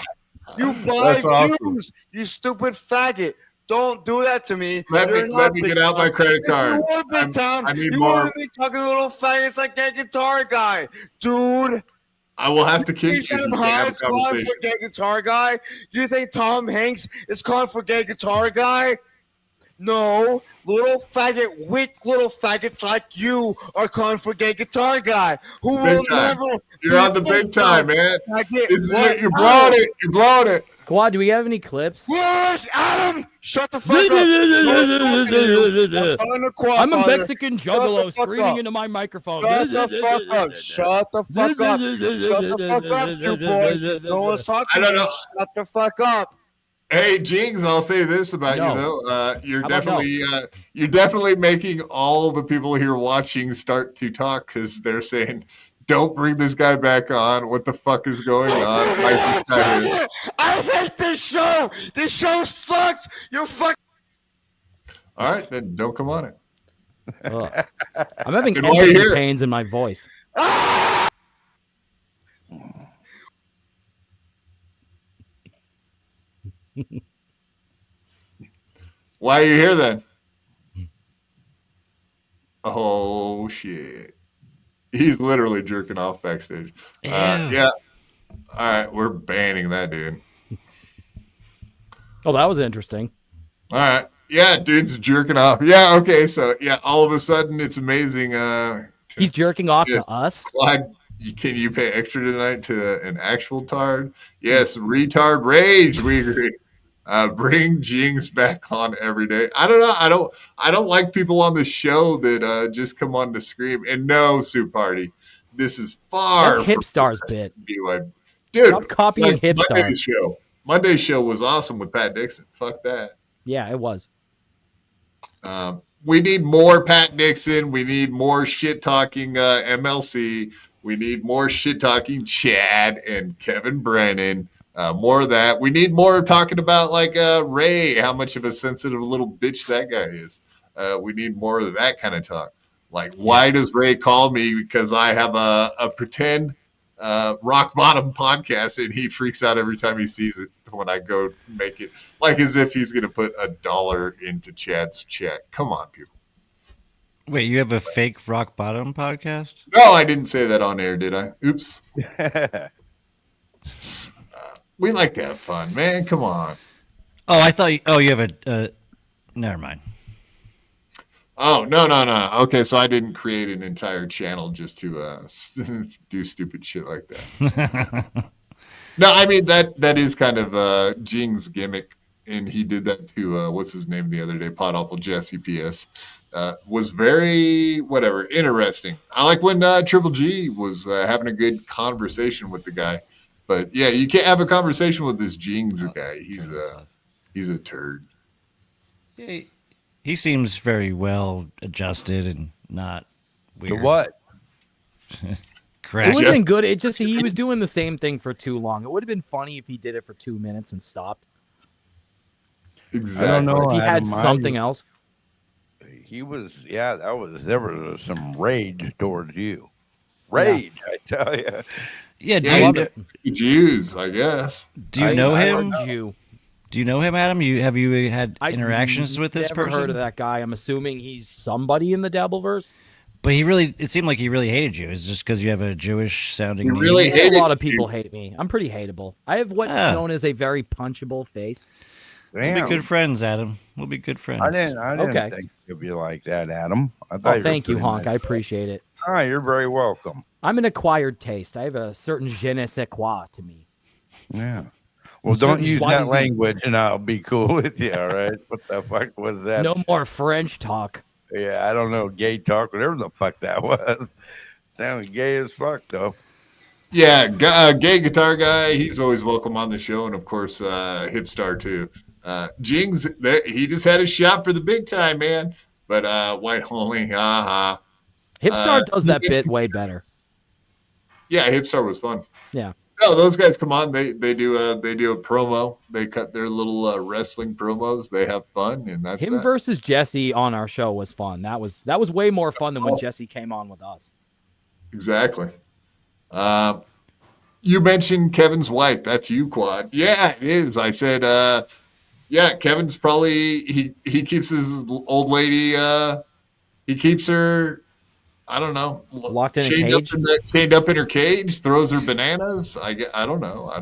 You buy That's awesome. views. You stupid faggot. Don't do that to me. Let me get out my credit card. You want big time. I need You more. want to be talking to little faggots like that guitar guy, dude. I will have to kick You you. think if Sam you can't have a Hyde's calling conversation. for gay guitar guy? Do you think Tom Hanks is calling for gay guitar guy? No, little faggot, weak little faggots like you are calling for gay guitar guy. Who will Big time. never? You're on the big time, man. Faggot. This is What? it. You're blowing it. You're blowing it. Quad, do we have any clips? Where's Adam? Shut the fuck up. No one's talking to you. I'm talking to Quadfather. I'm a Mexican Shut juggalo the fuck screaming up. into my microphone. Shut the fuck up. Shut the fuck up. Shut the fuck up, you boy. No one's talking I don't to you. know. Shut the fuck up. Hey, Jings, I'll say this about No. you though. You're How about definitely making all the people here watching start to talk because they're saying, "Don't bring this guy back on. What the fuck is going on? Why is this guy here?" I hate this show. This show sucks. You're fucking. All right, then don't come on it. Ugh. I'm having Then why are you empathy here? pains in my voice. Why are you here then? Oh shit. He's literally jerking off backstage. Yeah. All right, we're banning that dude. Oh, that was interesting. All right. Yeah, dude's jerking off. Yeah, okay. So yeah, all of a sudden it's amazing. He's jerking off Yes. to us. Clyde, can you pay extra tonight to an actual tard? Yes, retard rage. We agree. Bring Jings back on every day. I don't know. I don't like people on the show that just come on to scream. And no, Soup Party. This is far. That's Hip from Star's the best bit. to be like, dude. Stop copying like Hip Star. Monday's show was awesome with Pat Dixon. Fuck that. Yeah, it was. We need more Pat Dixon. We need more shit talking MLC. We need more shit talking Chad and Kevin Brennan. More of that. We need more talking about like Ray, how much of a sensitive little bitch that guy is. We need more of that kind of talk. Like, why does Ray call me because I have a pretend rock bottom podcast and he freaks out every time he sees it when I go make it, like as if he's going to put $1 into Chad's check. Come on, people. Wait, you have a fake rock bottom podcast? No, I didn't say that on air, did I? Oops. We like to have fun, man. Come on. Oh, I thought. You have a. Never mind. Oh, no. Okay, so I didn't create an entire channel just to do stupid shit like that. No, I mean that is kind of Jing's gimmick, and he did that to what's his name the other day, Pod Awful Jesse PS. Was very interesting. I like when Triple G was having a good conversation with the guy, but yeah, you can't have a conversation with this Jings guy. He's a turd. He seems very well adjusted and not weird. To what? It would have been good. It just he was doing the same thing for too long. It would have been funny if he did it for 2 minutes and stopped. Exactly. I don't know. If he had Adam, something else. He was, yeah, there was some rage towards you. Rage, I tell you. Yeah, Jews, I guess. Do you know him? Jew. Do you know him, Adam? Have you had interactions with this never person? heard of that guy. I'm assuming he's somebody in the Dabbleverse. But it seemed like he really hated you. Is it just because you have a Jewish sounding name? A lot of people hate me. I'm pretty hateable. I have what's known as a very punchable face. We'll be good friends, Adam. We'll be good friends. I didn't think you'd be like that, Adam. I thought Thank you, Honk. I appreciate it. Oh, you're very welcome. I'm an acquired taste. I have a certain je ne sais quoi to me. Yeah. Well, don't use that language and I'll be cool with you, all right? What the fuck was that? No more French talk. Yeah, I don't know. Gay talk, whatever the fuck that was. Sounded gay as fuck, though. Yeah, gay guitar guy. He's always welcome on the show. And, of course, Hipstar, too. Jings, he just had a shot for the big time, man. But White Holy, haha. Hipstar does that bit way better. Yeah, Hipstar was fun. Yeah. No, those guys come on. They do a promo. They cut their little wrestling promos. They have fun, and that's him versus Jesse on our show was fun. That was way more fun than when Jesse came on with us. Exactly. You mentioned Kevin's wife. That's you, Quad. Yeah, it is. I said, yeah, Kevin's probably he keeps his old lady. He keeps her. I don't know. Locked in a cage? Chained up in her cage, throws her bananas. I don't know.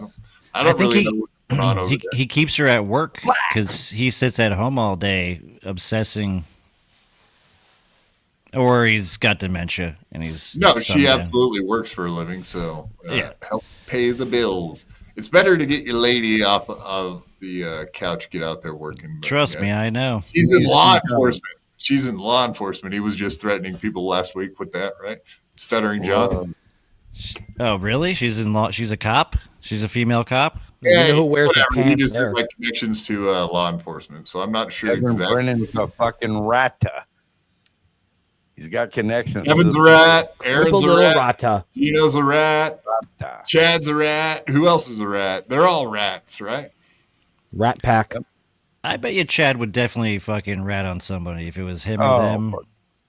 I don't think really know what's going on over there. He keeps her at work because he sits at home all day obsessing, or he's got dementia and he's she absolutely works for a living, so helps pay the bills. It's better to get your lady off of the couch, get out there working. Trust me, I know. She's in law enforcement. She's in law enforcement. He was just threatening people last week with that, right? Stuttering John. Oh, really? She's in law. She's a cop. She's a female cop. Yeah, you know who wears the pants he just there. has like connections to law enforcement, so I'm not sure Kevin exactly. Brennan's a fucking rata. He's got connections. Kevin's a rat. Aaron's a rat. Rata. Gino's a rat. Chad's a rat. Who else is a rat? They're all rats, right? Rat pack. I bet you Chad would definitely fucking rat on somebody if it was him or them.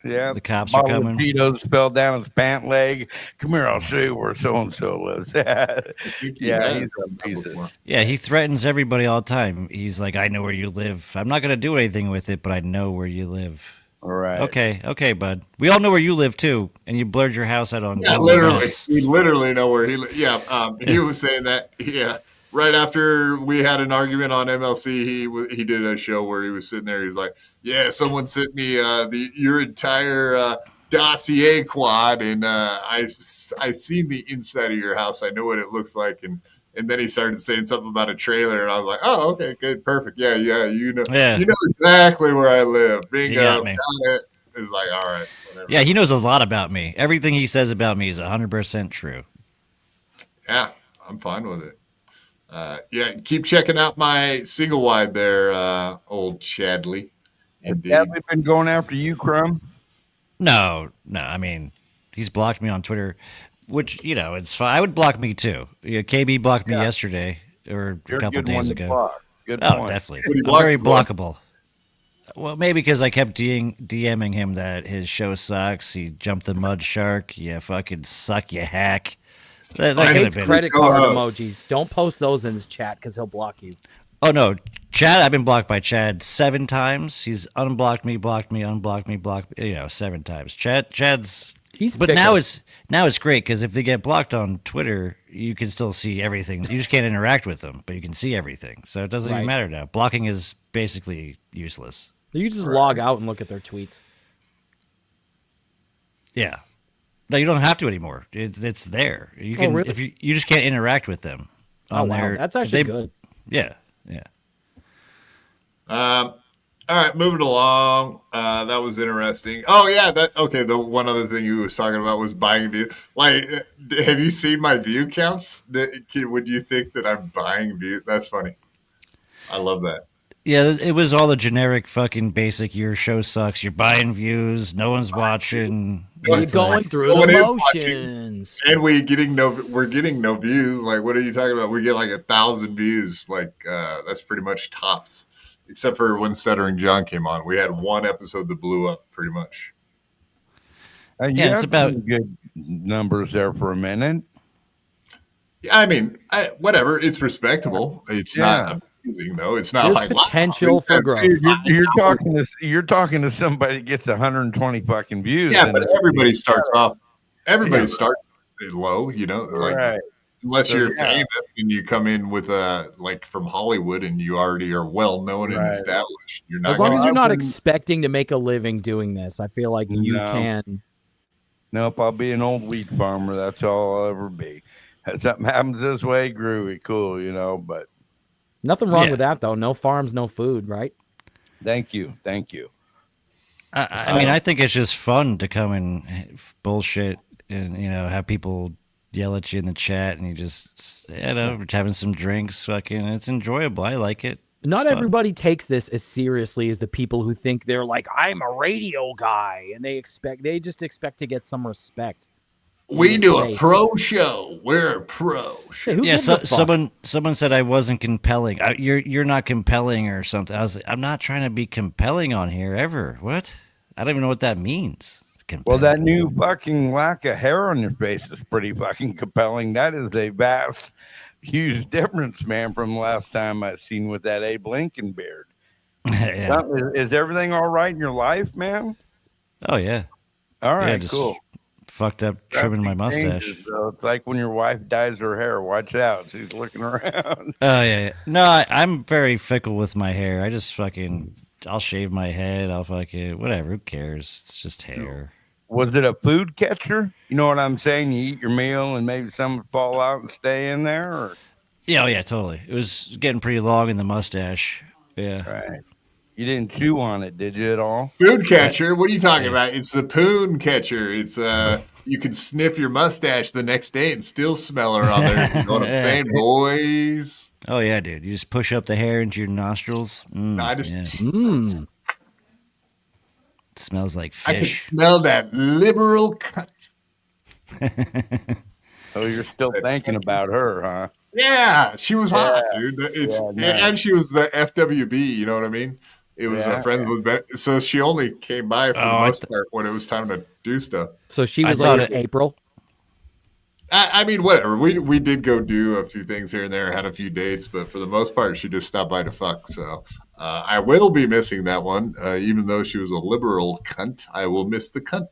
Yeah, the cops are coming. Cheetos fell down his pant leg. Come here, I'll show you where so and so lives. Yeah, he's a piece of. Yeah, he threatens everybody all the time. He's like, "I know where you live. I'm not gonna do anything with it, but I know where you live." All right. Okay, bud. We all know where you live too, and you blurred your house out on. Yeah, literally, we literally know where he lives. Yeah, he was saying that. Yeah. Right after we had an argument on MLC, he did a show where he was sitting there. He's like, "Yeah, someone sent me your entire dossier, Quad, and I seen the inside of your house. I know what it looks like." And then he started saying something about a trailer, and I was like, "Oh, okay, good, perfect. Yeah, you know exactly where I live. Bingo, got it." It was like, all right, whatever. Yeah, he knows a lot about me. Everything he says about me is 100% true. Yeah, I'm fine with it. Yeah, keep checking out my single wide there, old Chadley. Has Chadley been going after you, Crumb? No. I mean, he's blocked me on Twitter, which, it's fine. I would block me too. KB blocked me yesterday or a couple days ago. Good point. Definitely. I'm very blockable. Well, maybe because I kept DMing him that his show sucks. He jumped the mud shark. You fucking suck, you hack. That I hate credit card emojis. Don't post those in his chat because he'll block you. Oh no, Chad! I've been blocked by Chad 7 times. He's unblocked me, unblocked me, blocked me. 7 times. Chad's. But fickle. now it's great because if they get blocked on Twitter, you can still see everything. You just can't interact with them, but you can see everything. So it doesn't even matter now. Blocking is basically useless. You just log out and look at their tweets. Yeah. No, you don't have to anymore. It's there. You can really? if you just can't interact with them. Oh wow, that's actually good. Yeah. All right, moving along. That was interesting. Oh yeah, the one other thing you was talking about was buying views. Like, have you seen my view counts? Would you think that I'm buying views? That's funny. I love that. Yeah, it was all the generic fucking basic. Your show sucks. You're buying views. No one's watching. You're going through the motions, and we're getting no views. Like, what are you talking about? We get like 1,000 views. Like, that's pretty much tops. except for when Stuttering John came on. We had one episode that blew up pretty much. Yeah, it's about good numbers there for a minute. I mean, whatever. It's respectable. It's not amazing though. It's not There's like potential for growth. You're talking to somebody that gets 120 fucking views. Yeah, but everybody starts off. Everybody starts low, you know, like Right. unless So, you're yeah. famous and you come in with like from Hollywood and you already are well known and Right. established. You're not As long gonna- as you're not expecting to make a living doing this, I feel like you No. can. Nope, I'll be an old wheat farmer. That's all I'll ever be. If something happens this way, groovy, cool, you know, but Nothing wrong Yeah. with that though. No farms, no food, right? thank you. I mean, I think it's just fun to come and bullshit and, you know, have people yell at you in the chat and you just, you know, having some drinks, fucking, it's enjoyable. I like it. Not It's fun. everybody takes this as seriously as the people who think they're like, I'm a radio guy, and they just expect to get some respect. in we this do a space. pro show. We're a pro show. Hey, who Yeah, gives a fuck? someone said I wasn't compelling. You're not compelling or something. I was like, I'm not trying to be compelling on here ever. What? I don't even know what that means. Well, that new fucking lack of hair on your face is pretty fucking compelling. That is a vast, huge difference, man, from last time I seen with that Abe Lincoln beard. Yeah. Is everything all right in your life, man? Oh yeah. All right, Yeah, just cool. fucked up trimming my mustache. Changes, though. It's like when your wife dyes her hair. Watch out. She's looking around. Oh yeah. No, I'm very fickle with my hair. I just fucking, I'll shave my head. I'll fucking whatever. Who cares? It's just hair. Was it a food catcher? You know what I'm saying? You eat your meal and maybe some would fall out and stay in there? Or? Yeah, oh yeah, totally. It was getting pretty long in the mustache. Yeah. Right. You didn't chew on it, did you at all? Food catcher? What are you talking about? It's the poon catcher. It's you can sniff your mustache the next day and still smell her on there. You know what I'm saying, boys? Oh yeah, dude. You just push up the hair into your nostrils. I just It smells like I can fish. smell that liberal cut. Oh, you're still thinking about her, huh? Yeah, she was hot, Yeah. dude. It's Yeah, nice. and she was the FWB. You know what I mean? It was Yeah. friends with Ben, so she only came by for the Oh, most part when it was time to do stuff. So she I was thought like April. I mean, whatever. We did go do a few things here and there, had a few dates, but for the most part, she just stopped by to fuck. So I will be missing that one, even though she was a liberal cunt. I will miss the cunt.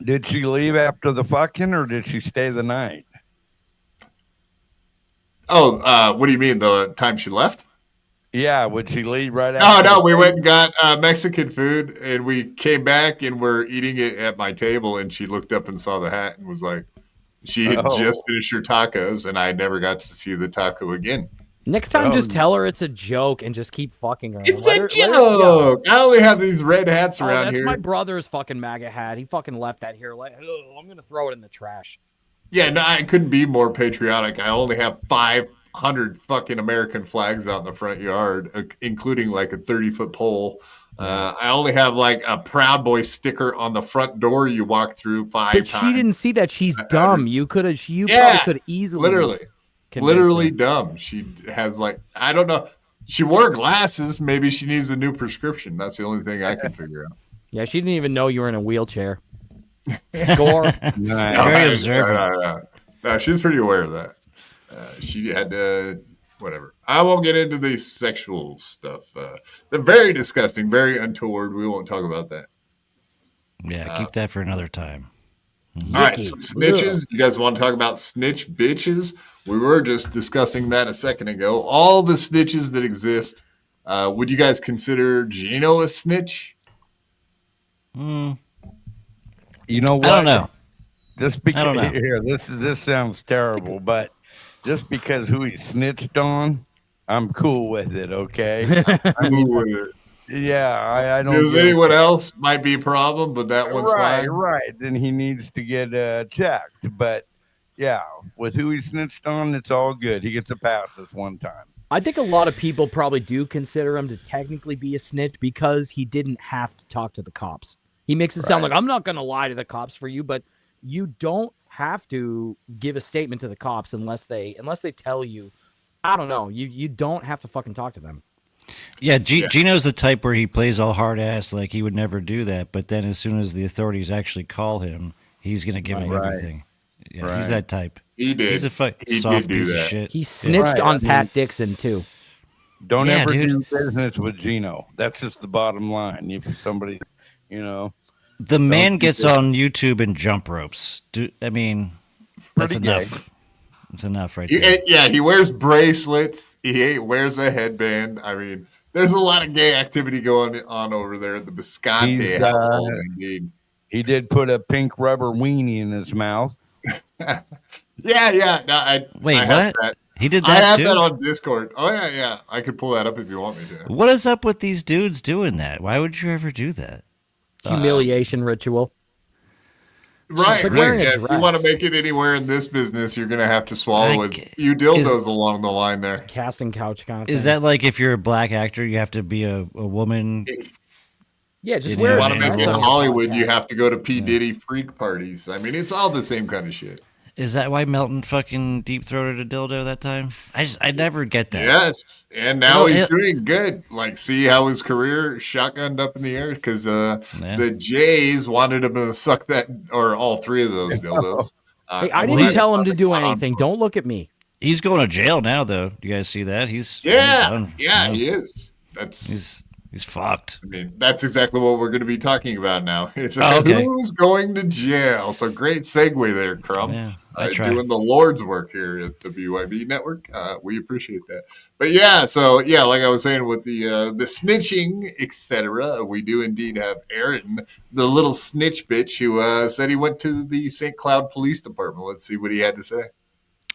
Did she leave after the fucking or did she stay the night? Oh, what do you mean? The time she left? Yeah, would she leave right Oh after? no, we went and got Mexican food, and we came back and we're eating it at my table. And she looked up and saw the hat and was like, she had Oh. just finished her tacos, and I never got to see the taco again. Next time, Oh, just tell her it's a joke and just keep fucking her. It's Let a her go. joke. I only have these red hats Oh, around that's here. my brother's fucking MAGA hat. He fucking left that here. Like, I'm gonna throw it in the trash. Yeah, no, I couldn't be more patriotic. I only have 500 fucking American flags out in the front yard, including like a 30-foot pole. I only have like a Proud Boy sticker on the front door you walk through five But times. she didn't see that. She's dumb. You could have. You Yeah, probably could easily. literally convince her. dumb. She has like, I don't know. She wore glasses. Maybe she needs a new prescription. That's the only thing I can figure out. Yeah, she didn't even know you were in a wheelchair. Score. Very observant. No, she was pretty aware of that. She had whatever. I won't get into the sexual stuff. They're very disgusting, very untoward. We won't talk about that. Yeah, keep that for another time. All right, so snitches. You guys want to talk about snitch bitches? We were just discussing that a second ago. All the snitches that exist. Would you guys consider Gino a snitch? You know what? I don't know. Just because I don't know. here, this sounds terrible, but just because who he snitched on, I'm cool with it. Okay. Cool with it. Yeah, I don't. Because give a anyone shit. else might be a problem, but that one's right, fine. right. Then he needs to get checked. But yeah, with who he snitched on, it's all good. He gets a pass this one time. I think a lot of people probably do consider him to technically be a snitch because he didn't have to talk to the cops. He makes it sound like, I'm not going to lie to the cops for you, but you don't have to give a statement to the cops unless they tell you. I don't know. You don't have to fucking talk to them. Yeah, Gino's the type where he plays all hard ass, like he would never do that. But then, as soon as the authorities actually call him, he's gonna give him everything. Yeah, he's that type. He did. He's a He soft did do piece of that. shit. He snitched on Pat Dixon too. Don't Yeah, ever dude. do business with Gino. That's just the bottom line. If somebody, The man gets on YouTube and jump ropes. I mean, that's Pretty gay. enough. It's enough right there. Yeah, he wears bracelets. He wears a headband. I mean, there's a lot of gay activity going on over there at the Bisconte He's, household. Indeed. He did put a pink rubber weenie in his mouth. Yeah. No, Wait, I have what? that. He did I that have too? that on Discord. Oh yeah. I could pull that up if you want me to. What is up with these dudes doing that? Why would you ever do that? Humiliation ritual. Right. like wearing a Yeah, if you dress. want to make it anywhere in this business, you're going to have to swallow a few dildos along the line there. Casting couch kind of Is thing. that like if you're a black actor, you have to be a woman? Yeah, just If wear you a want to make dress it in on your Hollywood, podcast. you have to go to P. Diddy freak parties. I mean, it's all the same kind of shit. Is that why Melton fucking deep throated a dildo that time? I never get that. Yes, and now You know, he's doing good. Like, see how his career shotgunned up in the air because the Jays wanted him to suck that, or all three of those dildos. Hey, I didn't tell him to do anything. Don't look at me. He's going to jail now, though. Do you guys see that? He's Yeah, done. he is. That's he's fucked. I mean, that's exactly what we're going to be talking about now. It's okay. who's going to jail. So great segue there, Crumb. Yeah, I try. Doing the Lord's work here at the BYB Network. We appreciate that. But yeah, so yeah, like I was saying with the snitching, etc., we do indeed have Aaron, the little snitch bitch, who said he went to the St. Cloud Police Department. Let's see what he had to say.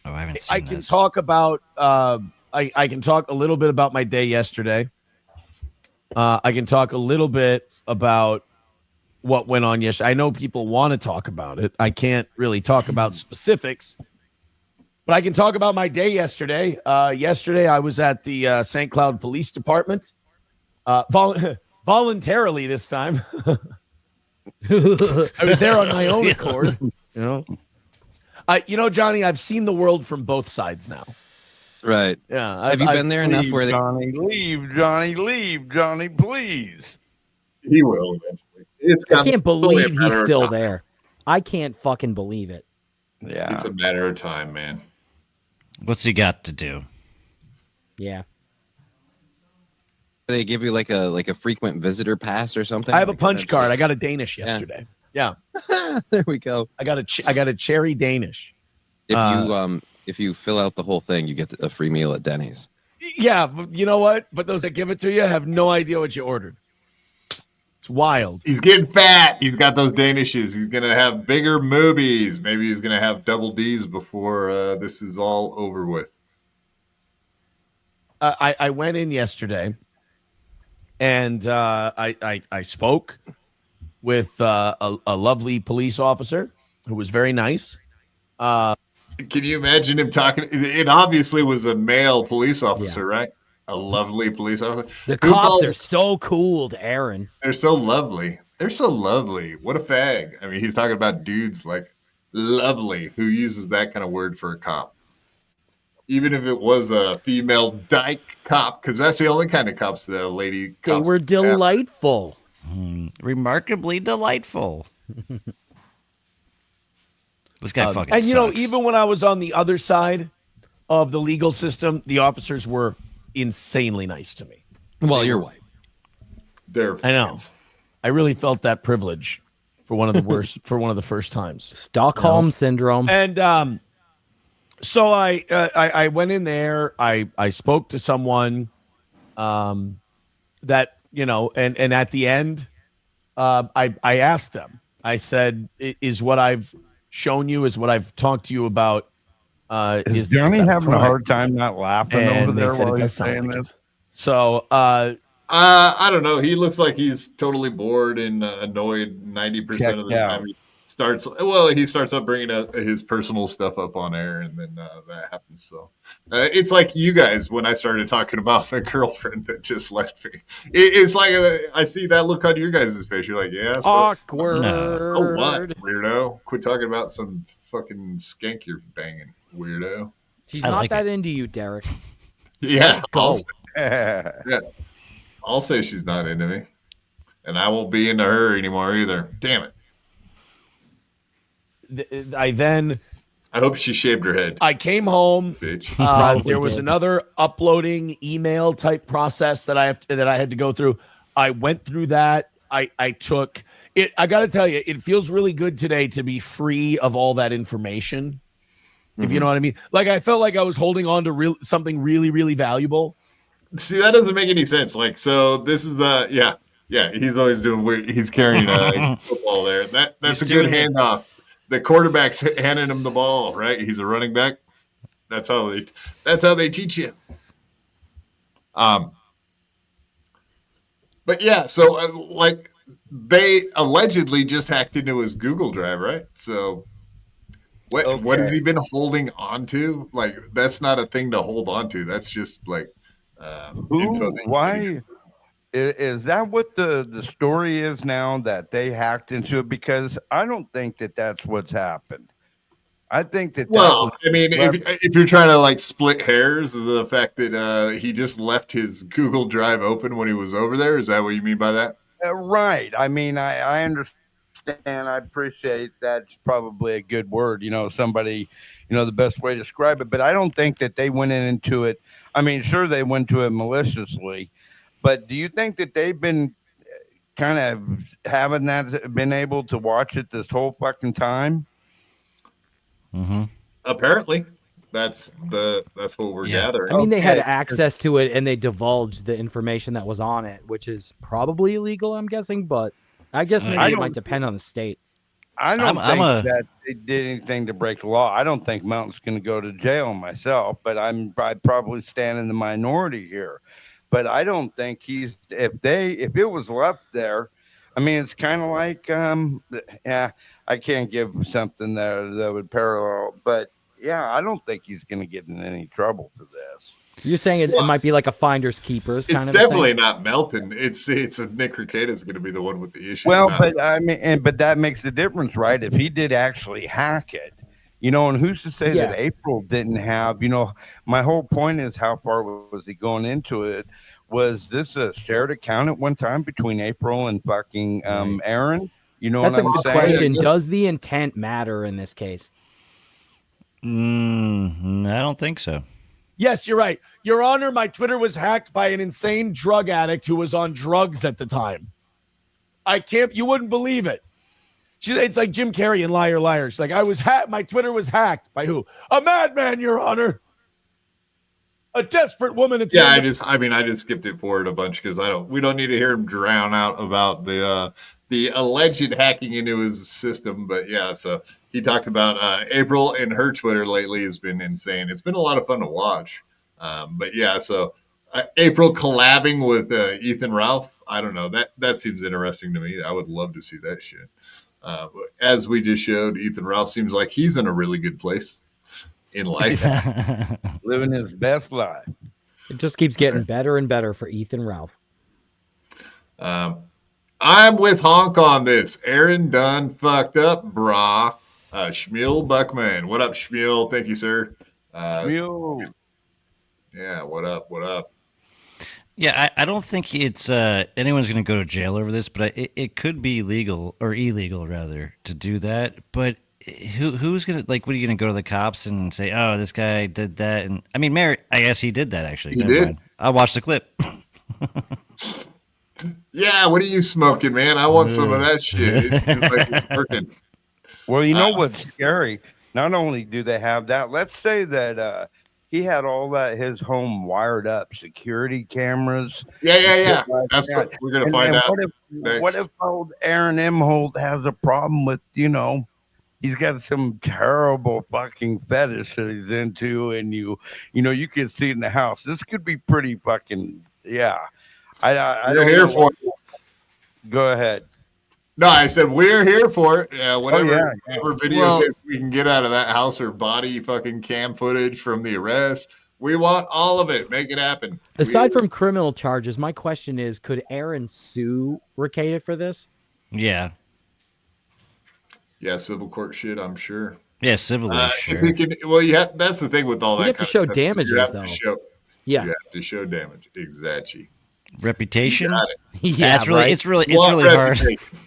Oh, I haven't seen I can talk about I can talk a little bit about my day yesterday. I can talk a little bit about what went on yesterday. I know people want to talk about it. I can't really talk about specifics, but I can talk about my day yesterday. Yesterday, I was at the St. Cloud Police Department, voluntarily this time. I was there on my own accord. Johnny, I've seen the world from both sides now. Right. Yeah. Have you been there enough where they leave, Johnny, please. He will eventually. I can't believe he's still there. I can't fucking believe it. Yeah. It's a matter of time, man. What's he got to do? Yeah. they give you like a frequent visitor pass or something? I have a punch card. I got a Danish yesterday. Yeah. There we go. I got a cherry Danish. If you fill out the whole thing, you get a free meal at Denny's. Yeah, but you know what? But those that give it to you have no idea what you ordered. It's wild. He's getting fat. He's got those Danishes. He's going to have bigger movies. Maybe he's going to have double Ds before this is all over with. I went in yesterday, and I spoke with a lovely police officer who was very nice. Can you imagine him talking? It obviously was a male police officer, right? A lovely police officer. The cops are so cool to Aaron. They're so lovely. They're so lovely. What a fag. I mean, he's talking about dudes like lovely. Who uses that kind of word for a cop? Even if it was a female dyke cop, because that's the only kind of cops that a lady They cops were have. delightful. Remarkably delightful. This guy fucking and sucks. even when I was on the other side of the legal system, the officers were insanely nice to me. Well, you're white. I know. I really felt that privilege for one of the worst, for one of the first times. Stockholm syndrome. And so I went in there. I spoke to someone that, and at the end, I asked them. I said, "Is what I've shown you, is what I've talked to you about, is Johnny that having a crime?" hard time not laughing And over they there said, while "It he's does sound saying like this? it." So I don't know. He looks like he's totally bored and annoyed 90% of the Checked out. time. He starts up bringing his personal stuff up on air, and then that happens. So it's like you guys when I started talking about the girlfriend that just left me. It's like I see that look on your guys' face. You're like, yeah, so, awkward. Oh, what, weirdo? Quit talking about some fucking skank you're banging, weirdo. She's not that into you, Derek. Yeah, Go. yeah. I'll say she's not into me. And I won't be into her anymore either. Damn it. I hope she shaved her head. I came home. Bitch. There was another uploading email type process that I had to go through. I went through that. I took it. I got to tell you, it feels really good today to be free of all that information. If you know what I mean. Like I felt like I was holding on to something really, really valuable. See, that doesn't make any sense. Like, so this is yeah. He's always doing weird. He's carrying a football there. That's a good handoff. The quarterback's handing him the ball, right? He's a running back. That's how they teach you. But yeah, so like they allegedly just hacked into his Google Drive, right? So what has he been holding on to? Like that's not a thing to hold on to. That's just like why is that what the story is now, that they hacked into it? Because I don't think that that's what's happened. I think that if you're trying to like split hairs, the fact that he just left his Google Drive open when he was over there, is that what you mean by that? Right. I mean, I understand. I appreciate that's probably a good word. Somebody, the best way to describe it. But I don't think that they went into it. I mean, sure, they went to it maliciously. But do you think that they've been kind of been able to watch it this whole fucking time? Mm-hmm. Apparently, that's what we're gathering. I mean, they had access to it and they divulged the information that was on it, which is probably illegal, I'm guessing. But I guess maybe it might depend on the state. I don't think that they did anything to break the law. I don't think Mountain's going to go to jail myself, but I'd probably stand in the minority here. But I don't think if it was left there, I mean, it's kind of like, I can't give something that would parallel, but yeah, I don't think he's going to get in any trouble for this. You're saying it might be like a finders keepers kind of It's definitely thing? not Melton. It's Nick Rekieta is going to be the one with the issue. Well, but I mean, but that makes a difference, right? If he did actually hack it, and who's to say that April didn't have, my whole point is, how far was he going into it? Was this a shared account at one time between April and fucking Aaron? You know That's what I'm a good saying? question. Does the intent matter in this case? I don't think so. Yes, you're right. Your Honor, my Twitter was hacked by an insane drug addict who was on drugs at the time. You wouldn't believe it. It's like Jim Carrey in Liar Liar. She's like, my Twitter was hacked by who? A madman, Your Honor. A desperate woman at the end. I just skipped it forward a bunch because we don't need to hear him drown out about the alleged hacking into his system. But yeah, so he talked about April, and her Twitter lately has been insane. It's been a lot of fun to watch. But yeah, so April collabing with Ethan Ralph. I don't know, that seems interesting to me. I would love to see that shit. As we just showed, Ethan Ralph seems like he's in a really good place in life. Living his best life. It just keeps getting better and better for Ethan Ralph. I'm with Honk on this. Aaron done fucked up, brah. Shmuel Buckman. What up, Shmuel? Thank you, sir. Shmuel. Yeah, what up? What up? Yeah, I don't think it's anyone's going to go to jail over this, but it could be legal or illegal rather to do that. But who's gonna, like, what are you gonna go to the cops and say, oh, this guy did that? And I mean, Mary, I guess he did that actually. He did. Mind. I watched the clip. Yeah, what are you smoking, man? I want some of that shit. It's like it's working. Well, you know what's scary? Not only do they have that, let's say that he had all that, his home wired up, security cameras. Yeah. That's what we're gonna find out. What if old Aaron Imholte has a problem with, he's got some terrible fucking fetish that he's into, and you can see it in the house. This could be pretty fucking, yeah. I don't here know. for it. Go ahead. No, I said we're here for it. Yeah, whatever videotapes Well, we can get out of that house, or body fucking cam footage from the arrest. We want all of it. Make it happen. Aside from criminal charges, my question is, could Aaron sue Rekieta for this? Yeah. Yeah, civil court shit, I'm sure. Yeah, civilly, sure. If we can, that's the thing with all that. You have to show kind of stuff. damages, You have though. to show, Yeah. you have to show damage. Exactly. Reputation. Yeah, That's really right? it's really hard.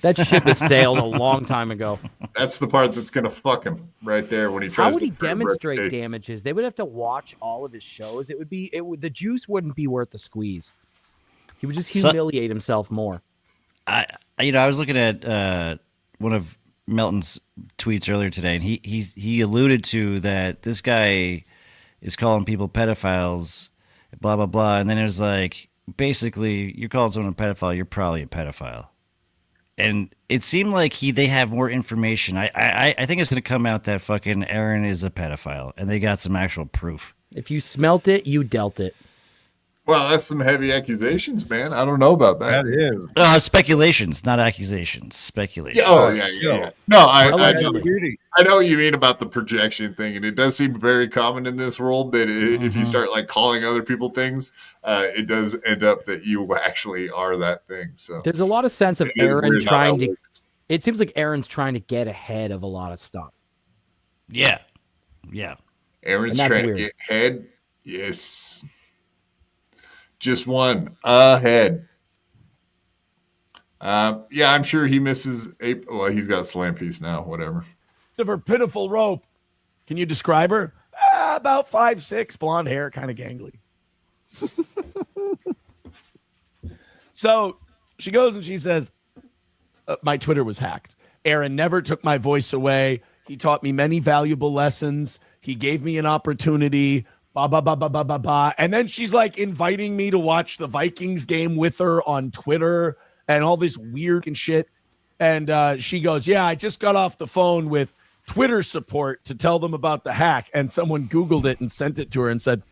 That ship has sailed a long time ago. That's the part that's gonna fuck him right there when he tries. How would to he demonstrate reputation. damages? They would have to watch all of his shows. The juice wouldn't be worth the squeeze. He would just humiliate himself more. I was looking at one of Melton's tweets earlier today, and he alluded to that this guy is calling people pedophiles, blah blah blah, and then it was like, basically, you're calling someone a pedophile, you're probably a pedophile. And it seemed like they have more information. I think it's going to come out that fucking Aaron is a pedophile, and they got some actual proof. If you smelt it, you dealt it. Well, that's some heavy accusations, man. I don't know about that. That is. Speculations, not accusations. Speculations. Yeah. No, I know Beauty. I know what you mean about the projection thing, and it does seem very common in this world that if you start like calling other people things, it does end up that you actually are that thing. So There's a lot of sense of It is Aaron weird how trying that to. works. It seems like Aaron's trying to get ahead of a lot of stuff. Yeah. Aaron's And that's trying weird. to get ahead. Yes. Just one ahead. Yeah, I'm sure he misses April. Well, he's got a slam piece now, whatever. Of her pitiful rope. Can you describe her? About 5'6", blonde hair, kind of gangly. So she goes and she says, my Twitter was hacked. Aaron never took my voice away. He taught me many valuable lessons. He gave me an opportunity. Ba, ba, ba, ba, ba, ba, ba. And then she's like inviting me to watch the Vikings game with her on Twitter and all this weird and shit. And she goes, yeah, I just got off the phone with Twitter support to tell them about the hack. And someone Googled it and sent it to her and said,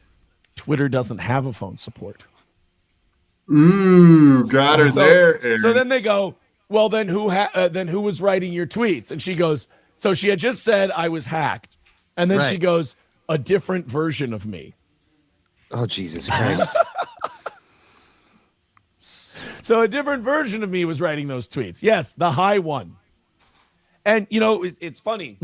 Twitter doesn't have a phone support. Ooh, got her there. Aaron. So then they go, well, then who was writing your tweets? And she goes, so she had just said I was hacked. And then she goes, a different version of me. Oh, Jesus Christ. So a different version of me was writing those tweets. Yes, the high one. And, it's funny.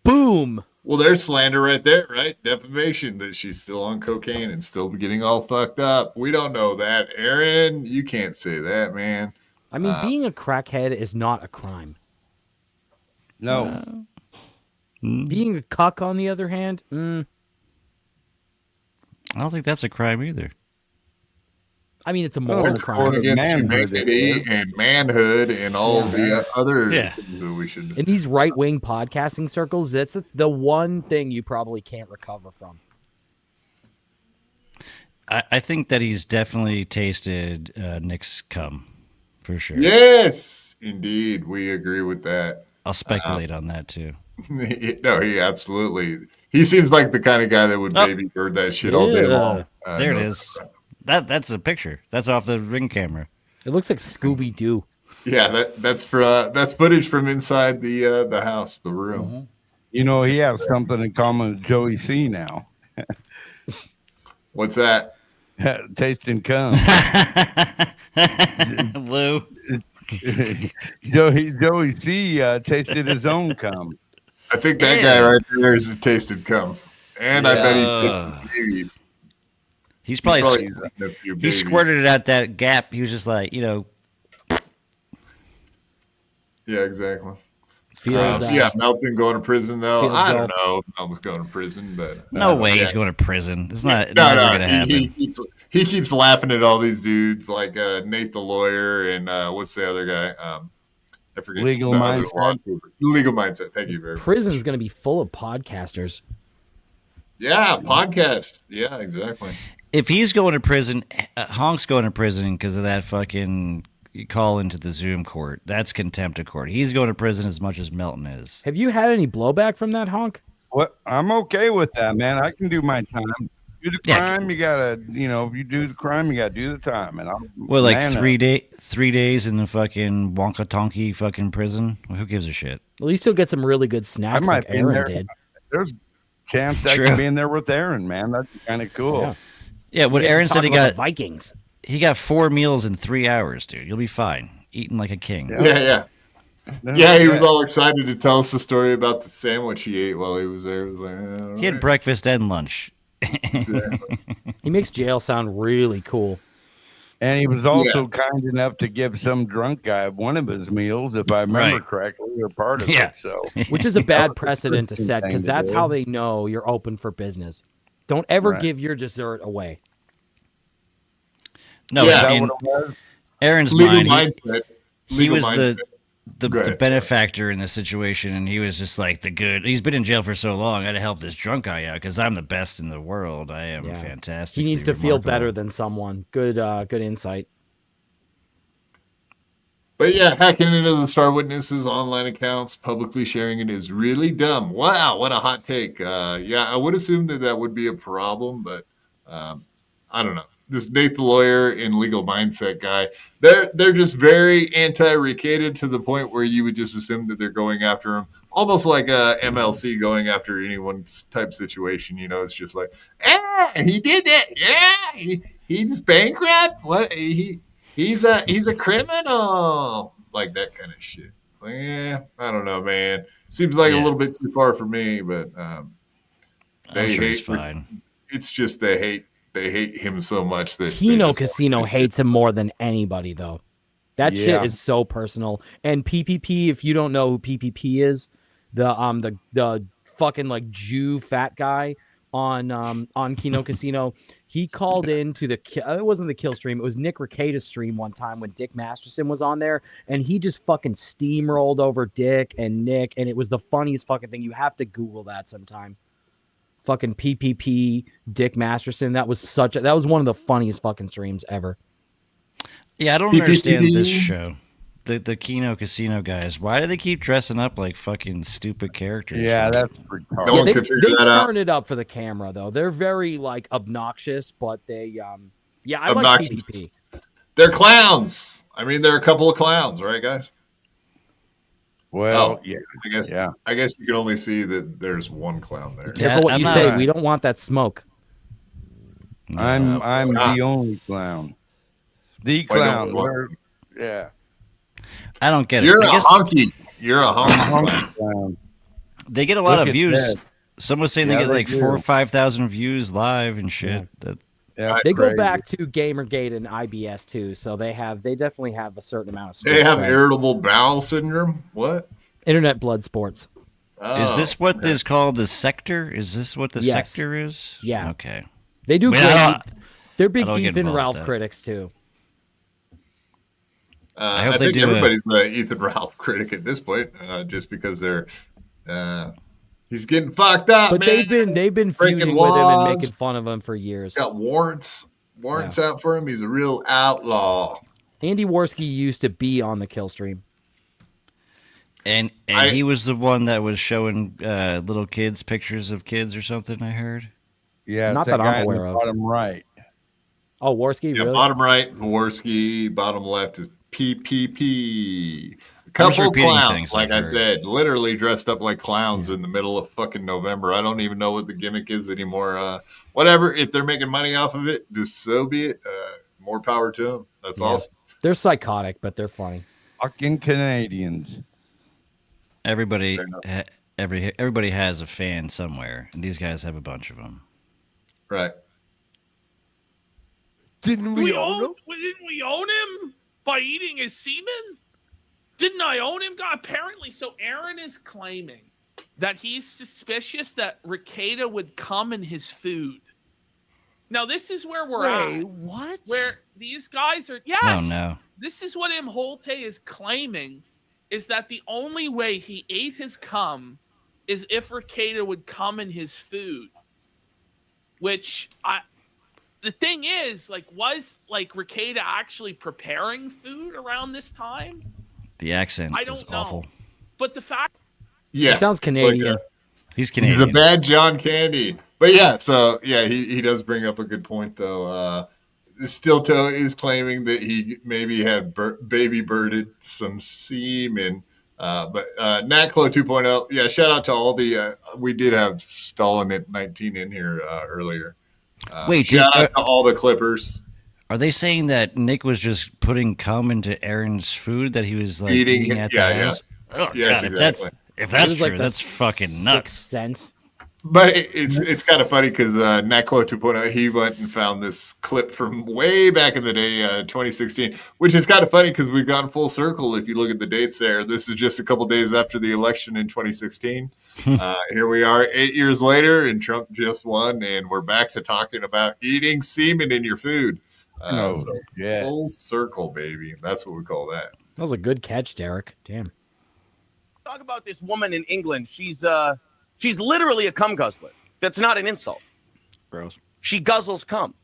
Boom. Well, there's slander right there, right? Defamation that she's still on cocaine and still getting all fucked up. We don't know that. Aaron, you can't say that, man. I mean, being a crackhead is not a crime. No. Being a cuck, on the other hand, I don't think that's a crime either. I mean, it's a moral crime. Against humanity and manhood and all the other things that we should do. In these right-wing podcasting circles, that's the one thing you probably can't recover from. I think that he's definitely tasted Nick's cum, for sure. Yes, indeed. We agree with that. I'll speculate on that, too. No, he absolutely. He seems like the kind of guy that would baby bird that shit all day long. There it is. That's a picture. That's off the Ring camera. It looks like Scooby-Doo. Yeah, that's footage from inside the house, the room. He has something in common with Joey C now. What's that? Tasting cum. Lou. Joey C tasted his own cum. I think that guy right there is a tasted cum. And I bet he's tasted babies. He's probably a few he babies. squirted it out that gap. He was just like, Yeah, exactly. Feels, yeah, Melton going to prison though. feels I don't dope. know if Melton's going to prison, but no way he's going to prison. It's not No, never no, going to happen. he keeps laughing at all these dudes like Nate the lawyer and what's the other guy? I forget. Legal the other Mindset. one. Legal Mindset. Thank you very much. Prison's going to be full of podcasters. Yeah, podcast. Yeah, exactly. If he's going to prison, Honk's going to prison because of that fucking call into the Zoom court. That's contempt of court. He's going to prison as much as Melton is. Have you had any blowback from that, Honk? What? I'm okay with that, man. I can do my time. Do the crime, you gotta, if you do the crime, you gotta do the time. And Well, like 3 days in the fucking Wonka Tonky fucking prison. Well, who gives a shit? At least he'll get some really good snacks like be in Aaron there. did. There's a chance that True. could be in there with Aaron, man. That's kind of cool. Yeah, what We have to Aaron talk said he about the got Vikings. He got 4 meals in 3 hours, dude. You'll be fine. Eating like a king. Yeah. Yeah, he was all excited to tell us the story about the sandwich he ate while he was there. It was like, all He had right. breakfast and lunch. Exactly. He makes jail sound really cool. And he was also kind enough to give some drunk guy one of his meals, if I remember correctly, or part of it. So, which is a bad precedent to set, because thing to that's do. how they know you're open for business. Don't ever give your dessert away. No, in Aaron's Legal mind, mindset. he Legal was mindset. the benefactor in the situation, and he was just like the good. He's been in jail for so long. I got to help this drunk guy out because I'm the best in the world. I am fantastic. He needs to feel better than someone. Good insight. But yeah, hacking into the Star Witness's online accounts, publicly sharing it is really dumb. Wow, what a hot take. Yeah, I would assume that would be a problem, but I don't know. This Nate the lawyer and legal mindset guy, they're just very anti-Rekieta to the point where you would just assume that they're going after him, almost like a MLC going after anyone's type situation. You know, it's just like, he did that. Yeah, he's bankrupt. What he's a criminal, like that kind of shit. It's like, I don't know, man. Seems like a little bit too far for me, but they sure hate. he's fine. It's just they hate him so much that Kino Casino hates him more than anybody, though. That shit is so personal. And PPP, if you don't know who PPP is, the fucking like Jew fat guy on Kino Casino, he called into it wasn't the kill stream, it was Nick Rekieta's stream one time when Dick Masterson was on there, and he just fucking steamrolled over Dick and Nick, and it was the funniest fucking thing. You have to Google that sometime. Fucking PPP, Dick Masterson. That was one of the funniest fucking streams ever. Yeah, I don't understand this show. The Kino Casino guys. Why do they keep dressing up like fucking stupid characters? Yeah, that's retarded. They turn it up for the camera though. They're very like obnoxious, but they I like PPP. They're clowns. I mean, they're a couple of clowns, right, guys? Well, I guess you can only see that there's one clown there. Careful what you say. We don't want that smoke. I'm the only clown. The clown. Yeah. I don't get it. You're a honky. You're a honky clown. They get a lot of views. Some was saying they get like 4,000 or 5,000 views live and shit. They go back to Gamergate and IBS too, so they definitely have a certain amount of. They have irritable bowel syndrome. What? Internet blood sports. Is this what is called the sector? Is this what the sector is? Yeah. Okay. They do. They're big I don't get Ethan involved Ralph with that. critics too. I think everybody's the Ethan Ralph critic at this point, just because they're. He's getting fucked up, but man. they've been Breaking feuding with him and laws. making fun of him for years. Got warrants out for him. He's a real outlaw. Andy Worski used to be on the kill stream. And he was the one that was showing little kids pictures of kids or something, I heard. Yeah, Not that I'm aware of. Bottom right. Oh, Worski, really? Bottom right, Worski. Bottom left is PPP. I'm just Couple repeating clowns, things like I've I heard. said, literally dressed up like clowns in the middle of fucking November. I don't even know what the gimmick is anymore. Whatever. If they're making money off of it, just so be it. More power to them. That's awesome. They're psychotic, but they're funny. Fucking Canadians. Everybody has a fan somewhere, and these guys have a bunch of them. Right. Didn't we own him by eating his semen? Didn't I own him? God, apparently. So Aaron is claiming that he's suspicious that Rekieta would come in his food. Now, this is where we're at. What? Where these guys are. Yes. Oh, no. This is what Imholte is claiming, is that the only way he ate his cum is if Rekieta would come in his food. Which, the thing is, was Rekieta actually preparing food around this time? The accent I don't is know. awful. But the fact... Yeah. He sounds Canadian. He's Canadian. He's a bad John Candy. But yeah, so yeah, he does bring up a good point though. Stilto is claiming that he maybe had baby birded some semen. But Natclo 2.0, yeah, shout out to all the we did have Stalin at 19 in here earlier. Wait, shout out to all the Clippers. Are they saying that Nick was just putting cum into Aaron's food that he was like Eating eating at yeah, the yeah. house? Oh, Yes, God, exactly. if that's It was true, like the that's fucking nuts. Sixth Sense. But it's kind of funny because Naklo 2.0, he went and found this clip from way back in the day, 2016, which is kind of funny because we've gone full circle. If you look at the dates there, this is just a couple days after the election in 2016. Here we are 8 years later, and Trump just won, and we're back to talking about eating semen in your food. Full circle, baby. That's what we call that. That was a good catch, Derek. Damn. Talk about this woman in England. She's literally a cum guzzler. That's not an insult. Gross. She guzzles cum.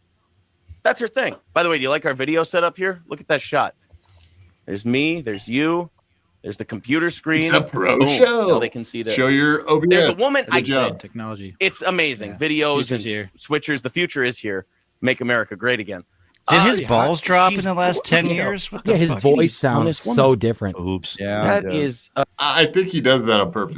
That's her thing. By the way, do you like our video setup here? Look at that shot. There's me. There's you. There's the computer screen. It's a pro Boom. show. Now they can see this. Show your OBS. There's a woman. Good job. Technology. It's amazing. Videos and switchers. The future is here. Make America great again. Did his balls drop in the last 10 years? What the his fuck? voice sounds so different. Oops. Yeah, that is. I think he does that on purpose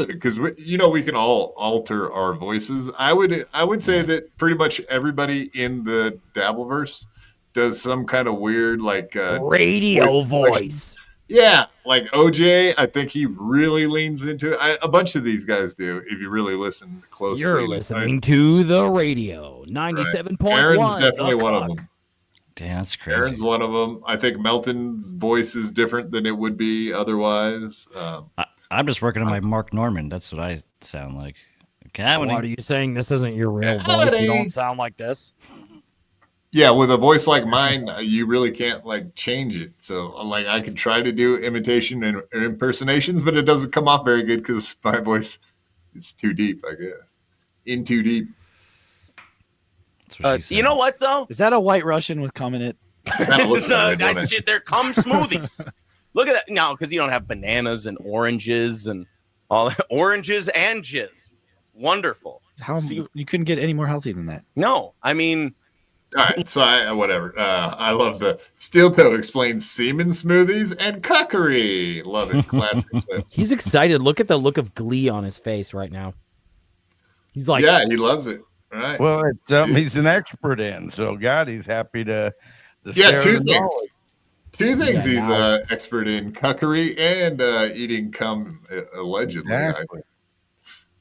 because we can all alter our voices. I would say that pretty much everybody in the Dabbleverse does some kind of weird radio voice. Yeah, like OJ, I think he really leans into it. A bunch of these guys do, if you really listen closely. You're listening to the radio, 97.1. Aaron's definitely one of them. Damn, that's crazy. Aaron's one of them. I think Melton's voice is different than it would be otherwise. I'm just working on my Mark Norman. That's what I sound like. What are you saying? This isn't your real voice. You don't sound like this. Yeah, with a voice like mine, you really can't change it. So I can try to do imitation and impersonations, but it doesn't come off very good because my voice is too deep, I guess. In too deep. You know what though? Is that a white Russian with cum in it? They're cum smoothies. Look at that. No, because you don't have bananas and oranges and all that. Oranges and jizz. Wonderful. You couldn't get any more healthy than that. No, I mean. All right, so whatever. I love the Steel Toe explains semen smoothies and cuckery. Love it. Classic clip. He's excited. Look at the look of glee on his face right now. He's like, yeah, he loves it. Right. Well, it's something he's an expert in. So God, he's happy to yeah, share two the things. knowledge. Two things he's expert in: cuckery and eating cum, allegedly. Exactly.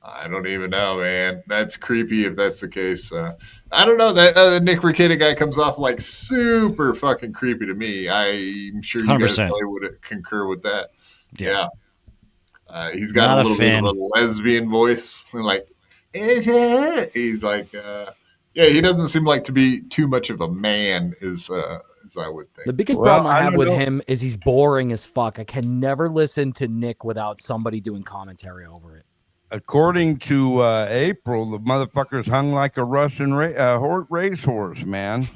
I don't even know, man. That's creepy if that's the case. I don't know. That Nick Rekieta guy comes off like super fucking creepy to me. I'm sure you guys 100%. probably would concur with that. Yeah. He's got Not a a little bit fan. of a lesbian voice. He's like, he doesn't seem like to be too much of a man as I would think. the biggest problem I have with him is he's boring as fuck. I can never listen to Nick without somebody doing commentary over it. According to April, the motherfucker's hung like a Russian racehorse, man.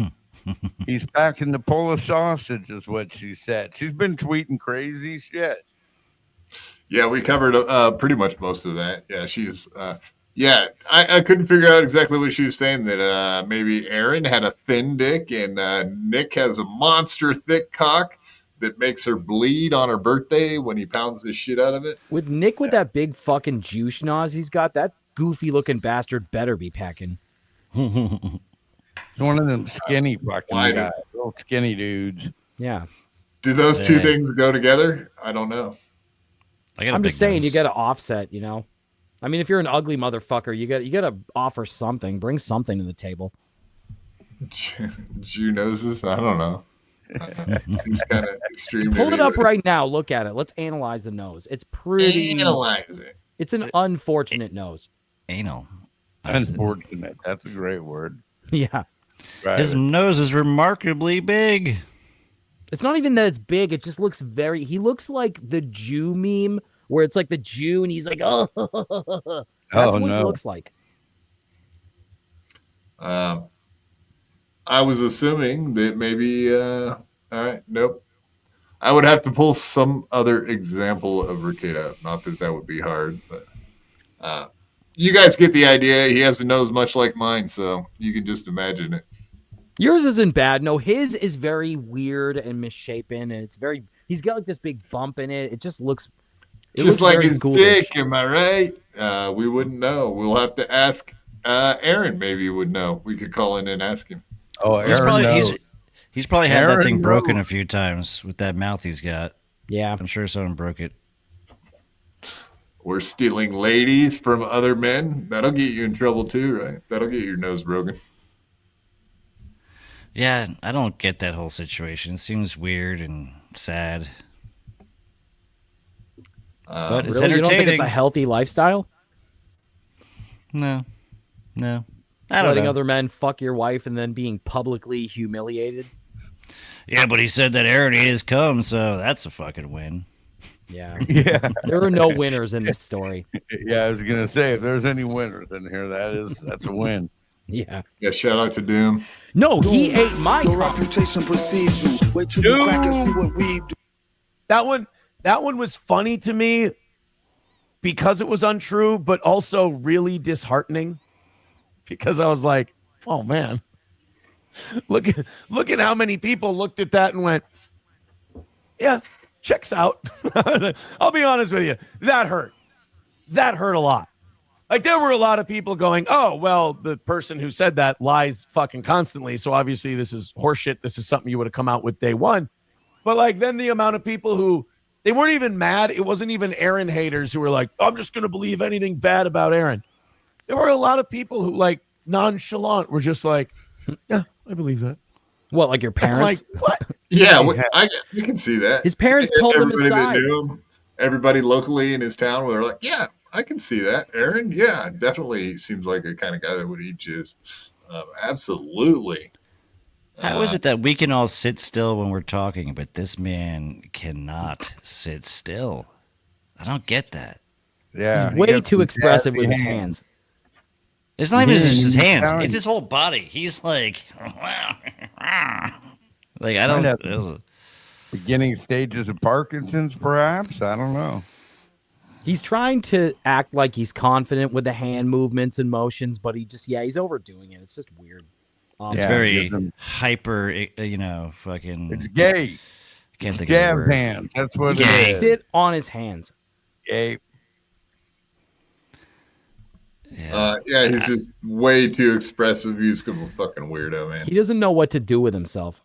He's packing the Polish sausage, is what she said. She's been tweeting crazy shit. Yeah, we covered pretty much most of that. Yeah, she's. I couldn't figure out exactly what she was saying. That maybe Aaron had a thin dick and Nick has a monster thick cock that makes her bleed on her birthday when he pounds the shit out of it. With Nick with that big fucking juice schnoz he's got, that goofy looking bastard better be packing. It's one of them skinny fucking guys, little skinny dudes. Yeah. Do those two things go together? I don't know. I'm just saying you got to offset, you know. I mean, if you're an ugly motherfucker, you got to offer something, bring something to the table. Jew noses? I don't know. Seems kind of extreme. Pull it up right now. Look at it. Let's analyze the nose. It's pretty. Analyze it. It's an unfortunate nose. Anal. Unfortunate. That's a great word. Yeah. Right. His nose is remarkably big. It's not even that it's big. It just looks very. He looks like the Jew meme where it's like the Jew and he's like, oh, that's what he looks like. I was assuming that maybe. All right, nope. I would have to pull some other example of Rekieta. Not that that would be hard, but you guys get the idea. He has a nose much like mine, so you can just imagine it. Yours isn't bad. No, his is very weird and misshapen, and it's very. He's got like this big bump in it. It just looks. Just like his dick, am I right? We wouldn't know. We'll have to ask Aaron. Maybe he would know. We could call in and ask him. Oh, He's probably had Aaron that thing broken knows. a few times with that mouth he's got. Yeah. I'm sure someone broke it. or stealing ladies from other men. That'll get you in trouble too, right? That'll get your nose broken. Yeah, I don't get that whole situation. It seems weird and sad. But it's Really? You don't think it's entertaining. a healthy lifestyle? No. I don't Letting know. other men fuck your wife and then being publicly humiliated? Yeah, but he said that Aaron ate his cum, so that's a fucking win. Yeah. Yeah. There are no winners in this story. Yeah, I was gonna say if there's any winners in here, that's a win. Yeah. Yeah, shout out to Doom. No, he ate my Your reputation precedes you. Wait till you crack and see what we do. That one was funny to me because it was untrue, but also really disheartening because I was like, oh man, look at how many people looked at that and went, yeah, checks out. I'll be honest with you. That hurt a lot. Like there were a lot of people going, oh, well, the person who said that lies fucking constantly. So obviously this is horseshit. This is something you would have come out with day one. But like then the amount of people who they weren't even mad. It wasn't even Aaron haters who were like, I'm just going to believe anything bad about Aaron. There were a lot of people who like nonchalant were just like, yeah, I believe that. What, like your parents? Like, what? Yeah, I can see that. His parents pulled him Everybody that aside. knew him, everybody locally in his town were like, yeah, I can see that. Aaron, yeah, definitely seems like a kind of guy that would eat jizz. Absolutely. How is it that we can all sit still when we're talking, but this man cannot sit still? I don't get that. Yeah. He's way too expressive with his hands. It's not even just his hands. Down. It's his whole body. He's like, I don't. Beginning stages of Parkinson's, perhaps. I don't know. He's trying to act like he's confident with the hand movements and motions, but he's overdoing it. It's just weird. It's very hyper, fucking. It's gay. Can't think Jab of the word. hands. That's what He it can is. sit on his hands. Gay. Yeah, he's just way too expressive. He's a fucking weirdo, man. He doesn't know what to do with himself.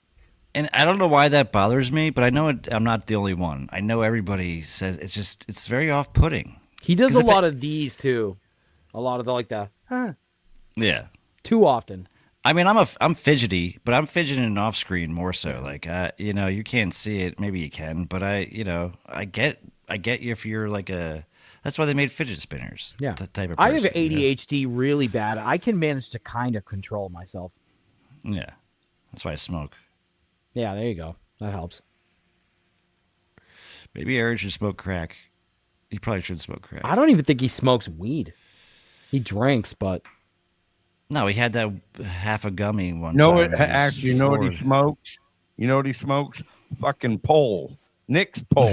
And I don't know why that bothers me, but I know I'm not the only one. I know everybody says it's very off-putting. He does a lot of these too. A lot of the Yeah. Too often. I mean, I'm fidgety, but I'm fidgeting off screen more so. Like, you can't see it. Maybe you can, but I get you if you're like a. That's why they made fidget spinners. Yeah, that type of. I Person, have ADHD really bad. I can manage to kind of control myself. Yeah, that's why I smoke. Yeah, there you go. That helps. Maybe Aaron should smoke crack. He probably should smoke crack. I don't even think he smokes weed. He drinks, but. No, he had that half a gummy one No, time. actually, you know what he smokes? You know what he smokes? Fucking pole. Nick's pole.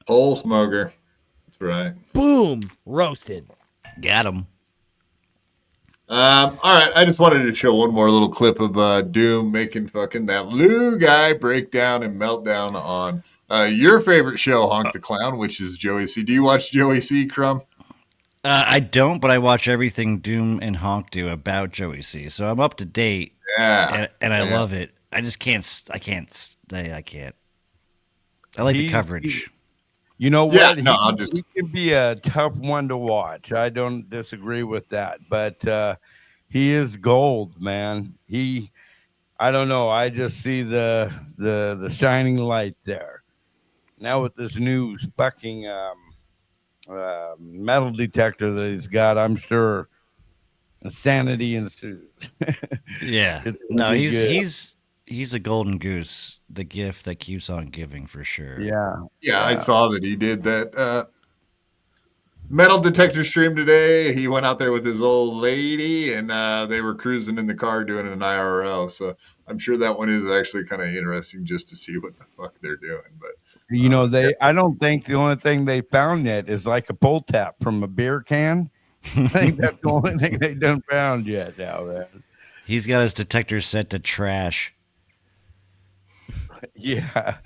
Pole smoker. That's right. Boom. Roasted. Got him. All right, I just wanted to show one more little clip of Doom making fucking that Lou guy breakdown and meltdown on your favorite show, Honk the Clown, which is Joey C. Do you watch Joey C, Crumb? I don't, but I watch everything Doom and Honk do about Joey C. So I'm up to date. Yeah, and I love it. I just can't. I can't. I like the coverage. You know what? Yeah, no, he can be a tough one to watch. I don't disagree with that, but he is gold, man. I don't know. I just see the shining light there. Now with this new fucking metal detector that he's got, I'm sure insanity ensues. Yeah, no, he's a golden goose, the gift that keeps on giving for sure. Yeah, I saw that he did that metal detector stream today. He went out there with his old lady, and they were cruising in the car doing an IRL. So I'm sure that one is actually kind of interesting just to see what the fuck they're doing. But I don't think the only thing they found yet is like a pull tap from a beer can. I think that's the only thing they done found yet now, man. He's got his detector set to trash. Yeah.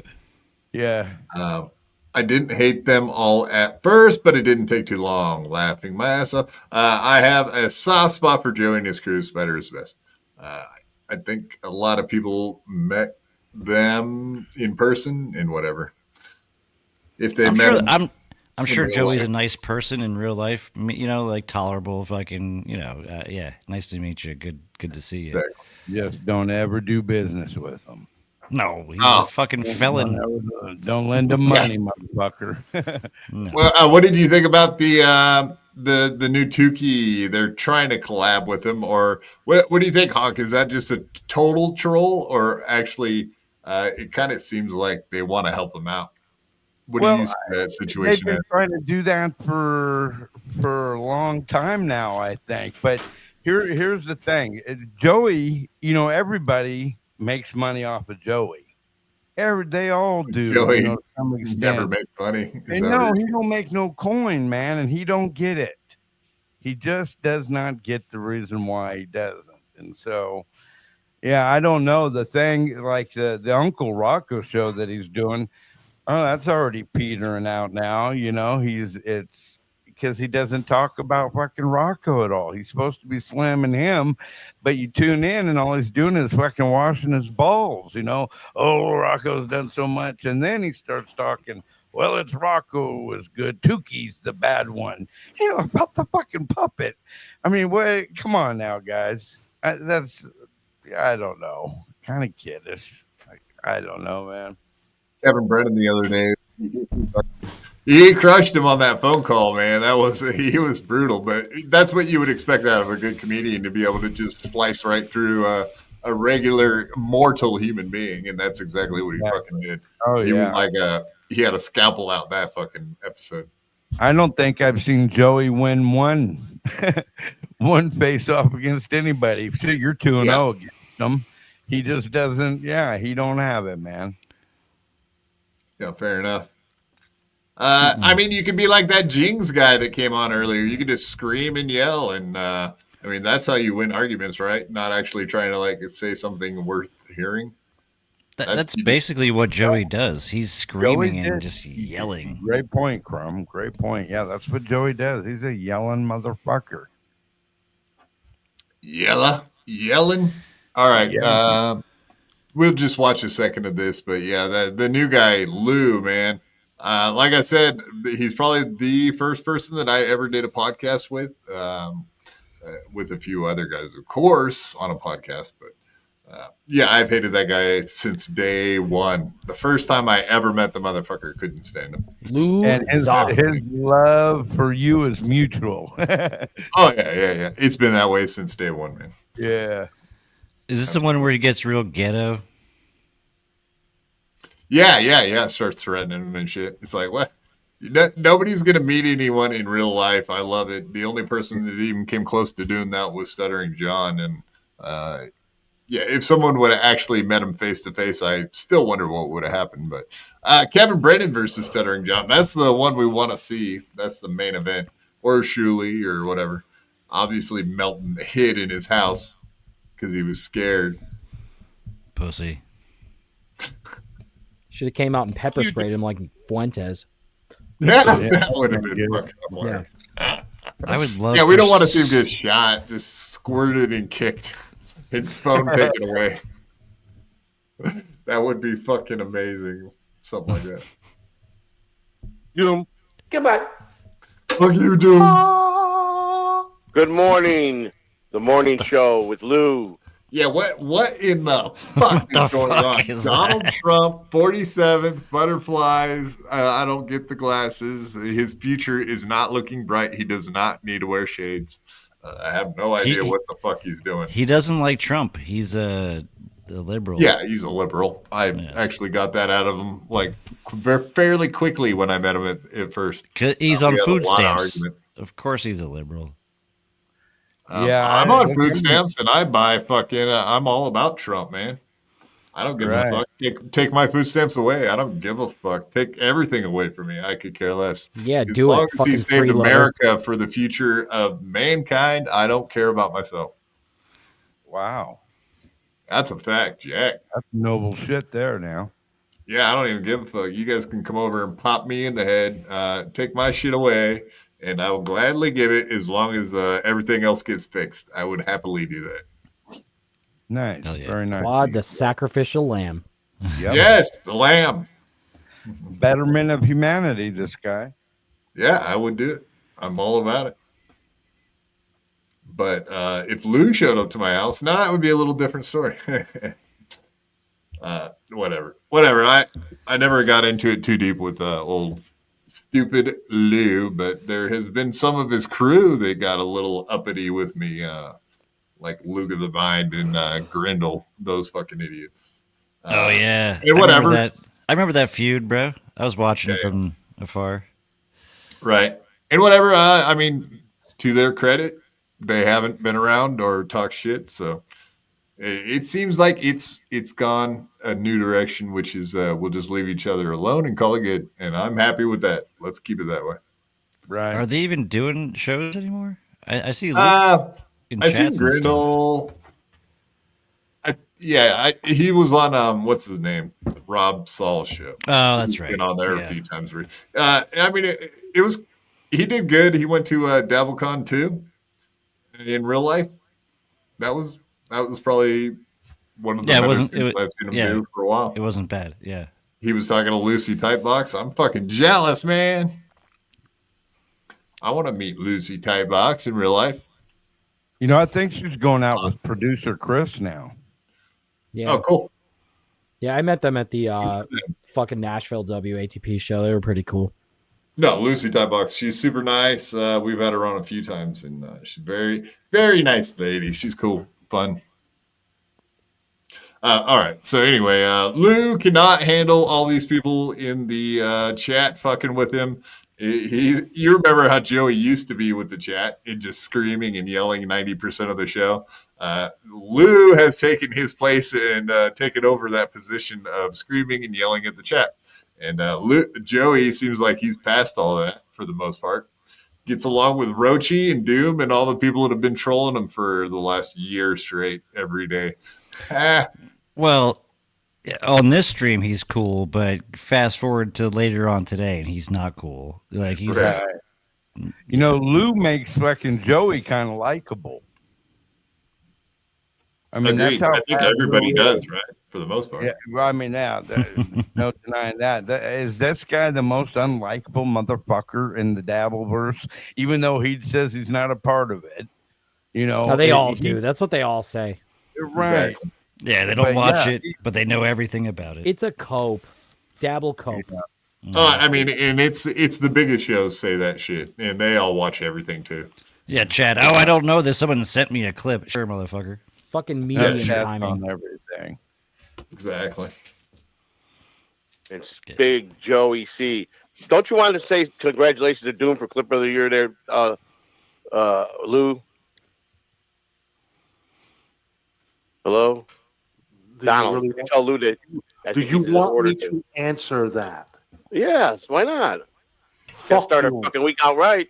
I didn't hate them all at first, but it didn't take too long. Laughing my ass off. I have a soft spot for Joey and his crew. Spider is best. I think a lot of people met them in person and whatever. If they met them. I'm in sure real Joey's life. a nice person in real life. You know, like tolerable, fucking. You know, yeah. Nice to meet you. Good to see you. Just don't ever do business with him. No, he's a fucking felon. Don't lend him money, motherfucker. Well, what did you think about the new Tukey? They're trying to collab with him, or what do you think, Honk? Is that just a total troll, or actually, it kind of seems like they want to help him out? What do you see that situation They've been as? trying to do that for a long time now, I think. But here's the thing. Joey, you know, everybody makes money off of Joey. They all do. Joey you know, to some extent. never makes money. And no, he don't make no coin, man, and he don't get it. He just does not get the reason why he doesn't. And so, yeah, I don't know. The thing, like the Uncle Rocco show that he's doing, oh, that's already petering out now. You know, it's because he doesn't talk about fucking Rocco at all. He's supposed to be slamming him, but you tune in and all he's doing is fucking washing his balls. You know, oh, Rocco's done so much, and then he starts talking. Well, it's Rocco was good. Tukey's the bad one. You know, about the fucking puppet. I mean, wait, come on now, guys. I don't know. Kind of kiddish. I don't know, man. Kevin Brennan the other day, he crushed him on that phone call, man. He was brutal, but that's what you would expect out of a good comedian, to be able to just slice right through a regular mortal human being, and that's exactly what he fucking did. Oh, he was yeah. like he had a scalpel out that fucking episode. I don't think I've seen Joey win one face off against anybody. Shit, you're 2-0 against him. He just doesn't. Yeah, he don't have it, man. Yeah, fair enough. I mean, you could be like that Jings guy that came on earlier. You could just scream and yell, and I mean, that's how you win arguments, right? Not actually trying to like say something worth hearing. That's basically what Joey does. He's screaming and just yelling. Great point, Crumb. Great point. Yeah, that's what Joey does. He's a yelling motherfucker. Yelling. All right. We'll just watch a second of this, but yeah, the new guy, Lou, man. Like I said, he's probably the first person that I ever did a podcast with a few other guys, of course, on a podcast. But yeah, I've hated that guy since day one. The first time I ever met the motherfucker, couldn't stand him. Lou and his love for you is mutual. Oh yeah. It's been that way since day one, man. Yeah. Is this the one where he gets real ghetto? Yeah. Starts threatening him and shit. It's like, what? Nobody's going to meet anyone in real life. I love it. The only person that even came close to doing that was Stuttering John. And yeah, if someone would have actually met him face to face, I still wonder what would have happened. But Kevin Brennan versus Stuttering John, that's the one we want to see. That's the main event. Or Shuley or whatever. Obviously, Melton hid in his house because he was scared. Pussy. Should have came out and pepper sprayed him like Fuentes. Yeah, that would have been fucking hilarious. I would love. Yeah, we don't want to see him get shot, just squirted and kicked, and phone taken away. That would be fucking amazing. Something like that. Goodbye. Fuck you, Doom. Good morning. The morning show with Lou. Yeah, what in the fuck is going on? Donald Trump, 47th, butterflies. I don't get the glasses. His future is not looking bright. He does not need to wear shades. I have no idea what the fuck he's doing. He doesn't like Trump. He's a liberal. Yeah, he's a liberal. I actually got that out of him like fairly quickly when I met him at first. He's on food stamps. Of course he's a liberal. I'm on food stamps and I buy fucking. I'm all about Trump, man. I don't give a fuck. Take my food stamps away. I don't give a fuck. Take everything away from me. I could care less. Yeah, as do long it. as he saved freeloader. America for the future of mankind, I don't care about myself. Wow, that's a fact, Jack. That's noble shit there. Now, yeah, I don't even give a fuck. You guys can come over and pop me in the head. Take my shit away. And I will gladly give it as long as everything else gets fixed. I would happily do that. Nice. Very nice. God, the sacrificial lamb. Yep. Yes, the lamb. Betterment of humanity, this guy. Yeah, I would do it. I'm all about it. But if Lou showed up to my house, now that would be a little different story. Whatever. I never got into it too deep with old stupid Lou, but there has been some of his crew that got a little uppity with me, like Luke of the Vine and Grindle, those fucking idiots. Oh yeah, and whatever. I remember that feud, bro. I was watching from afar. Right, and whatever. I mean, to their credit, they haven't been around or talked shit, so it seems like it's gone a new direction, which is we'll just leave each other alone and call it good, and I'm happy with that. Let's keep it that way. Right? Are they even doing shows anymore? I see. Luke in I see chats and stuff. Grindle. He was on what's his name, Rob Saul's show. Oh, that's He's right. Been on there a few times. I mean, it was he did good. He went to DabbleCon too. In real life, that was probably one of the better things I've seen him do for a while. It wasn't bad. Yeah, he was talking to Lucy Tightbox. I'm fucking jealous, man. I want to meet Lucy Tightbox in real life. You know, I think she's going out with producer Chris now. Yeah. Oh, cool. Yeah, I met them at the fucking Nashville WATP show. They were pretty cool. No, Lucy Tightbox. She's super nice. We've had her on a few times, and she's very, very nice lady. She's cool, fun. All right. So anyway, Lou cannot handle all these people in the chat fucking with him. You remember how Joey used to be with the chat and just screaming and yelling 90% of the show. Lou has taken his place and taken over that position of screaming and yelling at the chat. And Joey seems like he's past all of that for the most part. Gets along with Rochi and Doom and all the people that have been trolling him for the last year straight every day. Well, on this stream he's cool, but fast forward to later on today and he's not cool. Like he's, you know, Lou makes fucking Joey kind of likable. I mean, Agreed. that's how I think everybody does, right? For the most part. Yeah, well, I mean, no denying that. Is this guy the most unlikable motherfucker in the Dabbleverse? Even though he says he's not a part of it, you know. No, they all do. That's what they all say. Right. Exactly. Yeah, they don't watch it, but they know everything about it. It's a cope. Dabble cope. I mean, and it's the biggest shows say that shit, and they all watch everything too. Yeah, Chad. Oh, I don't know this. Someone sent me a clip. Sure, motherfucker. Fucking medium timing. On everything. Exactly. It's Big Joey C. Don't you want to say congratulations to Doom for Clip of the Year there, Lou? Hello? Donald, really tell Lou that. Do you want me to answer that? Yes, why not? Fuck start Doom. a fucking week out right.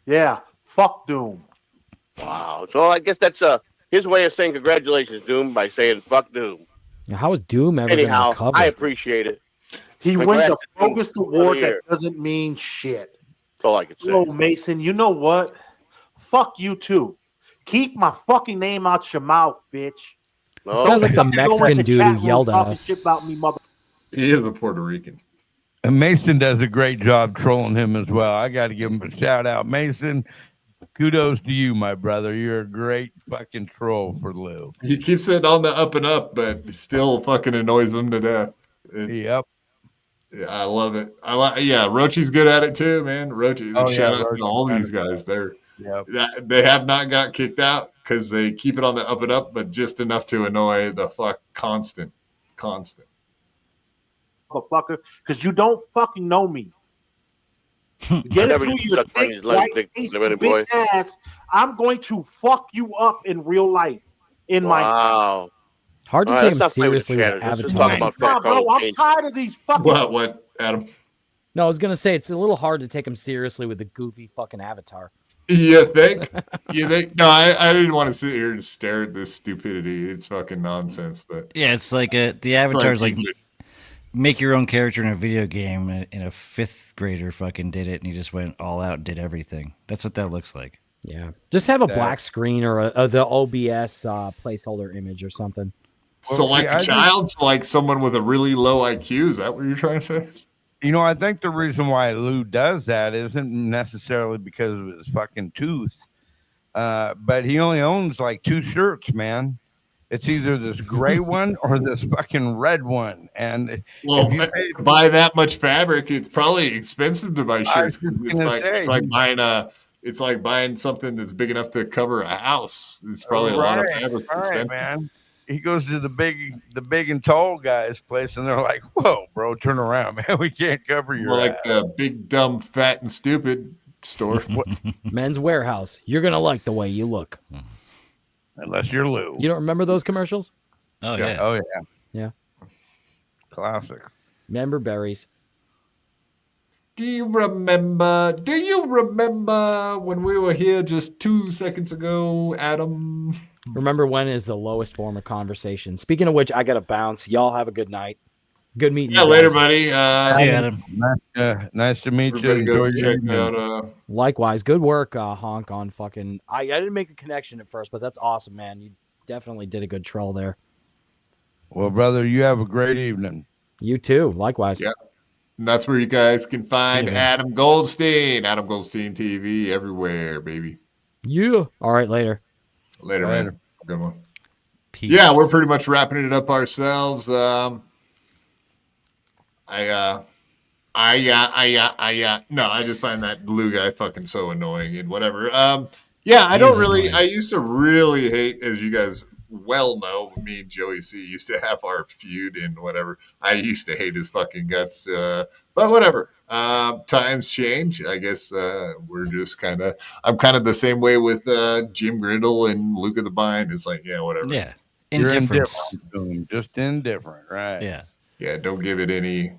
Yeah, fuck Doom. Wow. So I guess that's his way of saying congratulations, Doom, by saying fuck Doom. Now, how is Doom ever going to Anyhow, recover? I appreciate it. He Congrats wins a to Doom bogus for the award year. that doesn't mean shit. That's all I can say. Yo, Mason, you know what? Fuck you too. Keep my fucking name out your mouth, bitch. No. This guy's like the Go into Mexican dude chat who room yelled at talking us. shit about me, mother. He is a Puerto Rican. And Mason does a great job trolling him as well. I got to give him a shout out. Mason, kudos to you, my brother. You're a great fucking troll for Lou. He keeps it on the up and up, but it still fucking annoys him to death. Yep. Yeah, I love it. Yeah, Rochi's good at it too, man. Rochi, Oh, shout yeah, out Rochi's to all these good. guys. Yep. They have not got kicked out because they keep it on the up and up, but just enough to annoy the constant. Motherfucker, because you don't fucking know me. Get it through your thick, white face, bitch ass. I'm going to fuck you up in real life. Wow. Hard to All take him let's not play with seriously the with chatters. Let's just talk Avatar. about Fat Bro, Carl I'm Payne. tired of these fucking. What, Adam? No, I was going to say it's a little hard to take him seriously with the goofy fucking Avatar. You think? No, I didn't want to sit here and stare at this stupidity. It's fucking nonsense. But Yeah, it's like the Avatar's like make your own character in a video game, and a fifth grader fucking did it, and he just went all out and did everything. That's what that looks like. Yeah, just have a black screen or the OBS placeholder image or something. So like a child, so like someone with a really low IQ. Is that what you're trying to say? I think the reason why Lou does that isn't necessarily because of his fucking tooth, but he only owns like 2 shirts, man. It's either this gray one or this fucking red one. And well, buy that much fabric, it's probably expensive to buy shirts. It's like buying something that's big enough to cover a house. It's probably a lot of fabric. Right, man. He goes to the big and tall guys' place, and they're like, "Whoa, bro, turn around, man. We can't cover your." More like the big, dumb, fat, and stupid store. Men's Warehouse. You're gonna like the way you look. Unless you're Lou. You don't remember those commercials? Oh yeah. Oh yeah. Yeah. Classic. Member berries. Do you remember when we were here just 2 seconds ago, Adam? Remember when is the lowest form of conversation. Speaking of which, I gotta bounce. Y'all have a good night. Good meeting you. Yeah, later, buddy. See you, Adam. Nice to meet you. Go check out. Likewise, good work, Honk, on fucking. I didn't make the connection at first, but that's awesome, man. You definitely did a good troll there. Well, brother, you have a great evening. You too. Likewise. Yeah. And that's where you guys can find See you, Adam Goldstein. Adam Goldstein TV everywhere, baby. Yeah. All right, later. Later, man. Good one. Peace. Yeah, we're pretty much wrapping it up ourselves. No, I just find that blue guy fucking so annoying and whatever. Yeah, I used to really hate, as you guys well know, me and Joey C used to have our feud and whatever. I used to hate his fucking guts, but whatever. Times change. I guess we're just I'm kind of the same way with Jim Grindle and Luca the Bind. It's like, yeah, whatever. Yeah, indifference. Just indifferent, right? Yeah. Yeah, don't give it any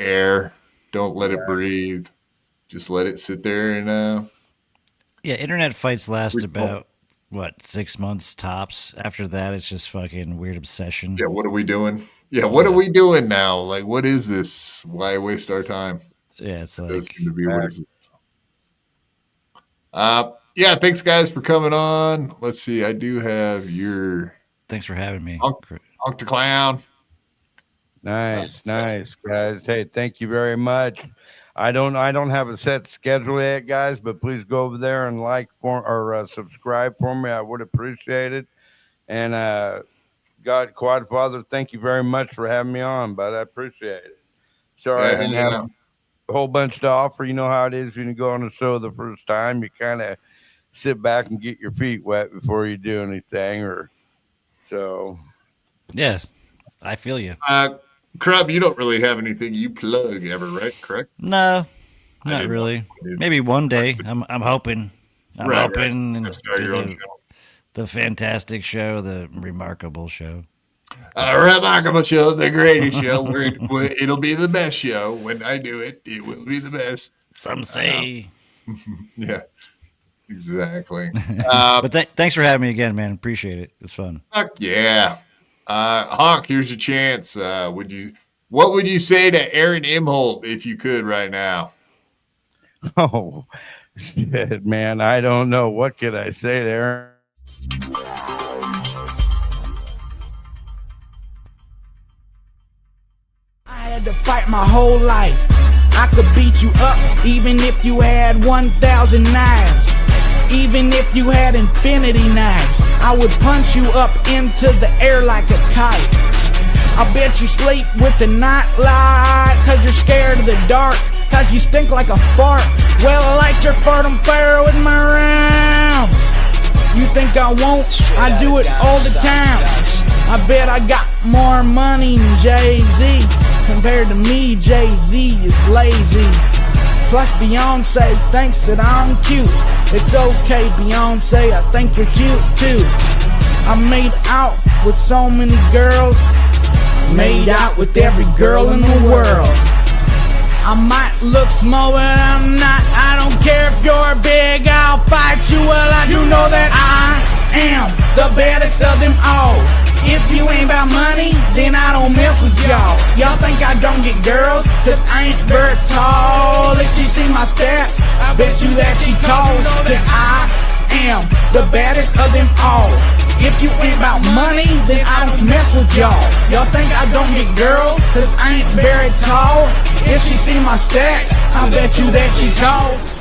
air. Don't let it breathe. Just let it sit there and yeah, internet fights last about 6 months tops. After that, it's just fucking weird obsession. Yeah, what are we doing? Yeah, what are we doing now? Like, what is this? Why waste our time? Yeah, it's like seem to be what is this? Yeah, thanks guys for coming on. Let's see, I do have your. Thanks for having me. Honk the Clown. Nice, guys. Hey, thank you very much. I don't have a set schedule yet, guys, but please go over there and subscribe for me. I would appreciate it. And God, Quadfather, thank you very much for having me on, but I appreciate it. Sorry, I didn't have a whole bunch to offer. You know how it is when you go on the show the first time. You kind of sit back and get your feet wet before you do anything, Yeah, I feel you. Crub, you don't really have anything you plug ever, right? Correct? No, not really. Maybe one day. I'm hoping. I'm hoping and the fantastic show, the remarkable show. Remarkable show, the greatest show. It'll be the best show. When I do it, it will be the best. Some say. Yeah, exactly. But thanks for having me again, man. Appreciate it. It's fun. Fuck yeah. Honk, here's your chance. What would you say to Aaron Imholte if you could right now? Oh, shit, man. I don't know. What could I say to Aaron? I had to fight my whole life. I could beat you up even if you had 1,000 knives. Even if you had infinity knives, I would punch you up into the air like a kite. I bet you sleep with the night light, cause you're scared of the dark, cause you stink like a fart. Well, I like your fart on fire with my rounds. You think I won't? I do it all the time. I bet I got more money than Jay-Z. Compared to me, Jay-Z is lazy. Plus Beyonce thinks that I'm cute. It's okay, Beyonce, I think you're cute too. I made out with so many girls. Made out with every girl in the world. I might look small, but I'm not. I don't care if you're big, I'll fight you. Well, I do know that I am the baddest of them all. If you ain't about money, then I don't mess with y'all. Y'all think I don't get girls, cause I ain't very tall. If she see my stats, I bet you that she calls. Cause I am the baddest of them all. If you ain't about money, then I don't mess with y'all. Y'all think I don't get girls, cause I ain't very tall. If she see my stacks, I bet you that she calls.